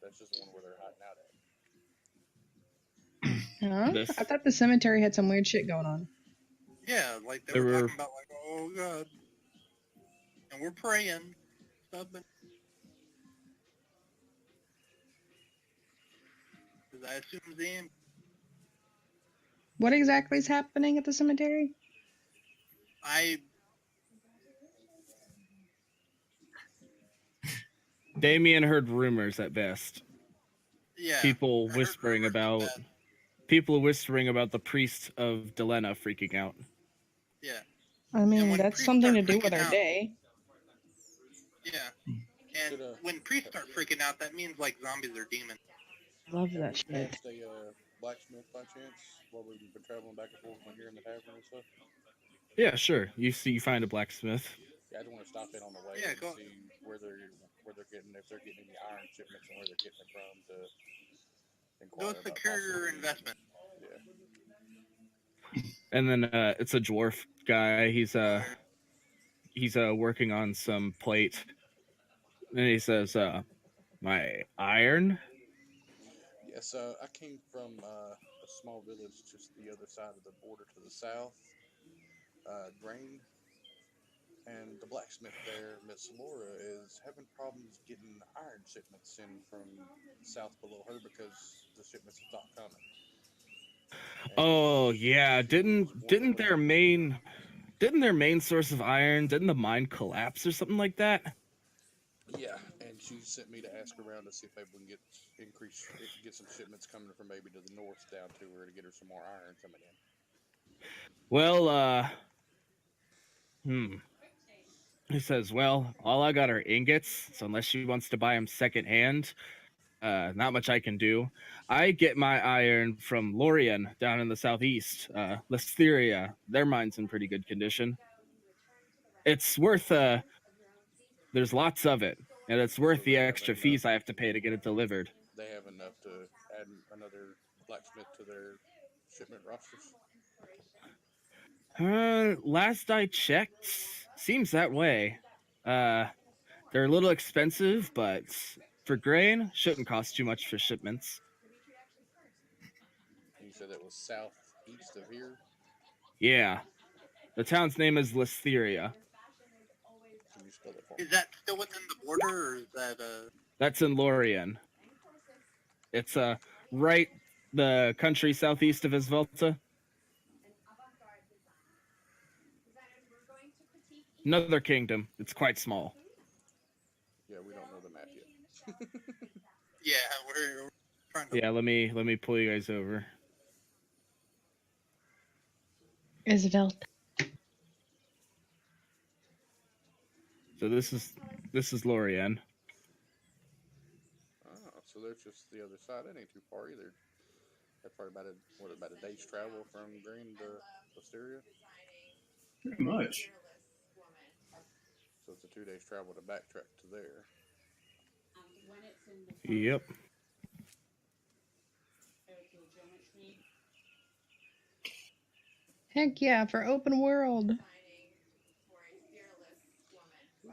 That's just the one where they're hiding out at. Huh? This I thought the cemetery had some weird shit going on. Yeah, like they There were were- talking about like, oh god. And we're praying. Stuff and I assume Zan. What exactly is happening at the cemetery? Damien heard rumors at best. Yeah. People I heard whispering rumors about that- the priest of Delena freaking out. Yeah. I mean, when that's priests something to start do with freaking our out- day. Yeah. And when priests start freaking out, that means like zombies or demons. Love Have that we shit. passed a blacksmith by chance while we've been traveling back and forth from here in the tavern and stuff? Yeah, sure. You find a blacksmith. Yeah, I just want to stop in on the way Yeah, and go- see where they're getting, if they're getting any iron shipments and where they're getting it from to inquire Go about secure your possibly- investment. Yeah. And then it's a dwarf guy. He's working on some plate. And he says, my iron? Yes, I came from a small village just the other side of the border to the south, Grain, and the blacksmith there, Miss Laura, is having problems getting iron shipments in from south below her because the shipments have stopped coming. And Oh yeah, she was didn't wondering their main source of iron, didn't the mine collapse or something like that? Yeah, and she sent me to ask around to see if maybe we can get some shipments coming from maybe to the north down to her to get her some more iron coming in. Well, he says, well, all I got are ingots, so unless she wants to buy them secondhand, not much I can do. I get my iron from Lorien down in the southeast, Listeria. Their mine's in pretty good condition. It's worth, there's lots of it, and it's worth the extra fees I have to pay to get it delivered. They have enough to add another blacksmith to their shipment rosters. Last I checked, seems that way. They're a little expensive, but for grain, shouldn't cost too much for shipments. You said that was southeast of here? Yeah. The town's name is Listeria. Can you spell it for me? Is that still within the border, or is that That's in Lorien. It's right the country southeast of Isvelta. Another kingdom. It's quite small. Yeah, we don't know the map yet. Yeah, we're trying to. Yeah, let me pull you guys over. Isabel. Oh, So this is Lorien. so there's just the other side. That ain't too far either. That's probably about a day's travel from Green to Wisteria. Pretty much. So it's a 2 days travel to backtrack to there. Yep. Heck yeah, for open world.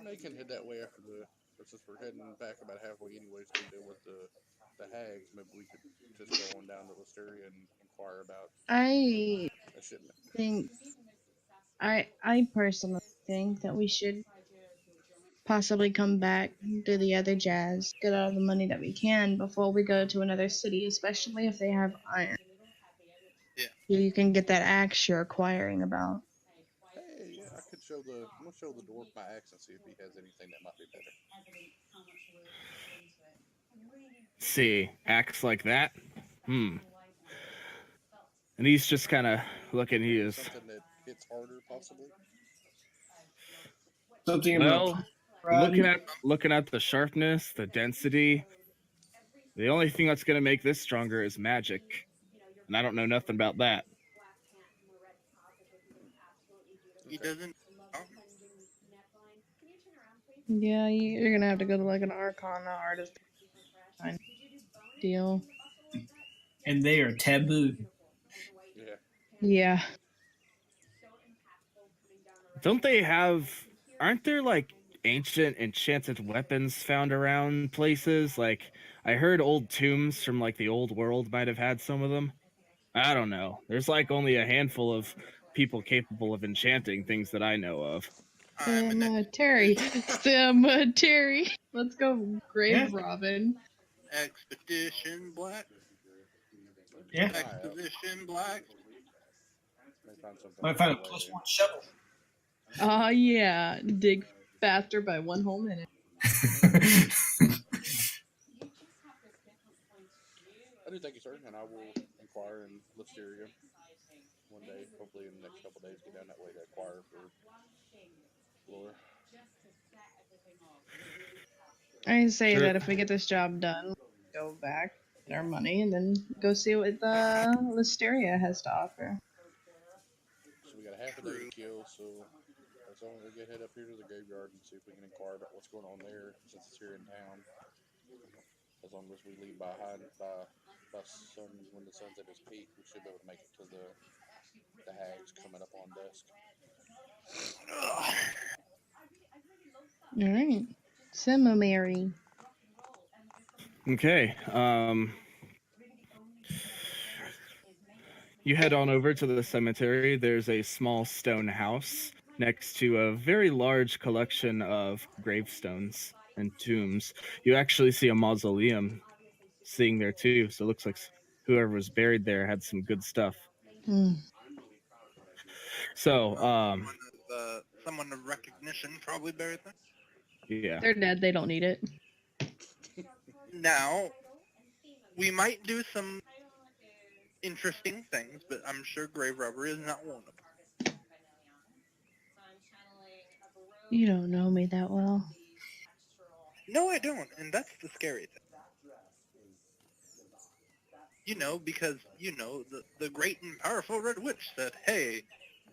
They can head that way after the. Since we're heading back about halfway anyways to deal with the hags, maybe we could just go on down to Listeria and inquire about I a shipment. think I personally think that we should possibly come back, do the other jazz, get all the money that we can before we go to another city, especially if they have iron. Yeah. You can get that axe you're acquiring about. Hey, yeah, I could show the. I'm gonna show the dwarf my axe and see if he has anything that might be better. See, acts like that. And he's just kind of looking. He is Something that hits harder, possibly. Something in well. the Looking at the sharpness, the density. The only thing that's going to make this stronger is magic, and I don't know nothing about that. He Okay. doesn't. Oh, Yeah, you're gonna have to go to like an Arcana artist kind of deal. and they are taboo. Yeah. Yeah. Don't they have? Aren't there like ancient enchanted weapons found around places? Like I heard old tombs from like the old world might have had some of them. I don't know. There's like only a handful of people capable of enchanting things that I know of. I'm an Terry. Terry. Let's go, Grave Robin. expedition black. Yeah. Exposition black. May find something. Might find a +1 shovel. Oh yeah, dig faster by 1 whole minute. I do thank you, sir, and I will inquire in Listeria one day. Hopefully, in the next couple days, get down that way to inquire for Laura. I say Sure. that if we get this job done, go back, get our money, and then go see what the Listeria has to offer. So we got a half a day to kill, so let's only get head up here to the graveyard and see if we can inquire about what's going on there since it's here in town. As long as we leave by sun when the sun's at its peak, we should be able to make it to the hags coming up on dusk. All right, Seminary. Okay. You head on over to the cemetery. There's a small stone house next to a very large collection of gravestones and tombs. You actually see a mausoleum sitting there too, so it looks like whoever was buried there had some good stuff. So, someone of recognition probably buried there. yeah. They're dead. They don't need it. Now, we might do some interesting things, but I'm sure grave robbery is not one of them. You don't know me that well. No, I don't, and that's the scary thing. You know, because, you know, the great and powerful Red Witch said, hey,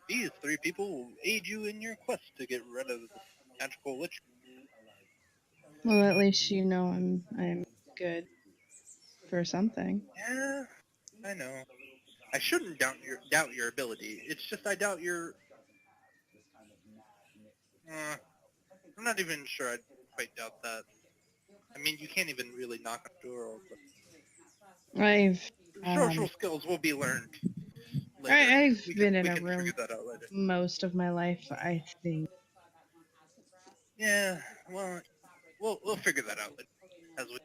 these 3 people will aid you in your quest to get rid of this magical witch. Well, at least you know I'm good for something. Yeah, I know. I shouldn't doubt your ability. It's just I doubt your... I'm not even sure I'd quite doubt that. I mean, you can't even really knock on a door. I've Social skills will be learned later. I've we been can, in a figure room that out later. most of my life, I think. Yeah, well, we'll figure that out later. As we...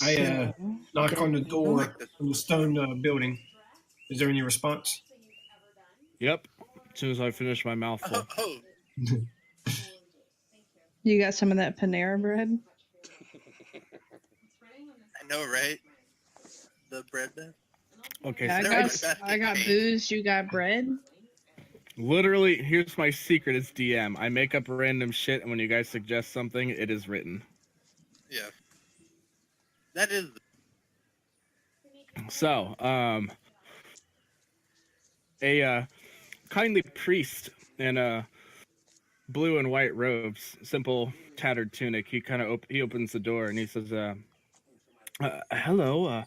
I knock on the door of the stone building. Is there any response? Yep. As soon as I finish my mouthful. Oh. You got some of that Panera bread? I know, right? The bread bit. Okay, Yeah, so I got booze, you got bread? Literally, here's my secret as DM. I make up random shit, and when you guys suggest something, it is written. Yeah. That is... So, a kindly priest in blue and white robes, simple tattered tunic. He kind of he opens the door and he says, "Hello.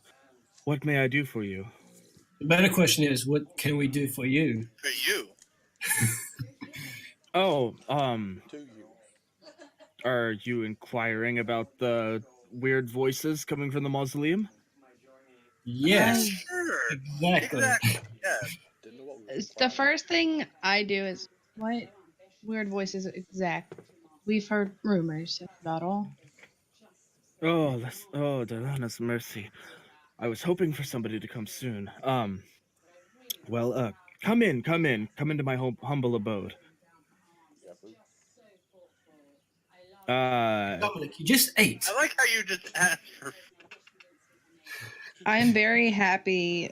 What may I do for you?" The better question is, what can we do for you? For you. Oh, To you. are you inquiring about the weird voices coming from the mausoleum? Yes, Sure. exactly. Yes. Didn't know what we were The implying. first thing I do is what weird voices exact. We've heard rumors. That's about all. Oh, Delana's mercy. I was hoping for somebody to come soon. Well, come into my humble abode. Yeah, food. Dominic, you just ate. I like how you just asked for. I am very happy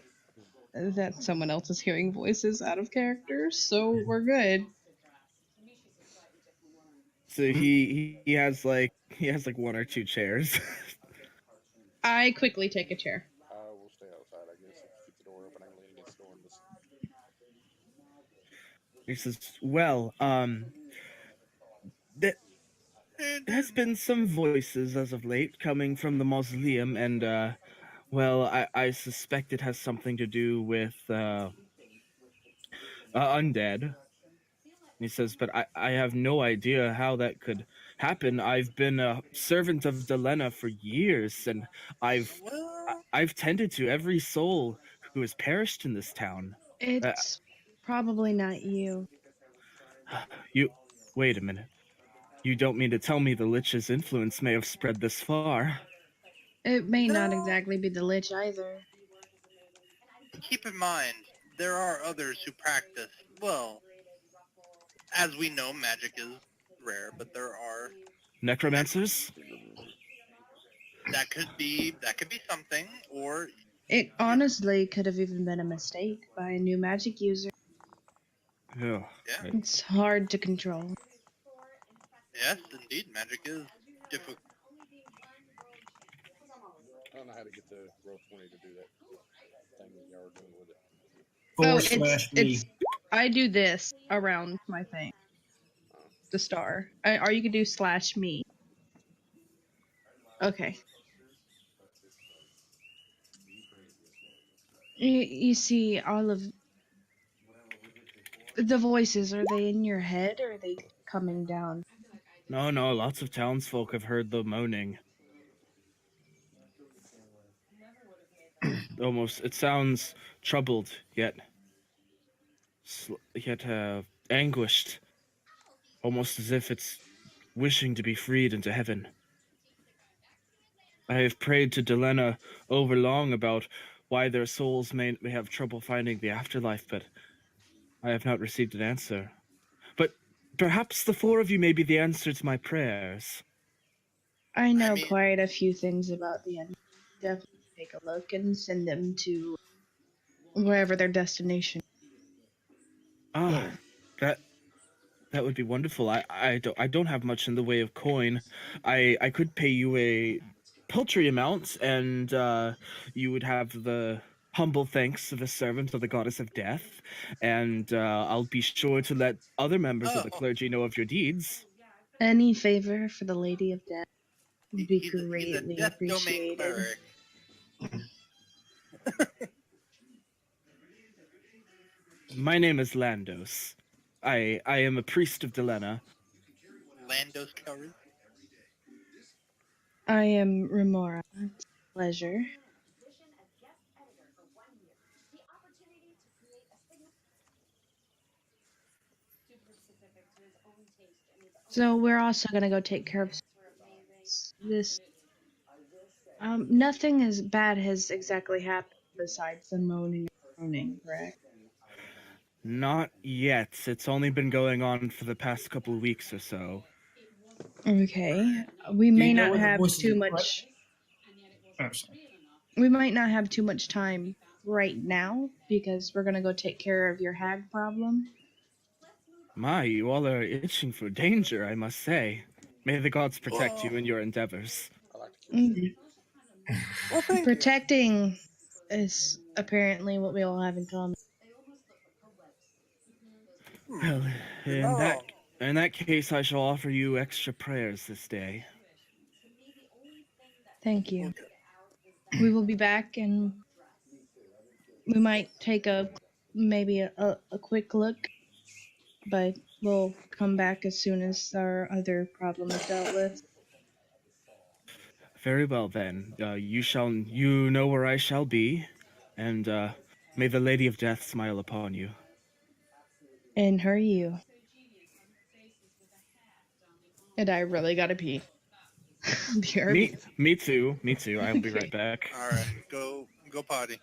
that someone else is hearing voices out of character, so we're good. So he has like one or two chairs. I quickly take a chair. I will stay outside, I guess. If you keep the door open, I can lean against the door and listen. He says, "Well, there has been some voices as of late coming from the mausoleum, and well, I suspect it has something to do with undead." He says, "But I have no idea how that could happen. I've been a servant of Delena for years, and Well, I've tended to every soul who has perished in this town. Uh, It's probably not you. you wait a minute. You don't mean to tell me the Lich's influence may have spread this far?" It may not no. exactly be the Lich either. Keep in mind, there are others who practice. Well, as we know, magic is rare, but there are. Necromancers? That could be something, or It honestly could have even been a mistake by a new magic user. Oh, yeah, It's hard to control. yes, indeed, magic is difficult. I don't know how to get the roll 20 to do that thing that y'all are doing with it. Oh, Forward slash it's me. I do this around my thing, Oh. the star. Or you could do slash me. Okay. You see, all of the voices, are they in your head or are they coming down? no, lots of townsfolk have heard the moaning. Almost, it sounds troubled, yet anguished, almost as if it's wishing to be freed into heaven. I have prayed to Delena overlong about why their souls may have trouble finding the afterlife, but I have not received an answer. But perhaps the four of you may be the answer to my prayers. I I know mean, quite a few things about the end. Definitely take a look and send them to wherever their destination Ah, is. that would be wonderful. I don't have much in the way of coin. I could pay you a paltry amount, and you would have the humble thanks of a servant of the goddess of death, and I'll be sure to let other members of the oh, clergy know of your deeds. Any favor for the Lady of Death would be he's a greatly death domain appreciated. cleric. My name is Landos. I am a priest of Delena. Landos Curry. I am Remora. It's a pleasure. So we're also gonna go take care of this. Nothing as bad has exactly happened besides the moaning and groaning, correct? Not yet. It's only been going on for the past couple of weeks or so. Okay. We Do may you know not what the have voices too are? What? much. I'm sorry. We might not have too much time right now because we're gonna go take care of your hag problem. My, you all are itching for danger, I must say. May the gods protect Well, you in your endeavors. I like to kill Mm, shit. well, thank you. Protecting is apparently what we all have in common. Well, You're not wrong. in that case, I shall offer you extra prayers this day. Thank Well, you. We will be back in We might take maybe a quick look, but we'll come back as soon as our other problem is dealt with. Very well then. You know where I shall be, and may the Lady of Death smile upon you. And her you. And I really gotta pee. Me too. Me too. I'll be right back. All right, go potty.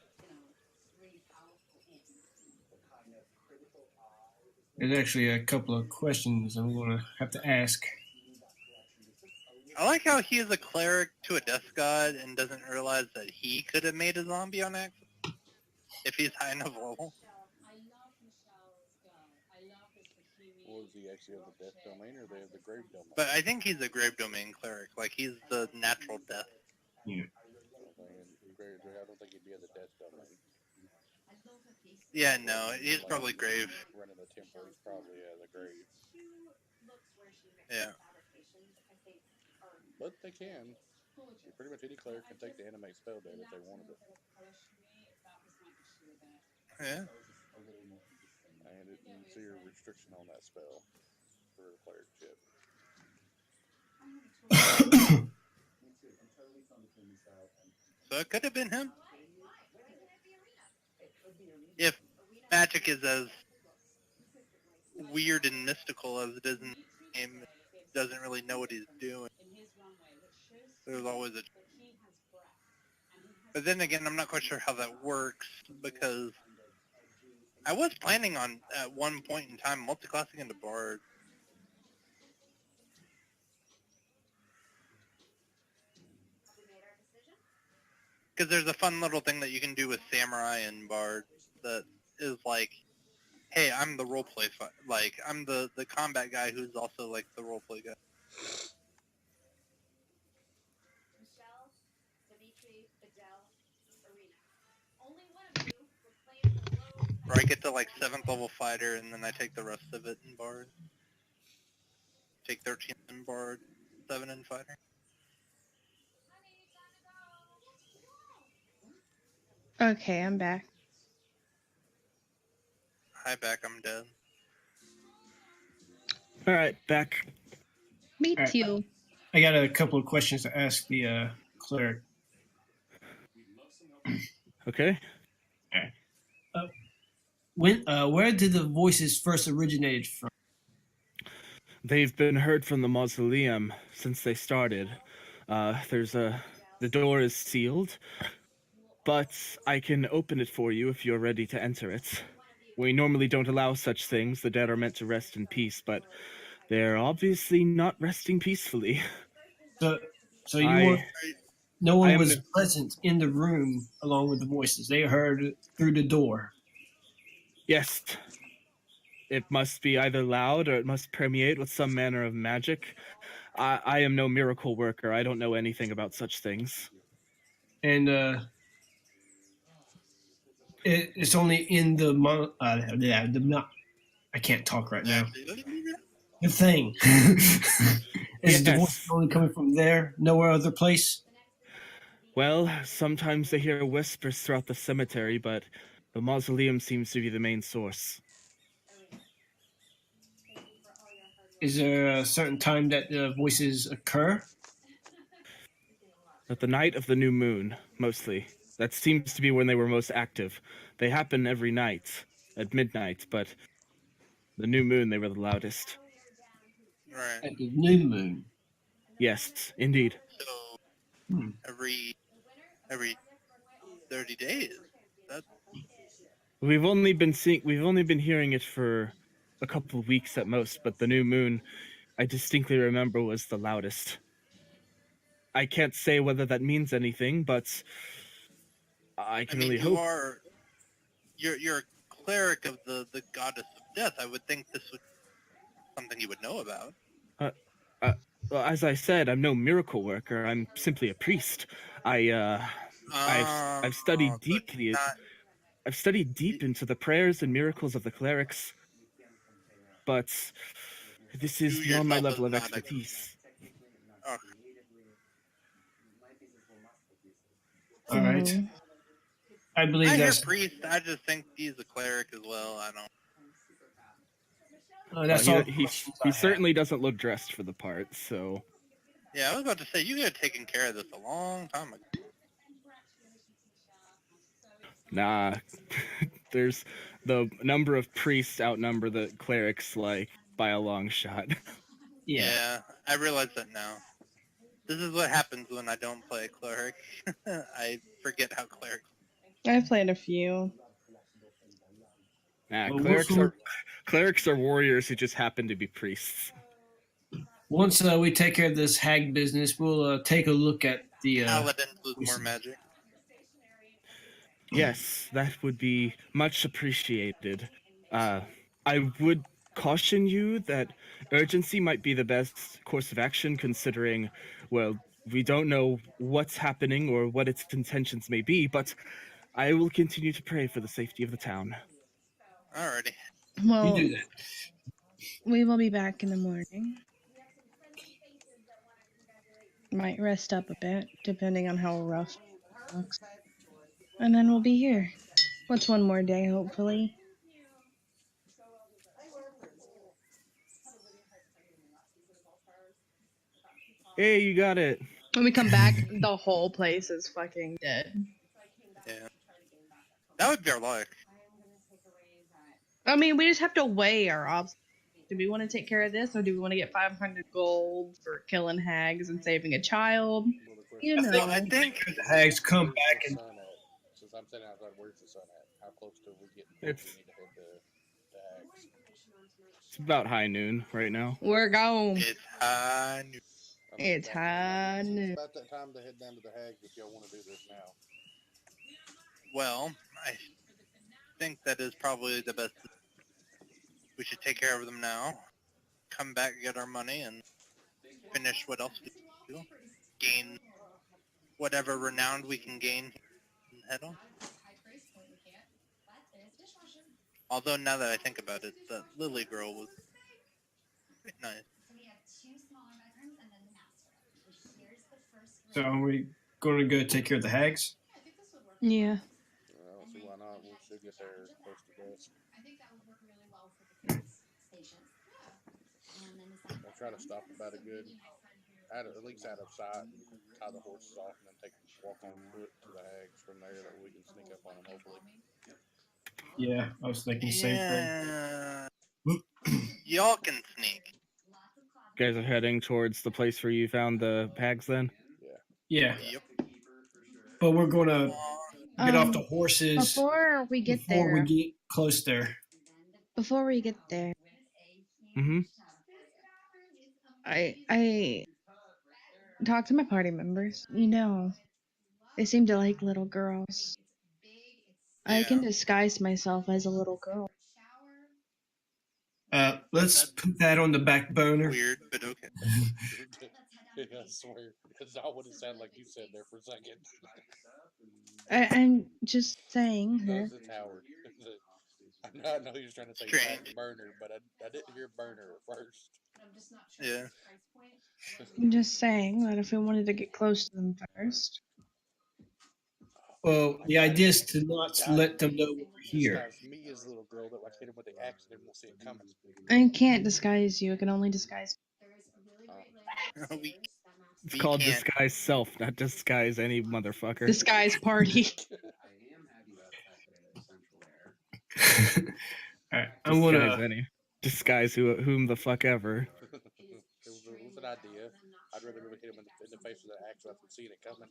There's actually a couple of questions I'm going to have to ask. I like how he is a cleric to a death god and doesn't realize that he could have made a zombie on accident if he's high enough level. Or is he actually of the death domain, or they have the grave domain? But I think he's a grave domain cleric. Like, he's the natural death. Yeah. I don't think he'd be of the death domain. Yeah, no, he's probably grave. Running the temple, he's probably the grave. Yeah. But they can. Pretty much any cleric can take the animate spell dead if they wanted it. Yeah. I didn't see a restriction on that spell for a clericship. So it could have been him. If magic is as weird and mystical as it is in the game, doesn't really know what he's doing. There's always a... But then again, I'm not quite sure how that works, because I was planning on, at one point in time, multiclassing into Bard. Because there's a fun little thing that you can do with Samurai and Bard that is like, hey, I'm the roleplay, like, I'm the combat guy who's also, like, the roleplay guy. Or I get to, like, 7th level fighter, and then I take the rest of it in Bard. Take 13 in Bard, 7 in fighter. Okay, I'm back. Hi, back, I'm dead. All right, back. Me All right. too. I got a couple of questions to ask the cleric. Okay. Where did the voices first originated from? They've been heard from the mausoleum since they started. The door is sealed, but I can open it for you if you're ready to enter it. We normally don't allow such things. The dead are meant to rest in peace, but they're obviously not resting peacefully. So you were, no I one am was the- present in the room along with the voices. They heard it through the door. Yes. It must be either loud or it must permeate with some manner of magic. I am no miracle worker. I don't know anything about such things. And it's only in I can't talk right now. The thing. Is the voice only coming from there? Nowhere other place? Well, sometimes they hear whispers throughout the cemetery, but the mausoleum seems to be the main source. Is there a certain time that the voices occur? At the night of the new moon, mostly. That seems to be when they were most active. They happen every night, at midnight, but the new moon they were the loudest. Right. At the new moon? Yes, indeed. So, every 30 days. That's... We've only been hearing it for a couple of weeks at most, but the new moon, I distinctly remember, was the loudest. I can't say whether that means anything, but I can only hope. You're a cleric of the goddess of death. I would think this would be something you would know about. Well, as I said, I'm no miracle worker. I'm simply a priest. I've studied deeply. I've studied deep into the prayers and miracles of the clerics, but this is beyond my level of expertise. All right. I believe I hear that's priest. I just think he's a cleric as well. I don't. that's Well, all. he certainly doesn't look dressed for the part, so Yeah, I was about to say you could have taken care of this a long time ago. nah. There's the number of priests outnumber the clerics like by a long shot. Yeah. I realize that now. This is what happens when I don't play cleric. I forget how clerics. I've played a few. Nah, Well, clerics are warriors who just happen to be priests. once we take care of this hag business, we'll take a look at the. Paladins lose more magic. Yes, that would be much appreciated. I would caution you that urgency might be the best course of action, considering, well, we don't know what's happening or what its intentions may be, but I will continue to pray for the safety of the town. Alrighty. You Well, do that. we will be back in the morning. Might rest up a bit, depending on how rough it looks. And then we'll be here. What's one more day, hopefully? Hey, you got it. When we come back, the whole place is fucking dead. Yeah. That would be our life. I mean, we just have to weigh our options. Do we want to take care of this, or do we want to get 500 gold for killing hags and saving a child? Well, the You question know. I think The hags come where's back the and sun at? Since I'm sitting outside, where's the sun at? How close to we getting? It's- We need to head to Hags. It's about high noon right now. We're gone. it's high noon. It's high noon. It's about that time to head down to the Hags if y'all want to do this now. Well, I think that is probably the best. We should take care of them now. Come back, get our money, and finish what else we do. Gain whatever renown we can gain and head on. Although now that I think about it, the Lily girl was quite nice. so are we going to go take care of the hags? Yeah. I don't see why not. We'll still get there close to dusk. I'll try to stop about a good, at least out of sight, and tie the horses off, and then walk on foot to the Hags from there. That we can sneak up on them, hopefully. Yeah, I was thinking the same thing. Yeah. Y'all can sneak. You guys are heading towards the place where you found the hags then? Yeah, Yep. but we're going to get off the Um, horses Before we get before there, we get close there. Mm-hmm. I talked to my party members. You know, they seem to like little girls. I Yeah. can disguise myself as a little girl. Let's put that on the back burner. Weird, but okay. Yeah, I swear. It's not what it sounded like you said there for a second. I'm just saying No, that. it's Howard. I know he was trying to say Strange. back burner, but I didn't hear burner at first. Yeah. I'm just saying that if we wanted to get close to them first. Well, the idea is to not God, let them know we're here. Disguise me as a little girl that like hit him with the axe and we'll see it coming. I can't disguise you. I can only disguise. we It's We called can't. disguise self, not disguise any motherfucker. Disguise party. All right, I Disguise want to. any. Disguise whom the fuck ever. It was an idea. I'd rather really hit him in the face with an axe without them seeing it coming.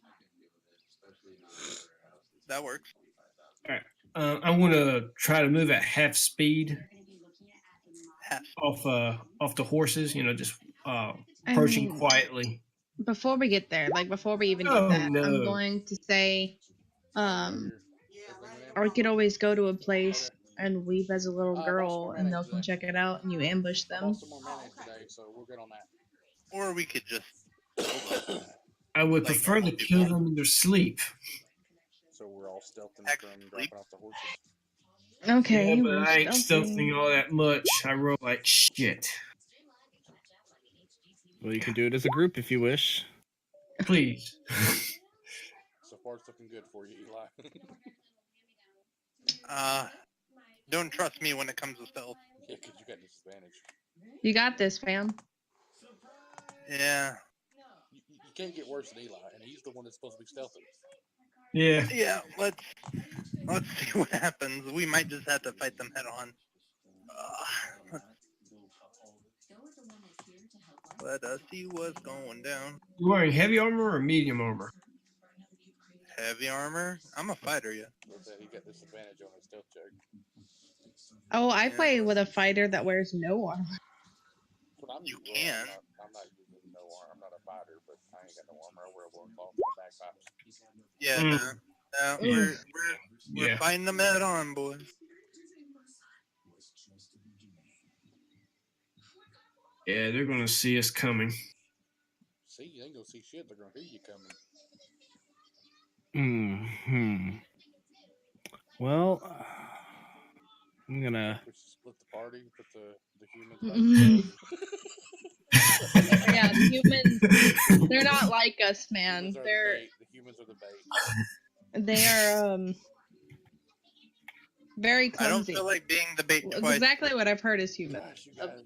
That works. All right, I want to try to move at half speed Half. off the horses. You know, just approaching mean- quietly. Before we get there, like before we even Oh, get that, no. I'm going to say, or we could always go to a place and weave as a little I bought some girl more and they'll mayonnaise come today. check it out and you ambush I them. bought some more mayonnaise today, so we're good on that. Or we could just kill them. I would Like prefer to normal kill people. them in their sleep. So we're all stealthing Actually, from dropping off the horses. Okay, Yeah, but we're I ain't stealthing. stealthing all that much. I roll like shit. Well, you can do it as a group if you wish. Please. So far, it's looking good for you, Eli. Don't trust me when it comes to stealth. Yeah, because you got disadvantage. You got this, fam. Yeah. You can't get worse than Eli, and he's the one that's supposed to be stealthy. Yeah. Yeah, let's see what happens. We might just have to fight them head on. Let us see what's going down. You wearing heavy armor or medium armor? Heavy armor? I'm a fighter, yeah. He got disadvantage on his stealth check. Oh, I Yeah. play with a fighter that wears no armor. That's what I'm You using. can. I'm not using no armor. I'm not a fighter, but I ain't got no armor. I wear a loincloth and bagpipes. Yeah, Mm. we're Yeah. fighting them head on, boys. Yeah, they're gonna see us coming. See, you ain't gonna see shit. They're gonna hear you coming. Well, I'm gonna. We should split the party, put the humans back Yeah, the humans, they're not like us, man. Humans are They're the bait. The humans are the bait. they are very I don't clumsy. feel like being the bait Well, twice. exactly what I've heard is humans. Gosh, you guys,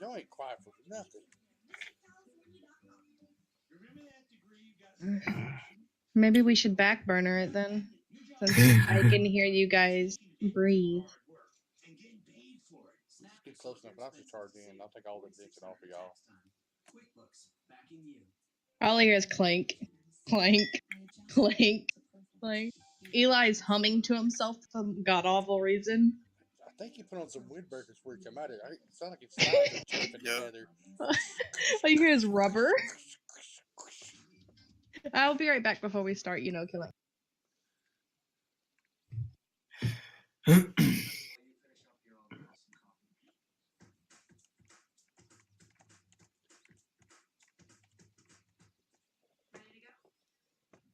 y'all ain't quiet for nothing. Maybe we should backburner it then, since I can hear you guys breathe. Just get close enough, and I'll just charge in. I'll take all the attention off of y'all. All I hear is clank, clank, clank, clank. Eli's humming to himself for some god awful reason. I think you put on some windbreakers before you come out. It sounds like it's sides are chafing Yeah. together. All you hear is rubber. I'll be right back before we start, killing.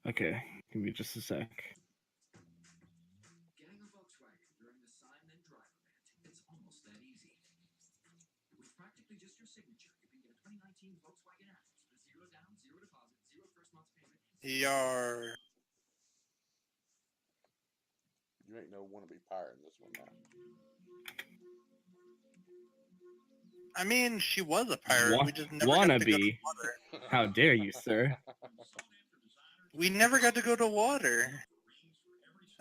Okay, give me just a sec. Yar. You ain't no wannabe pirate in this one now. I mean, she was a pirate. We just never got to go to Wannabe? water. How dare you, sir? We never got to go to water.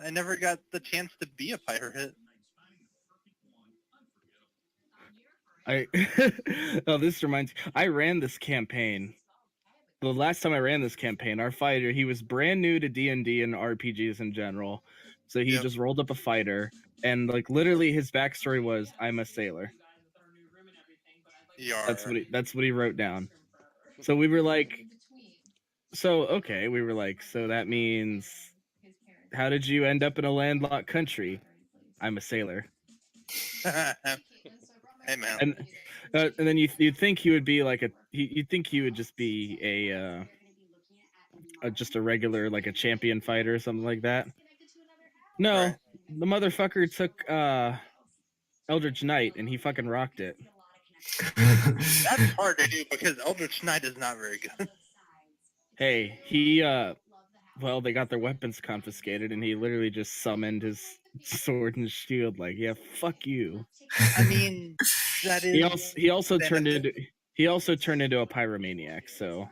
I never got the chance to be a pirate. Oh, this reminds. I ran this campaign. The last time I ran this campaign, our fighter, he was brand new to D&D and RPGs in general, so he Yep. just rolled up a fighter, and like literally his backstory was, "I'm a sailor." Yar. That's what he wrote down. So we were like, so that means, how did you end up in a landlocked country? I'm a sailor. Hey man. And then you'd think he would be like you'd think he would just be just a regular, like a champion fighter or something like that. No, Right. the motherfucker took Eldritch Knight and he fucking rocked it. That's hard to do because Eldritch Knight is not very good. Hey, he well, they got their weapons confiscated and he literally just summoned his sword and shield like, yeah, fuck you. I mean, that is He also turned benefit. into a pyromaniac, so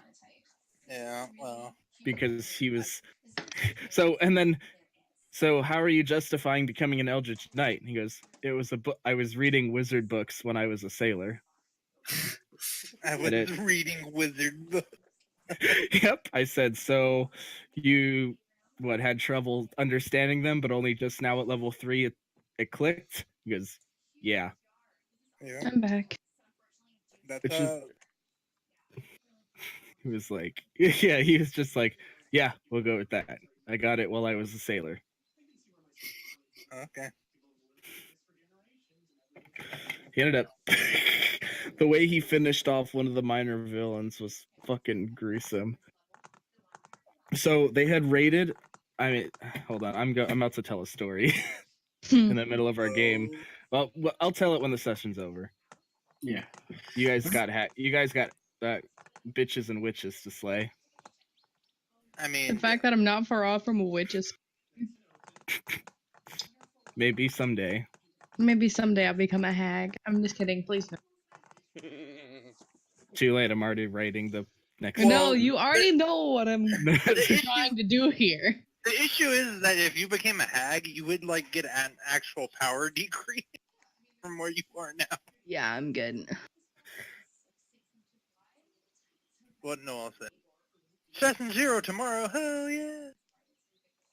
Yeah, well, because he was so how are you justifying becoming an Eldritch Knight? And he goes, it was a book. I was reading wizard books when I was a sailor. I was reading wizard books. Yep. I said, so you had trouble understanding them, but only just now at level 3 it clicked? He goes, yeah. Yeah. I'm back. That's Which is, he was like, yeah, he was just like, yeah, we'll go with that. I got it while I was a sailor. okay. He ended up the way he finished off one of the minor villains was fucking gruesome. So they had raided. I mean, hold on. I'm about to tell a story in the middle of our game. Well, I'll tell it when the session's over. Yeah. You guys got bitches and witches to slay. I mean, The fact that I'm not far off from a witch is. Maybe someday. Maybe someday I'll become a hag. I'm just kidding. Please no. Too late. I'm already writing the next. No, Well, you already know what I'm the trying to do here. issue is that if you became a hag, you would like get an actual power decrease from where you are now. Yeah, I'm good. What Noel said. Session 0 tomorrow. Hell yeah.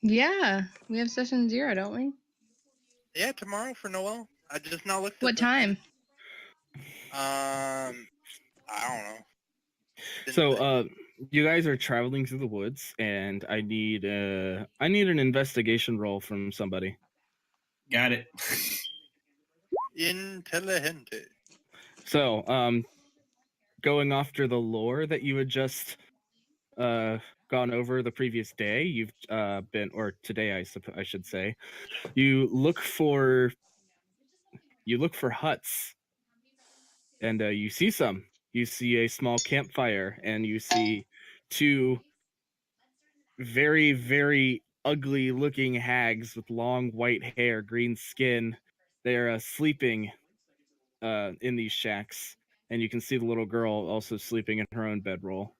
Yeah, we have session 0, don't we? Yeah, tomorrow for Noel. I just not looked at What the time? I don't know. Didn't So, say. you guys are traveling through the woods, and I need an investigation roll from somebody. Got it. Intelligente. So, going after the lore that you had just gone over the previous day, you've been, or today, I should say, you look for huts, and you see some. You see a small campfire, and you see two very, very ugly looking hags with long white hair, green skin. They're sleeping in these shacks, and you can see the little girl also sleeping in her own bedroll.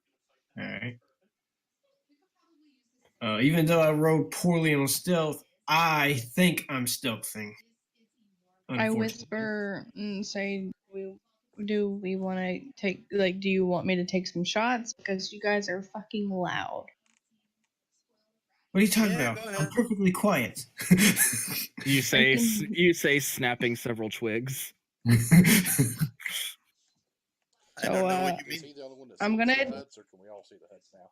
All right. Even though I rolled poorly on stealth, I think I'm stealthing. I whisper and say, do we want to take, like, do you want me to take some shots? Because you guys are fucking loud. What are you talking Yeah, about? go I'm ahead. perfectly quiet. You say can- you say snapping several twigs. I So, don't know what you Is mean. he the only one that I'm sees the gonna- huts, or can we all see the huts now?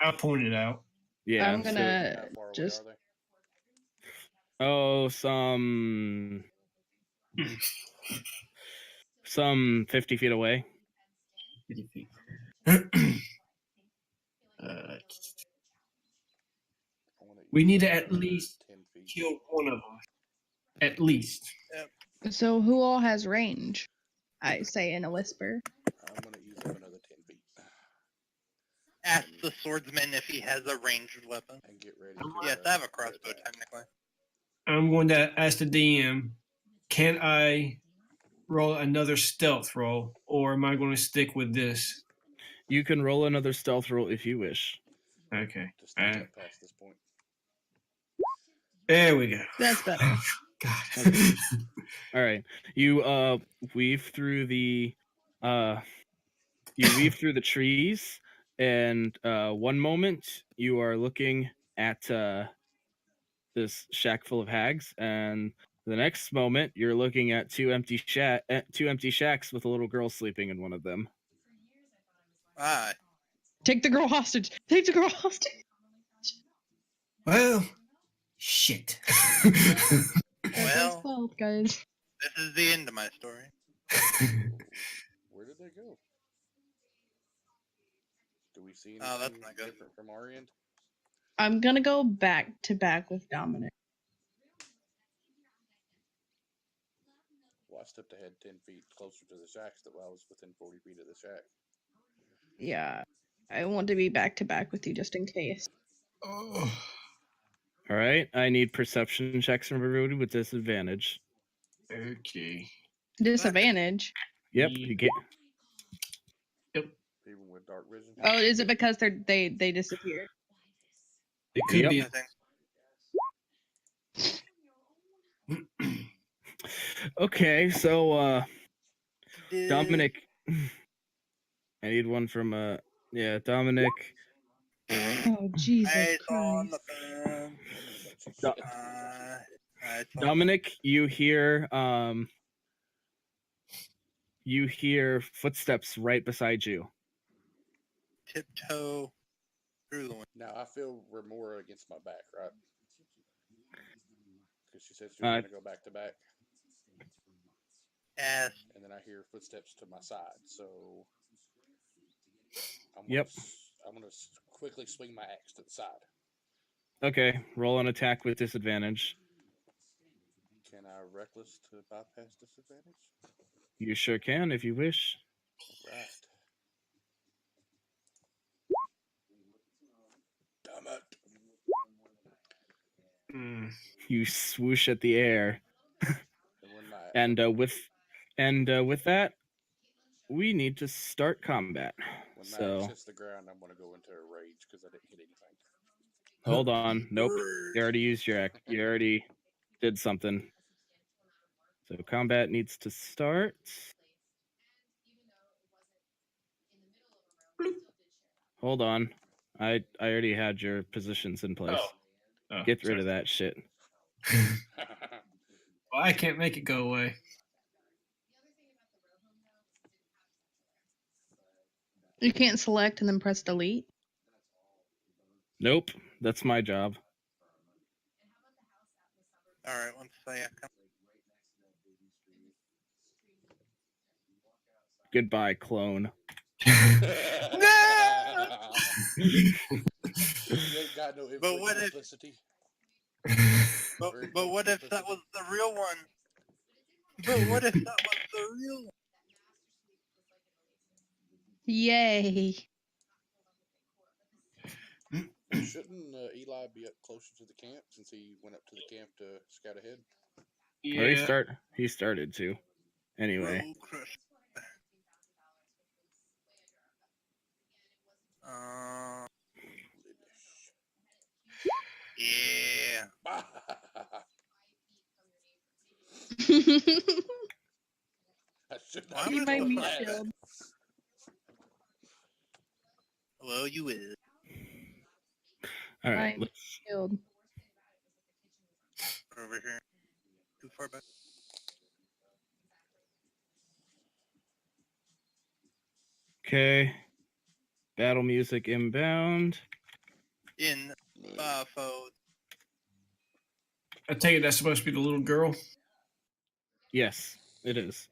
I pointed out. Yeah. I'm gonna How far away just are they? Some 50 feet away. 50 feet. We need to at least 10 feet. kill one of them. At least. So who all has range? I say in a whisper. I'm gonna use up another 10 feet. Ask the swordsman if he has a ranged weapon. And get ready. Yes, I have a crossbow technically. I'm going to ask the DM, can I roll another stealth roll, or am I going to stick with this? You can roll another stealth roll if you wish. Okay. Just stay up past this point. There we go. That's better. God. All right. You weave through the trees, and one moment you are looking at this shack full of hags, and the next moment you're looking at two empty shacks with a little girl sleeping in one of them. Aye. Take the girl hostage. Take the girl hostage. Well, shit. Well, Stealth, guys. this is the end of my story. Where did they go? Do we see anything Oh, that's not good. different from our end? I'm gonna go back to back with Dominic. Well, I stepped ahead 10 feet closer to the shacks that I was within 40 feet of the shack. Yeah. I want to be back to back with you just in case. Oh. All right. I need perception checks from everybody with disadvantage. Okay. Disadvantage. Yep. Yeah. You get. Even with dark vision. Oh, is it because they disappeared? It could Yep. be. I think. Okay, so Did- Dominic, I need one from Dominic. Oh, Jesus I saw Christ. nothing. Do- I saw Dominic, you hear footsteps right beside you. tiptoe through the window. Now, I feel Remora against my back, right? Because she said she was going to go back to back. Yes. And then I hear footsteps to my side, so I'm gonna quickly swing my axe to the side. Okay, roll an attack with disadvantage. Can I reckless to bypass disadvantage? You sure can if you wish. Right. Damn it. You swoosh at the air, And when my with that, we need to start combat. when my axe So hits the ground, I'm gonna go into a rage because I didn't hit anything. hold on. Nope. You already used your act. You already did something. So combat needs to start. Hold on. I already had your positions in place. Oh, Get rid sorry. of that shit. Well, I can't make it go away. You can't select and then press delete. Nope. That's my job. All right, once I come. Goodbye, clone. You ain't got no But infinite what if- duplicity. But what if that was the real one? But what if that was the real one? Yay. Well, shouldn't Eli be up closer to the camp since he went up to the camp to scout ahead? Or he started to. Anyway. Roll crush. Yeah. I should Why not am I be might so doing be fast? that. shield. Well, you will. All right. I'm shield. Over here. Too far back. Okay. Battle music inbound. In foe. I take it that's supposed to be the little girl. Yes, it is.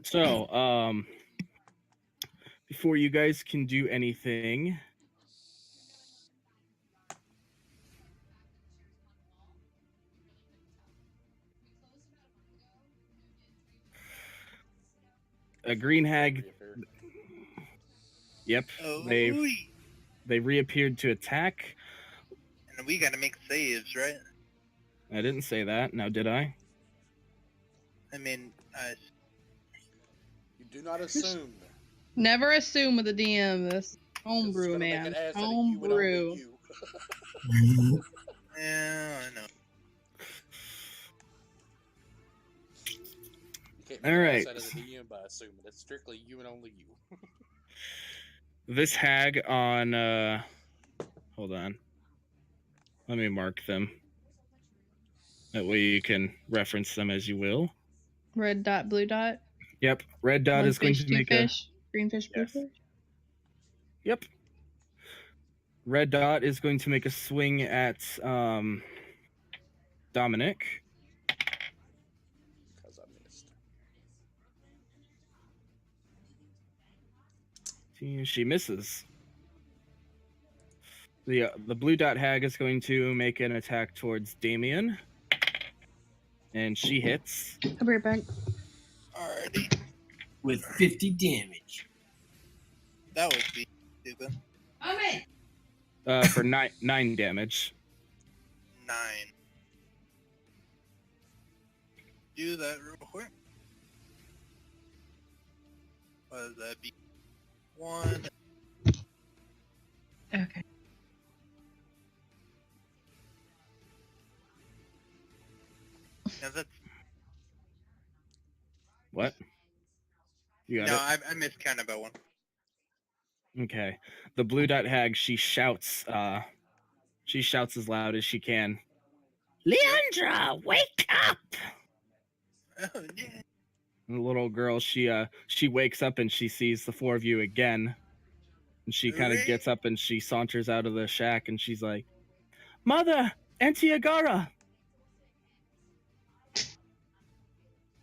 So, before you guys can do anything, a green hag. Yep, Oh, they reappeared to attack. and we gotta make saves, right? I didn't say that. Now, did I? I mean, You do not assume. Never assume with a DM. This It's homebrew, gonna make man. an ass out of you and only Homebrew. you. yeah, I know. You can't make All an right. ass out of the DM by assuming. It's strictly you and only you. This hag on. Hold on. Let me mark them. That way you can reference them as you will. Red dot, blue dot. Yep. Red dot One is going fish, to two make fish. Green fish, blue Yes. fish. Yep. Red dot is going to make a swing at Dominic. Because I missed. She misses. The blue dot hag is going to make an attack towards Damien. And she hits. I'll be right back. Alrighty. With 50 damage. That would be stupid. For 9 damage. 9. Do that real quick. What does that be? 1. Okay. Now that's What? You got no, it? I miscounted by 1. Okay. The blue dot hag, she shouts as loud as she can. Leandra, wake up! Oh yeah. And the little girl, she wakes up and she sees the 4 of you again. And she kind of Hooray. gets up and she saunters out of the shack and she's like, Mother, Antiagara!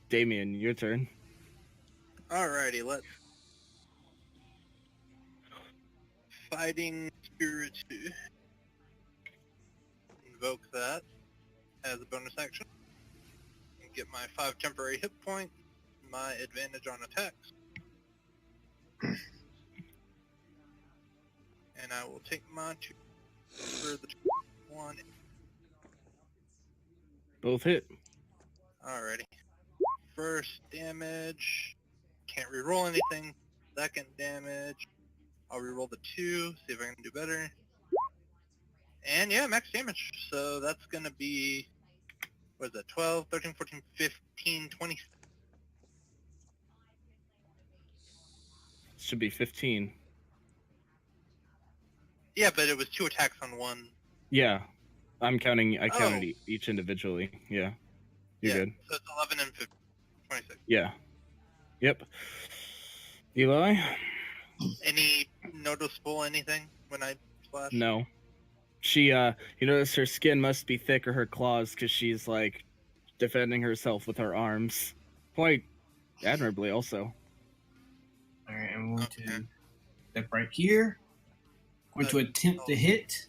Damien, your turn. Alrighty, let's. Fighting Spirit. Invoke that as a bonus action. And get my 5 temporary hit points. My advantage on attacks. And I will take my 2. for the one. Both hit. Alrighty. First damage. Can't reroll anything. Second damage. I'll reroll the 2, see if I can do better. And yeah, max damage. So that's going to be, what is that, 12, 13, 14, 15, 20. Should be 15. Yeah, but it was 2 attacks on one. Yeah. I counted Oh. each individually. Yeah. You're good. So it's 11 and 15, 26. Yeah. Yep. Eli? Any noticeable anything when I slash? No. She, you notice her skin must be thick or her claws because she's, like, defending herself with her arms. Quite admirably, also. All right, I'm going to step right here. Going to attempt to hit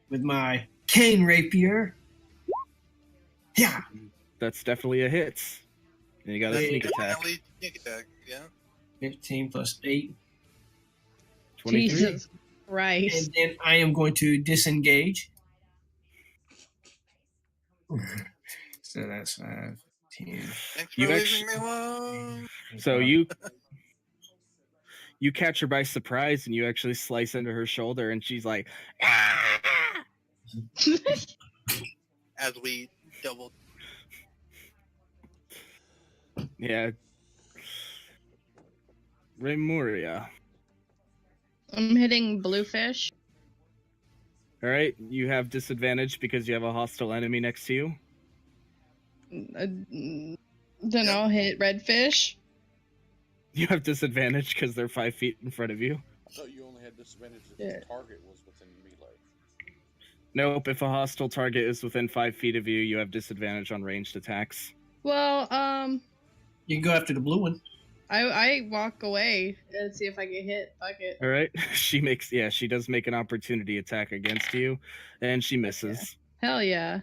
with my cane rapier. Yeah. That's definitely a hit. And you got a sneak attack. Definitely sneak attack, yeah. 15 plus 8. 23. Jesus Christ. And then I am going to disengage. So that's 5, 10. Thanks for You've leaving me alone. So you catch her by surprise and you actually slice into her shoulder and she's like, ah! As we double. Yeah. Remuria. I'm hitting Bluefish. All right, you have disadvantage because you have a hostile enemy next to you. Then I'll hit Redfish. You have disadvantage because they're 5 feet in front of you. I thought you only had disadvantage if Yeah. the target was within melee. Nope, if a hostile target is within 5 feet of you, you have disadvantage on ranged attacks. Well, You can go after the blue one. I walk away and see if I get hit. Fuck it. All right, she does make an opportunity attack against you, and she misses. Hell yeah.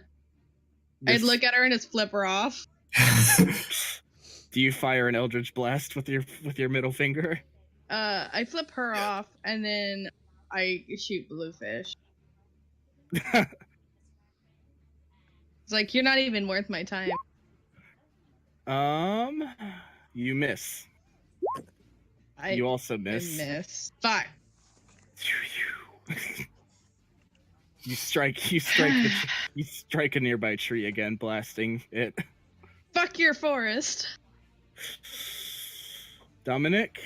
I'd This- look at her and just flip her off. Do you fire an Eldritch Blast with your middle finger? I flip her off and then I shoot Bluefish. It's like, you're not even worth my time. You miss. I You also miss. miss. Fuck. You strike a nearby tree again, blasting it. Fuck your forest. Dominic,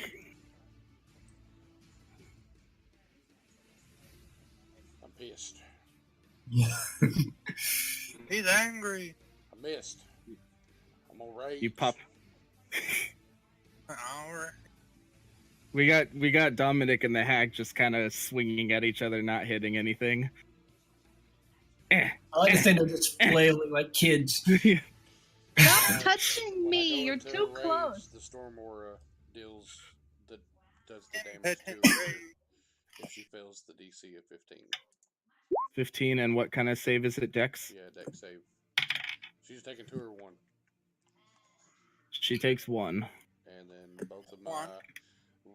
I'm pissed. He's angry. I missed. I'm gonna rage. you pop. Alright. We got Dominic and the hag just kind of swinging at each other, not hitting anything. I like to think they're just flailing like kids. Stop touching When I me. go You're into too a rage, close. The Storm Aura does the damage Head to hit her rage. if she fails the DC of 15. 15, and what kind of save is it, Dex? Yeah, dex save. She's taking 2 or 1. She takes 1. And then both of my One.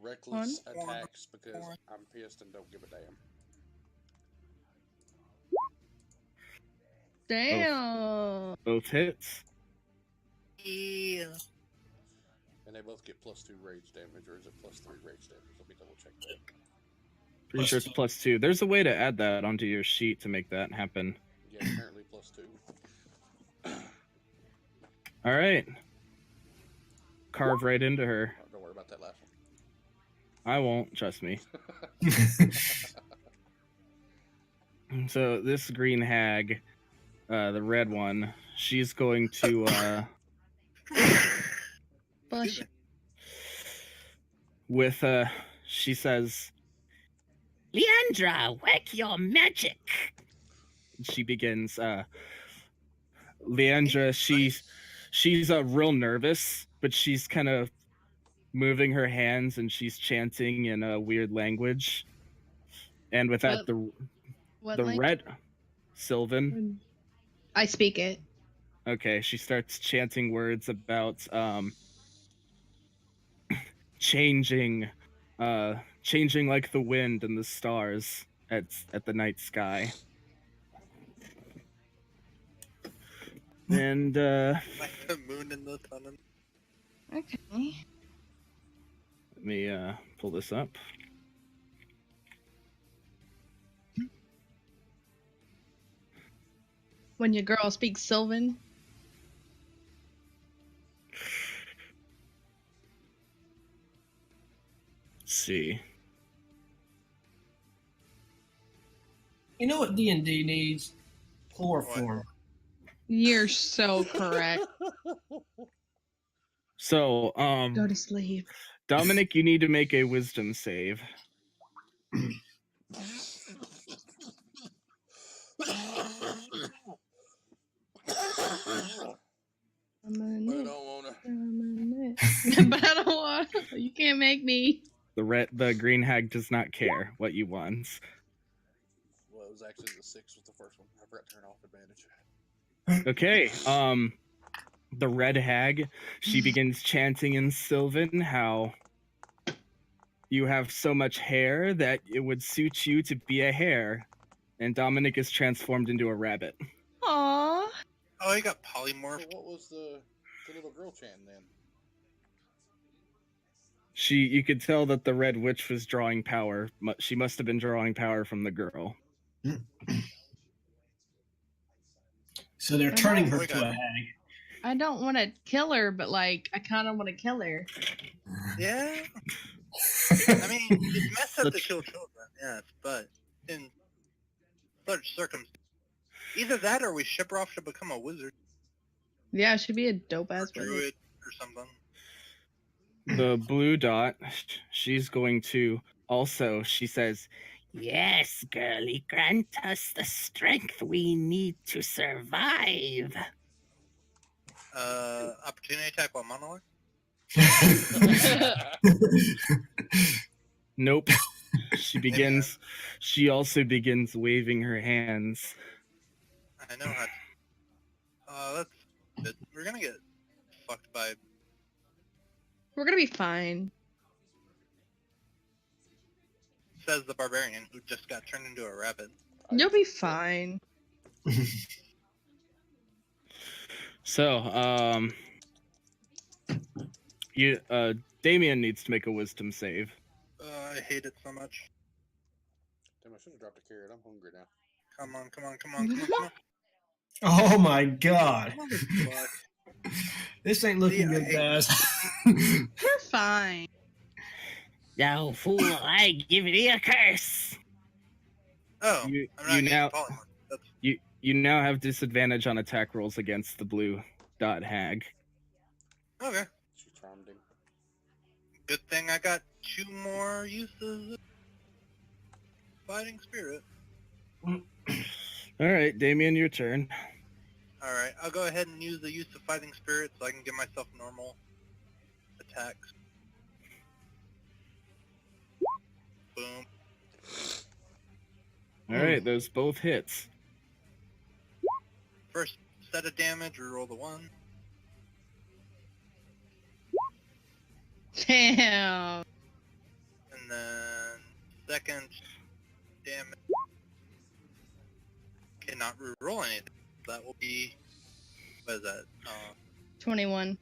reckless One. attacks because One. I'm pissed and don't give a damn. Damn. Both hits. Yeah. And they both get +2 rage damage, or is it +3 rage damage? Let me double check that. Pretty sure it's +2. There's a way to add that onto your sheet to make that happen. Yeah, apparently +2. All right. Carve right into her. Oh, don't worry about that last one. I won't, trust me. So this green hag, the red one, she's going to Bush. she says, Leandra, work your magic. She begins, Leandra, she's real nervous, but she's kind of moving her hands and she's chanting in a weird language. And with that, What the language? red Sylvan. I speak it. Okay, she starts chanting words about changing like the wind and the stars, at the night sky. And Like the moon in the tunnel. Okay. let me pull this up. When your girl speaks Sylvan. Let's see. You know what D&D needs? Chloroform. You're so correct. So, Go to sleep. Dominic, you need to make a wisdom save. I'm a I nit. don't want to. I'm a nit. But I don't want. You can't make me. The green hag does not care what you want. Well, it was actually the 6 was the first one. I forgot to turn off advantage. Okay. The red hag, she begins chanting in Sylvan how you have so much hair that it would suit you to be a hare, and Dominic is transformed into a rabbit. Aww. Oh, he got polymorphed. So what was the little girl chanting then? You could tell that the red witch was drawing power. She must have been drawing power from the girl. So they're turning her to a hag. I don't want to kill her, but like, I kind of want to kill her. Yeah. I mean, it's messed up to kill children, yes, but in such circumstances, either that or we ship her off to become a wizard. Yeah, she'd be a dope Or ass wizard. druid or something. The blue dot, she's going to also, she says, "Yes, girlie, grant us the strength we need to survive." Opportunity attack while monologue? Nope. She also begins waving her hands. I know how to. That's good. We're gonna get fucked by. We're gonna be fine. Says the barbarian who just got turned into a rabbit. You'll be fine. So, Damien needs to make a wisdom save. I hate it so much. Damn, I should have dropped a carrot. I'm hungry now. Come on, come on, come on, come on, come on. Oh my god. Motherfuck. This ain't looking See, I good, hate guys. We're fine. Thou fool, I give thee a curse. Oh, You I'm not now using polymorph. That's you now have disadvantage on attack rolls against the blue dot hag. okay. She charmed him. Good thing I got 2 more uses of fighting spirit. All right, Damien, your turn. Alright, I'll go ahead and use the use of fighting spirit so I can give myself normal attacks. Boom. All right, those both hits. First set of damage, reroll the 1. Damn. And then second damage. Cannot reroll anything. That will be, what is that? 21.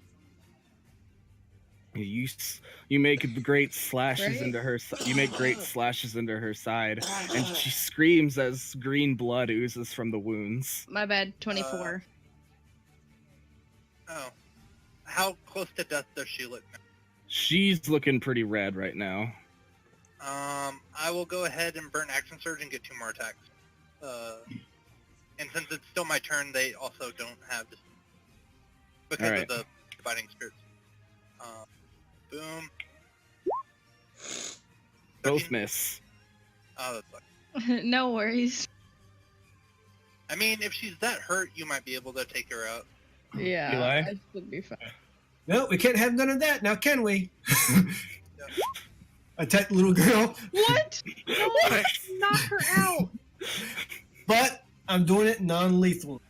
You make great slashes Right? into her. You make great slashes into her side, and she screams as green blood oozes from the wounds. My bad. 24. Oh. How close to death does she look now? She's looking pretty red right now. I will go ahead and burn action surge and get 2 more attacks. And since it's still my turn, they also don't have this because of the fighting spirits. Boom. Both 13? miss. Oh, that sucks. No worries. I mean, if she's that hurt, you might be able to take her out. Yeah, Eli? I should be fine. No, we can't have none of that now, can we? Attack the little girl. What? No, knock her out. But I'm doing it non-lethal.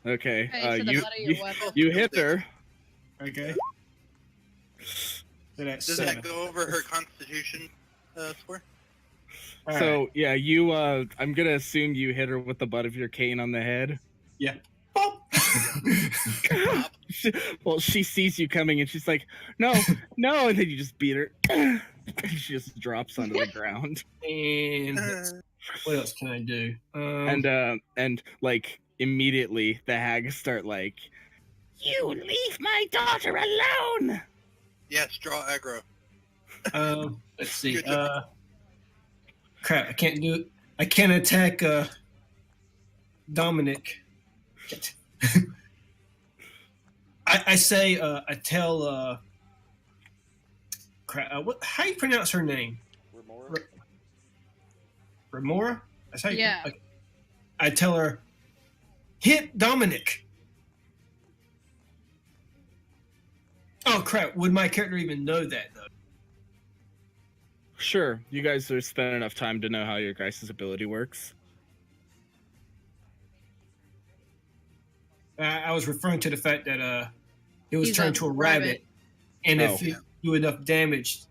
Okay, Hey, for the butt of your weapon. you hit her. Okay. So that's Does 7. that go over her constitution score? All So right. yeah, you. I'm gonna assume you hit her with the butt of your cane on the head. Yeah. Boop. Well, she sees you coming and she's like, "No, no!" And then you just beat her. And she just drops onto the ground. And what else can I do? And like immediately the hags start like, "You leave my daughter alone!" Yes, draw aggro. Let's see. Good job. Crap, I can't do it. I can't attack Dominic. Shit. I say I tell crap. What? How do you pronounce her name? Remora? Remora? That's how you. Yeah. I tell her, hit Dominic. Oh crap! Would my character even know that though? Sure, you guys have spent enough time to know how your guys' ability works. I was referring to the fact that it was He's turned a to a rabbit, and Oh. if it do enough damage.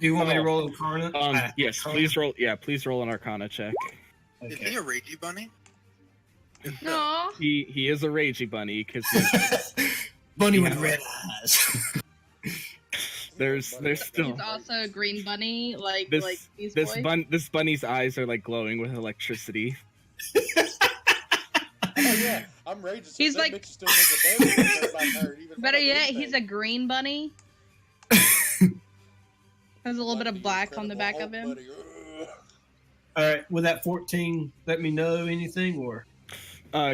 Do you want me to Oh. roll Arcana? Yes, please roll. Yeah, please roll an Arcana check. Is Okay. he a ragey bunny? If so, No. He is a ragey bunny because Bunny with Yeah. red eyes. there's still He's also a green bunny, like this these this boys. this bunny's eyes are like glowing with electricity. Oh yeah, I'm raging. So He's that like- bitch still make a baby. Everybody heard, even Better from a yet, big he's a thing. green bunny. Has a little bit Like of the black on the back Incredible of Hulk, him. buddy. Ugh. All right, will that 14 let me know anything or?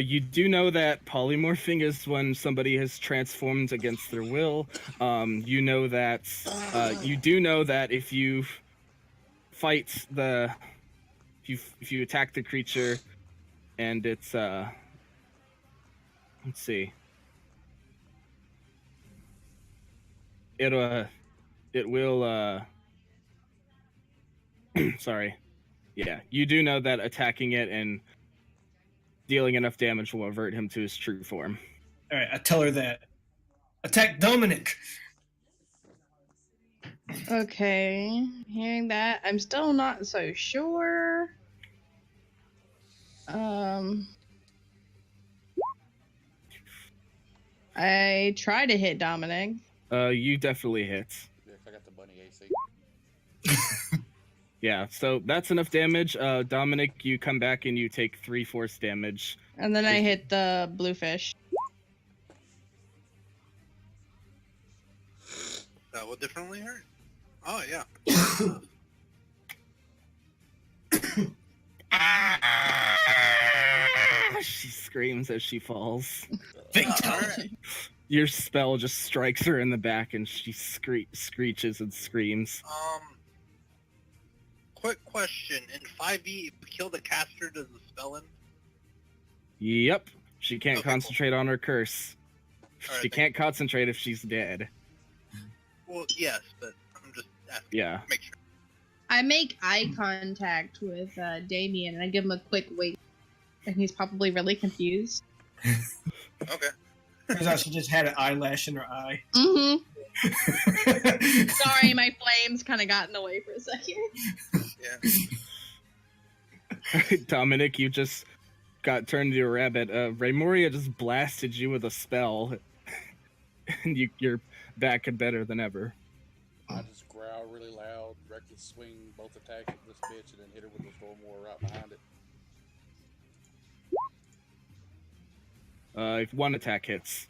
You do know that polymorphing is when somebody has transformed against their will. You know that you do know that if you fight if you attack the creature and it's let's see. It will sorry. Yeah, you do know that attacking it and dealing enough damage will avert him to his true form. All right, I tell her that. Attack Dominic. Okay, hearing that, I'm still not so sure. I try to hit Dominic. You definitely hit. Yeah, I got the bunny AC. Yeah, so that's enough damage. Dominic, you come back and you take 3 force damage. And then I hit the bluefish. that will definitely hurt. Oh yeah. She screams as she falls. Fatality. Your spell just strikes her in the back and she screeches and screams. Quick question: in 5e, if you kill the caster, does the spell end? Yep, she can't Okay, cool. concentrate on her curse. Alright, She can't concentrate if she's dead. Well, yes, but I'm just asking. Yeah. Make sure. I make eye contact with Damien and I give him a quick wink. And he's probably really confused. Okay. Turns out she just had an eyelash in her eye. Mm-hmm. Sorry, my flames kind of got in the way for a second. Yeah. Dominic, you just got turned into a rabbit. Raymoria just blasted you with a spell. And you're back and better than ever. I just growl really loud, reckless swing both attacks at this bitch, and then hit her with the storm war right behind it. If one attack hits.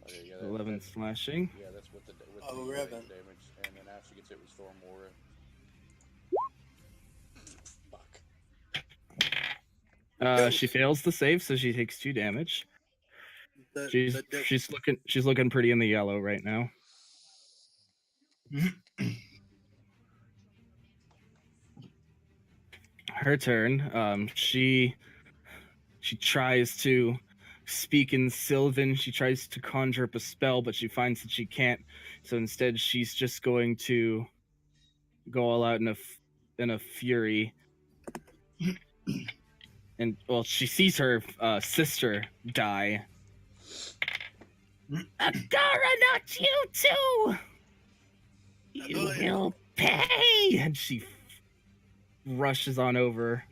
Okay, yeah, 11 slashing. Yeah, that's with the Oh, rage Revan. damage, and then after she gets hit with storm war. Fuck. She fails the save, so she takes 2 damage. The She's looking pretty in the yellow right now. Her turn. She tries to speak in Sylvan. She tries to conjure up a spell, but she finds that she can't. So instead, she's just going to go all out in a fury. And well, she sees her sister die. Agara, not you too! You will pay! And she rushes on over.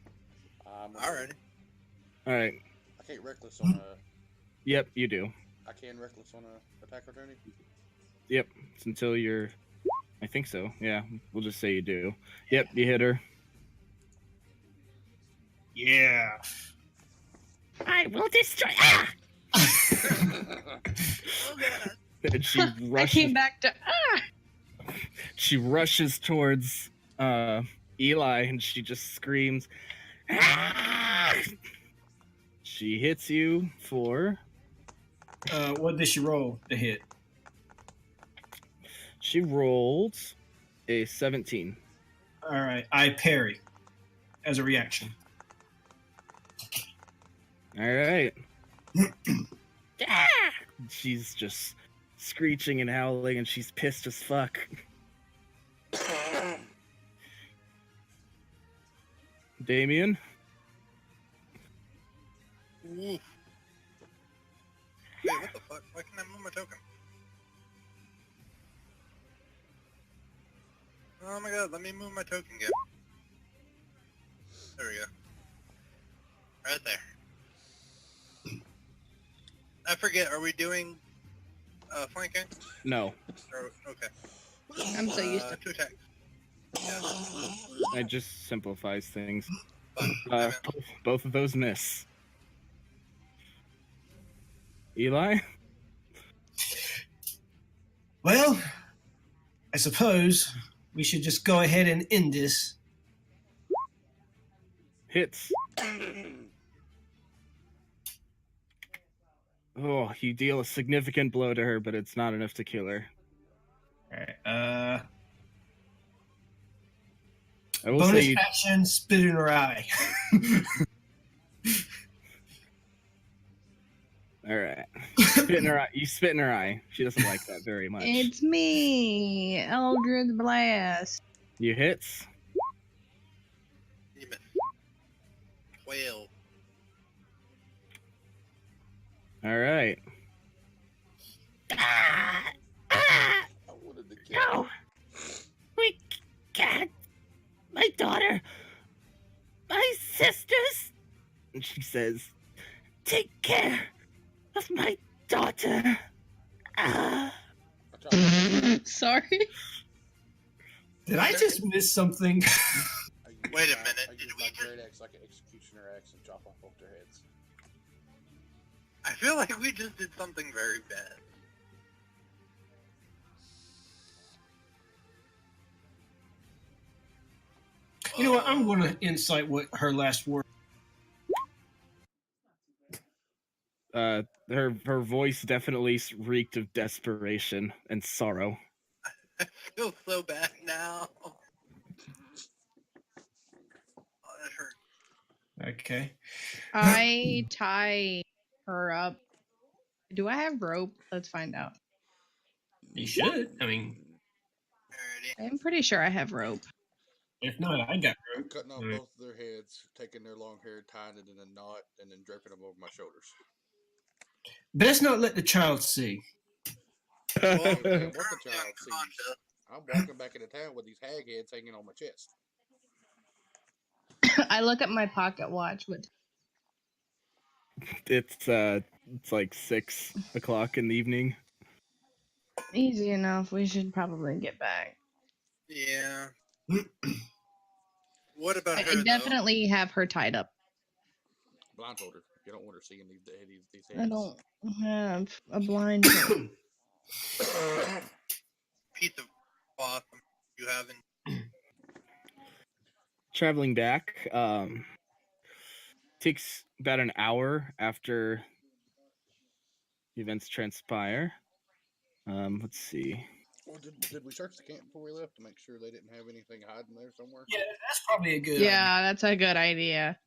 Alrighty. All right. I can't reckless on a. Yep, you do. I can reckless on a attack opportunity. Yep. It's until you're. I think so. Yeah. We'll just say you do. Yep. You hit her. Yeah. I will destroy. Ah! And she I rushes. came back to She rushes towards Eli, and she just screams. Ah! She hits you for. What did she roll to hit? She rolled a 17. All right, I parry as a reaction. All right. Ah! She's just screeching and howling, and she's pissed as fuck. Damien? Oof. Wait, what the fuck? Why can't I move my token? Oh my god, let me move my token again. There we go. Right there. I forget, are we doing flanking? No. Or, okay. I'm so used to 2 attacks. Yeah. It just simplifies things. Fine. Both of those miss. Eli? Well, I suppose we should just go ahead and end this. Hits. Oh, you deal a significant blow to her, but it's not enough to kill her. All right. I will Bonus say action, spit in her eye. all right. Spit in her eye. You spit in her eye. She doesn't like that very much. It's me, Eldred Blast. You hits. You missed. 12. All right. I wanted to kill. No, we can't. My daughter, my sisters. And she says, "Take care of my daughter." Ah. Sorry. Did I just miss something? Wait a minute, I did use we my just- great axe like an executioner axe and chop off both their heads. I feel like we just did something very bad. You know what? I'm going to insight what her last word. Her voice definitely reeked of desperation and sorrow. I feel so bad now. Oh, that hurt. Okay. I tie her up. Do I have rope? Let's find out. You should. I mean, Alrighty. I'm pretty sure I have rope. if not, I got I'm rope. cutting off Alright. both of their heads, taking their long hair, tying it in a knot, and then draping them over my shoulders. Best not let the child see. Well, What the currently child sees. unconscious. I'm walking back into town with these hag heads hanging on my chest. I look at my pocket watch. What? It's like 6 o'clock in the evening. Easy enough. We should probably get back. Yeah. What about I her, though? definitely have her tied up. Blindfold her. You don't want her seeing these heads. I don't have a blindfold. Piece of cloth you haven't. Traveling back takes about an hour after the events transpire. Let's see. Well, did we search the camp before we left to make sure they didn't have anything hiding there somewhere? Yeah, that's probably a good Yeah, that's a good idea.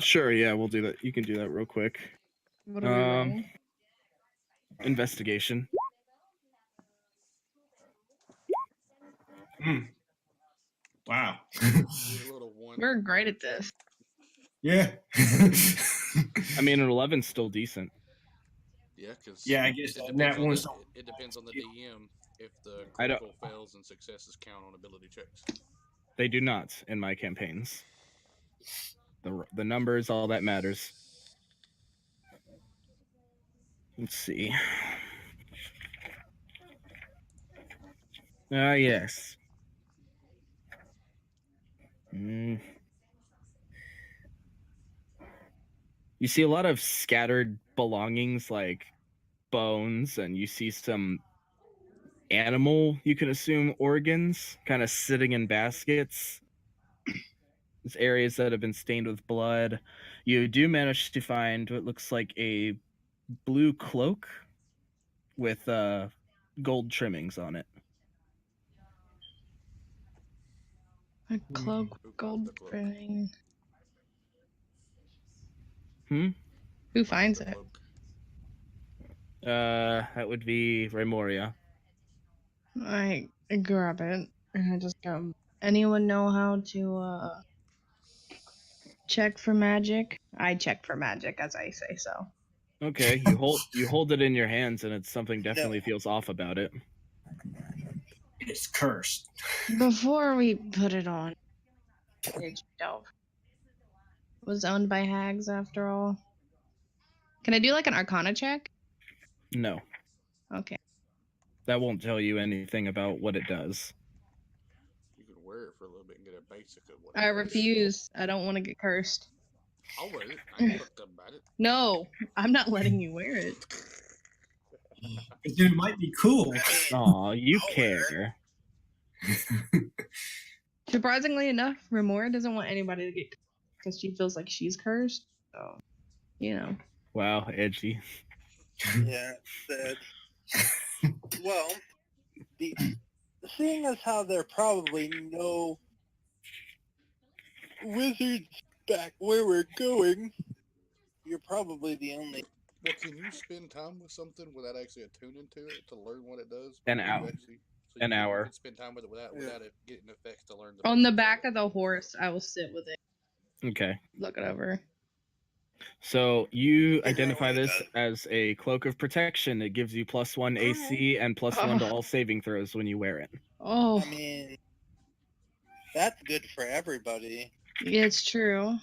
Sure, yeah, we'll do that. You can do that real quick. What are we rolling? Investigation. Wow. We're a little one. We're great at this. Yeah. I mean, an 11's still decent. Yeah, because Yeah, I guess it that depends on one's the, it depends on the DM if the I don't- critical fails and successes count on ability checks. They do not in my campaigns. The numbers, all that matters. Let's see. Yes. Mm. You see a lot of scattered belongings like bones, and you see some animal, you can assume, organs kind of sitting in baskets. There's areas that have been stained with blood. You do manage to find what looks like a blue cloak with gold trimmings on it. A cloak, Who finds gold the cloak? ring. Hmm? Who finds the it? cloak? That would be Remoria. I grab it and I just go. Anyone know how to check for magic? I check for magic as I say so. Okay, you hold it in your hands, and it's something definitely No. feels off about it. it's cursed. Before we put it on, Sage Delve was owned by hags after all. Can I do like an Arcana check? No, Okay. that won't tell you anything about what it does. You can wear it for a little bit and get a basic of what. I refuse. I don't want to get cursed. I'll wear it. I ain't fucked up about it. No, I'm not letting you wear it. It might be cool. Aw, you I'll wear care. Surprisingly enough, Remora doesn't want anybody to get because she feels like she's cursed. So, you know. Wow, edgy. Yeah, well, seeing as how there are probably no wizards back where we're going, you're probably the only. Well, can you spend time with something without actually attuning to it to learn what it does? An before you hour. actually- So An hour. You can spend time with it without it getting effects to learn the. On the basics of back it. of the horse, I will sit with it, Okay. look it over. So you Figure out identify what it this does. as a cloak of protection. It gives you +1 AC and +1 to all saving throws when you wear it. Oh, I mean, that's good for everybody. it's true.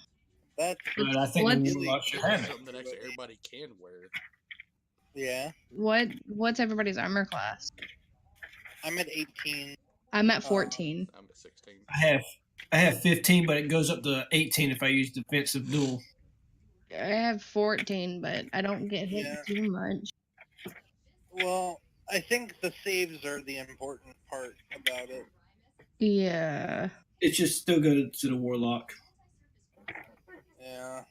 That's But I think the What's- warlock should This have is it. something that actually everybody can wear. yeah. What's everybody's armor class? I'm at 18. I'm at 14. I'm at 16. I have 15, but it goes up to 18 if I use defensive duel. I have 14, but I don't get hit Yeah. too much. Well, I think the saves are the important part about it. Yeah. It just still goes to the warlock. Yeah.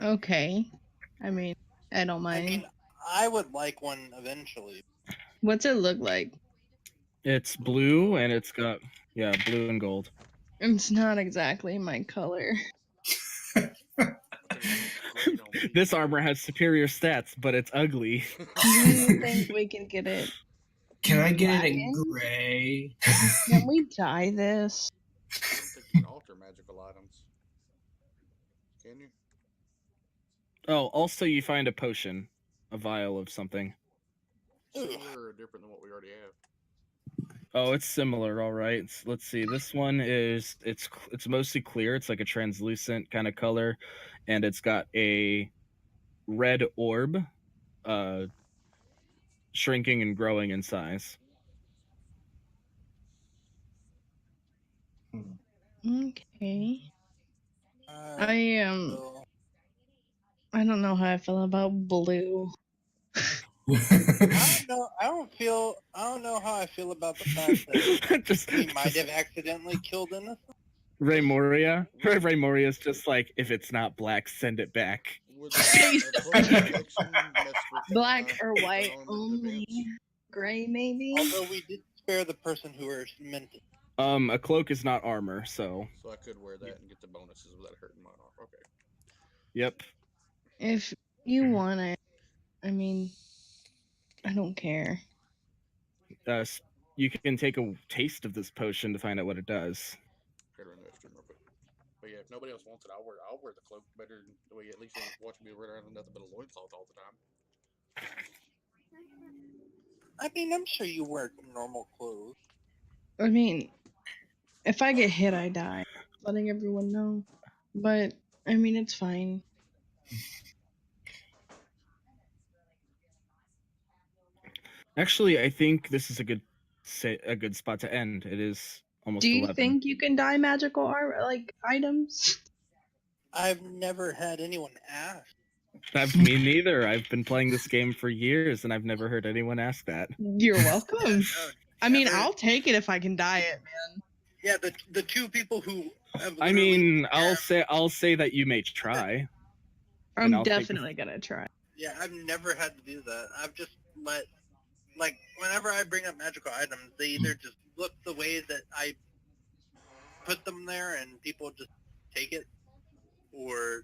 Okay. I mean, I don't I mind. mean, I would like one eventually. What's it look like? It's blue and it's got blue and gold. It's not exactly my color. Gray don't mean This blue. armor has superior stats, but it's ugly. Do you think we can get it? Can I get it in Blackened? gray? Can we dye this? I don't think you can alter magical items. Can you? Oh, also you find a potion, a vial of something. Similar or different than what we already have? Oh, it's similar. All right. Let's see. This one is it's mostly clear. It's like a translucent kind of color, and it's got a red orb, shrinking and growing in size. Okay. I I don't know how I feel about blue. don't know. I don't know how I feel about the fact that just we might have accidentally killed innocent. Ray Moria. Ray Moria is just like, if it's not black, send it back. Would a cloak of protection mess with Black my or white armed only. defense? Gray, maybe? Although we did spare the person who was meant to. A cloak is not armor, so So I could wear that and get the bonuses without hurting my arm. Okay. yep. If you want it, I mean, I don't care. You can take a taste of this potion to find out what it does. Better in the extreme real quick. But yeah, if nobody else wants it, I'll wear the cloak better. The way at least you don't watch me run around with nothing but a loincloth all the time. I mean, I'm sure you wear normal clothes. I mean, if I get hit, I die. Letting everyone know. But, I mean, it's fine. Actually, I think this is a good spot to end. It is almost Do you 11. think you can dye magical art, like, items? I've never had anyone ask. Me neither. I've been playing this game for years, and I've never heard anyone ask that. You're welcome. No, I mean, never- I'll take it if I can dye it, man. Yeah, the two people who have I literally mean, I'll asked- say that you may try. I'm I'll take- definitely gonna try. Yeah, I've never had to do that. I've just let, like, whenever I bring up magical items, they either just look the way that I put them there and people just take it, or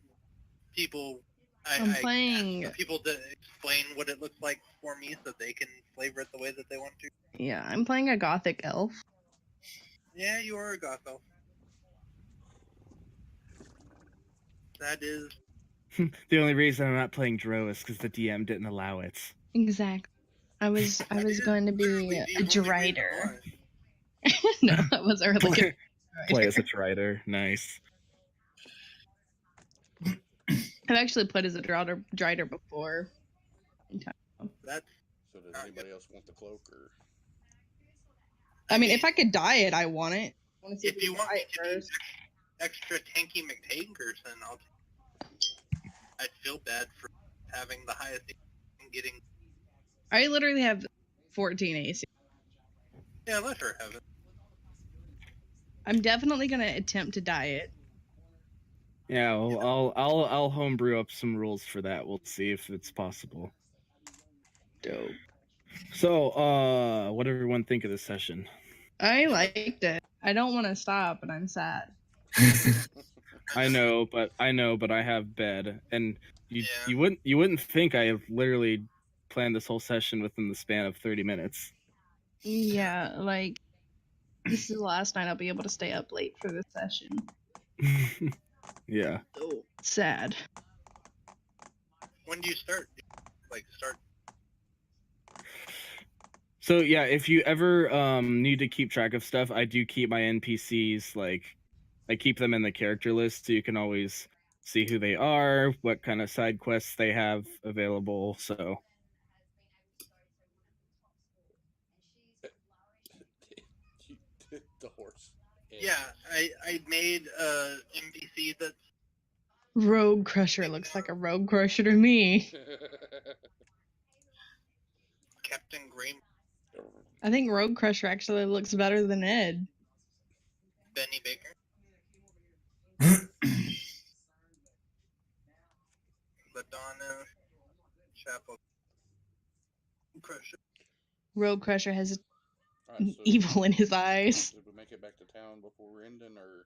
people, I'm I playing. ask the people to explain what it looks like for me so they can flavor it the way that they want to. Yeah, I'm playing a gothic elf. Yeah, you are a goth elf. That is, The only reason I'm not playing Dro is because the DM didn't allow it. Exactly. I was that is going to be literally a the only reason drider. why. No, that was early. Play, play as a Drider. Nice. I've actually played as a drider before. That's So does anybody else want the cloak or? I mean, if I could dye it, I want it. I want to see if you want me it to be first. extra tanky McTankerson, I'd feel bad for having the highest and getting. I literally have 14 AC. Yeah, let her have it. I'm definitely gonna attempt to dye it. Yeah, well, I'll homebrew up some rules for that. We'll see if it's possible. Dope. So, what did everyone think of this session? I liked it. I don't want to stop, but I'm sad. I know, but I have bed, and Yeah. you wouldn't think I have literally planned this whole session within the span of 30 minutes. Yeah, like this is the last night I'll be able to stay up late for this session. Yeah. So sad. When do you start? Like start? So yeah, if you ever need to keep track of stuff, I do keep my NPCs, like I keep them in the character list so you can always see who they are, what kind of side quests they have available. So The horse. Yeah, I made a NPC that's Rogue Crusher looks like a Rogue Crusher to me. Captain Gray, I think Rogue Crusher actually looks better than Ed. Benny Baker. Madonna, Chapel, Crusher. Rogue Crusher has Alright, so evil in his eyes. did we make it back to town before we're ending, or?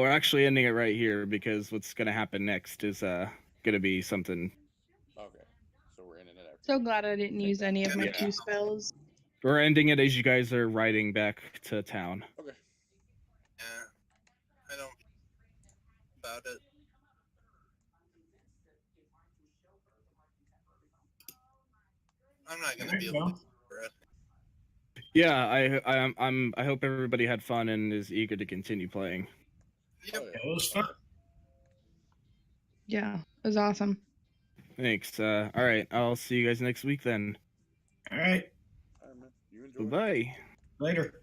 we're actually ending it right here because what's gonna happen next is gonna be something. Okay, so we're ending it after. So glad I didn't use any of my Yeah. 2 spells. We're ending it as you guys are riding back to town. Okay. Yeah, I don't about it. I'm not gonna There be you able go. to rest. Yeah, I hope everybody had fun and is eager to continue playing. Yep. Oh, yeah. It was fun. Yeah, it was awesome. Thanks. All right, I'll see you guys next week then. All right. Alright, man. You enjoy. Bye. Later.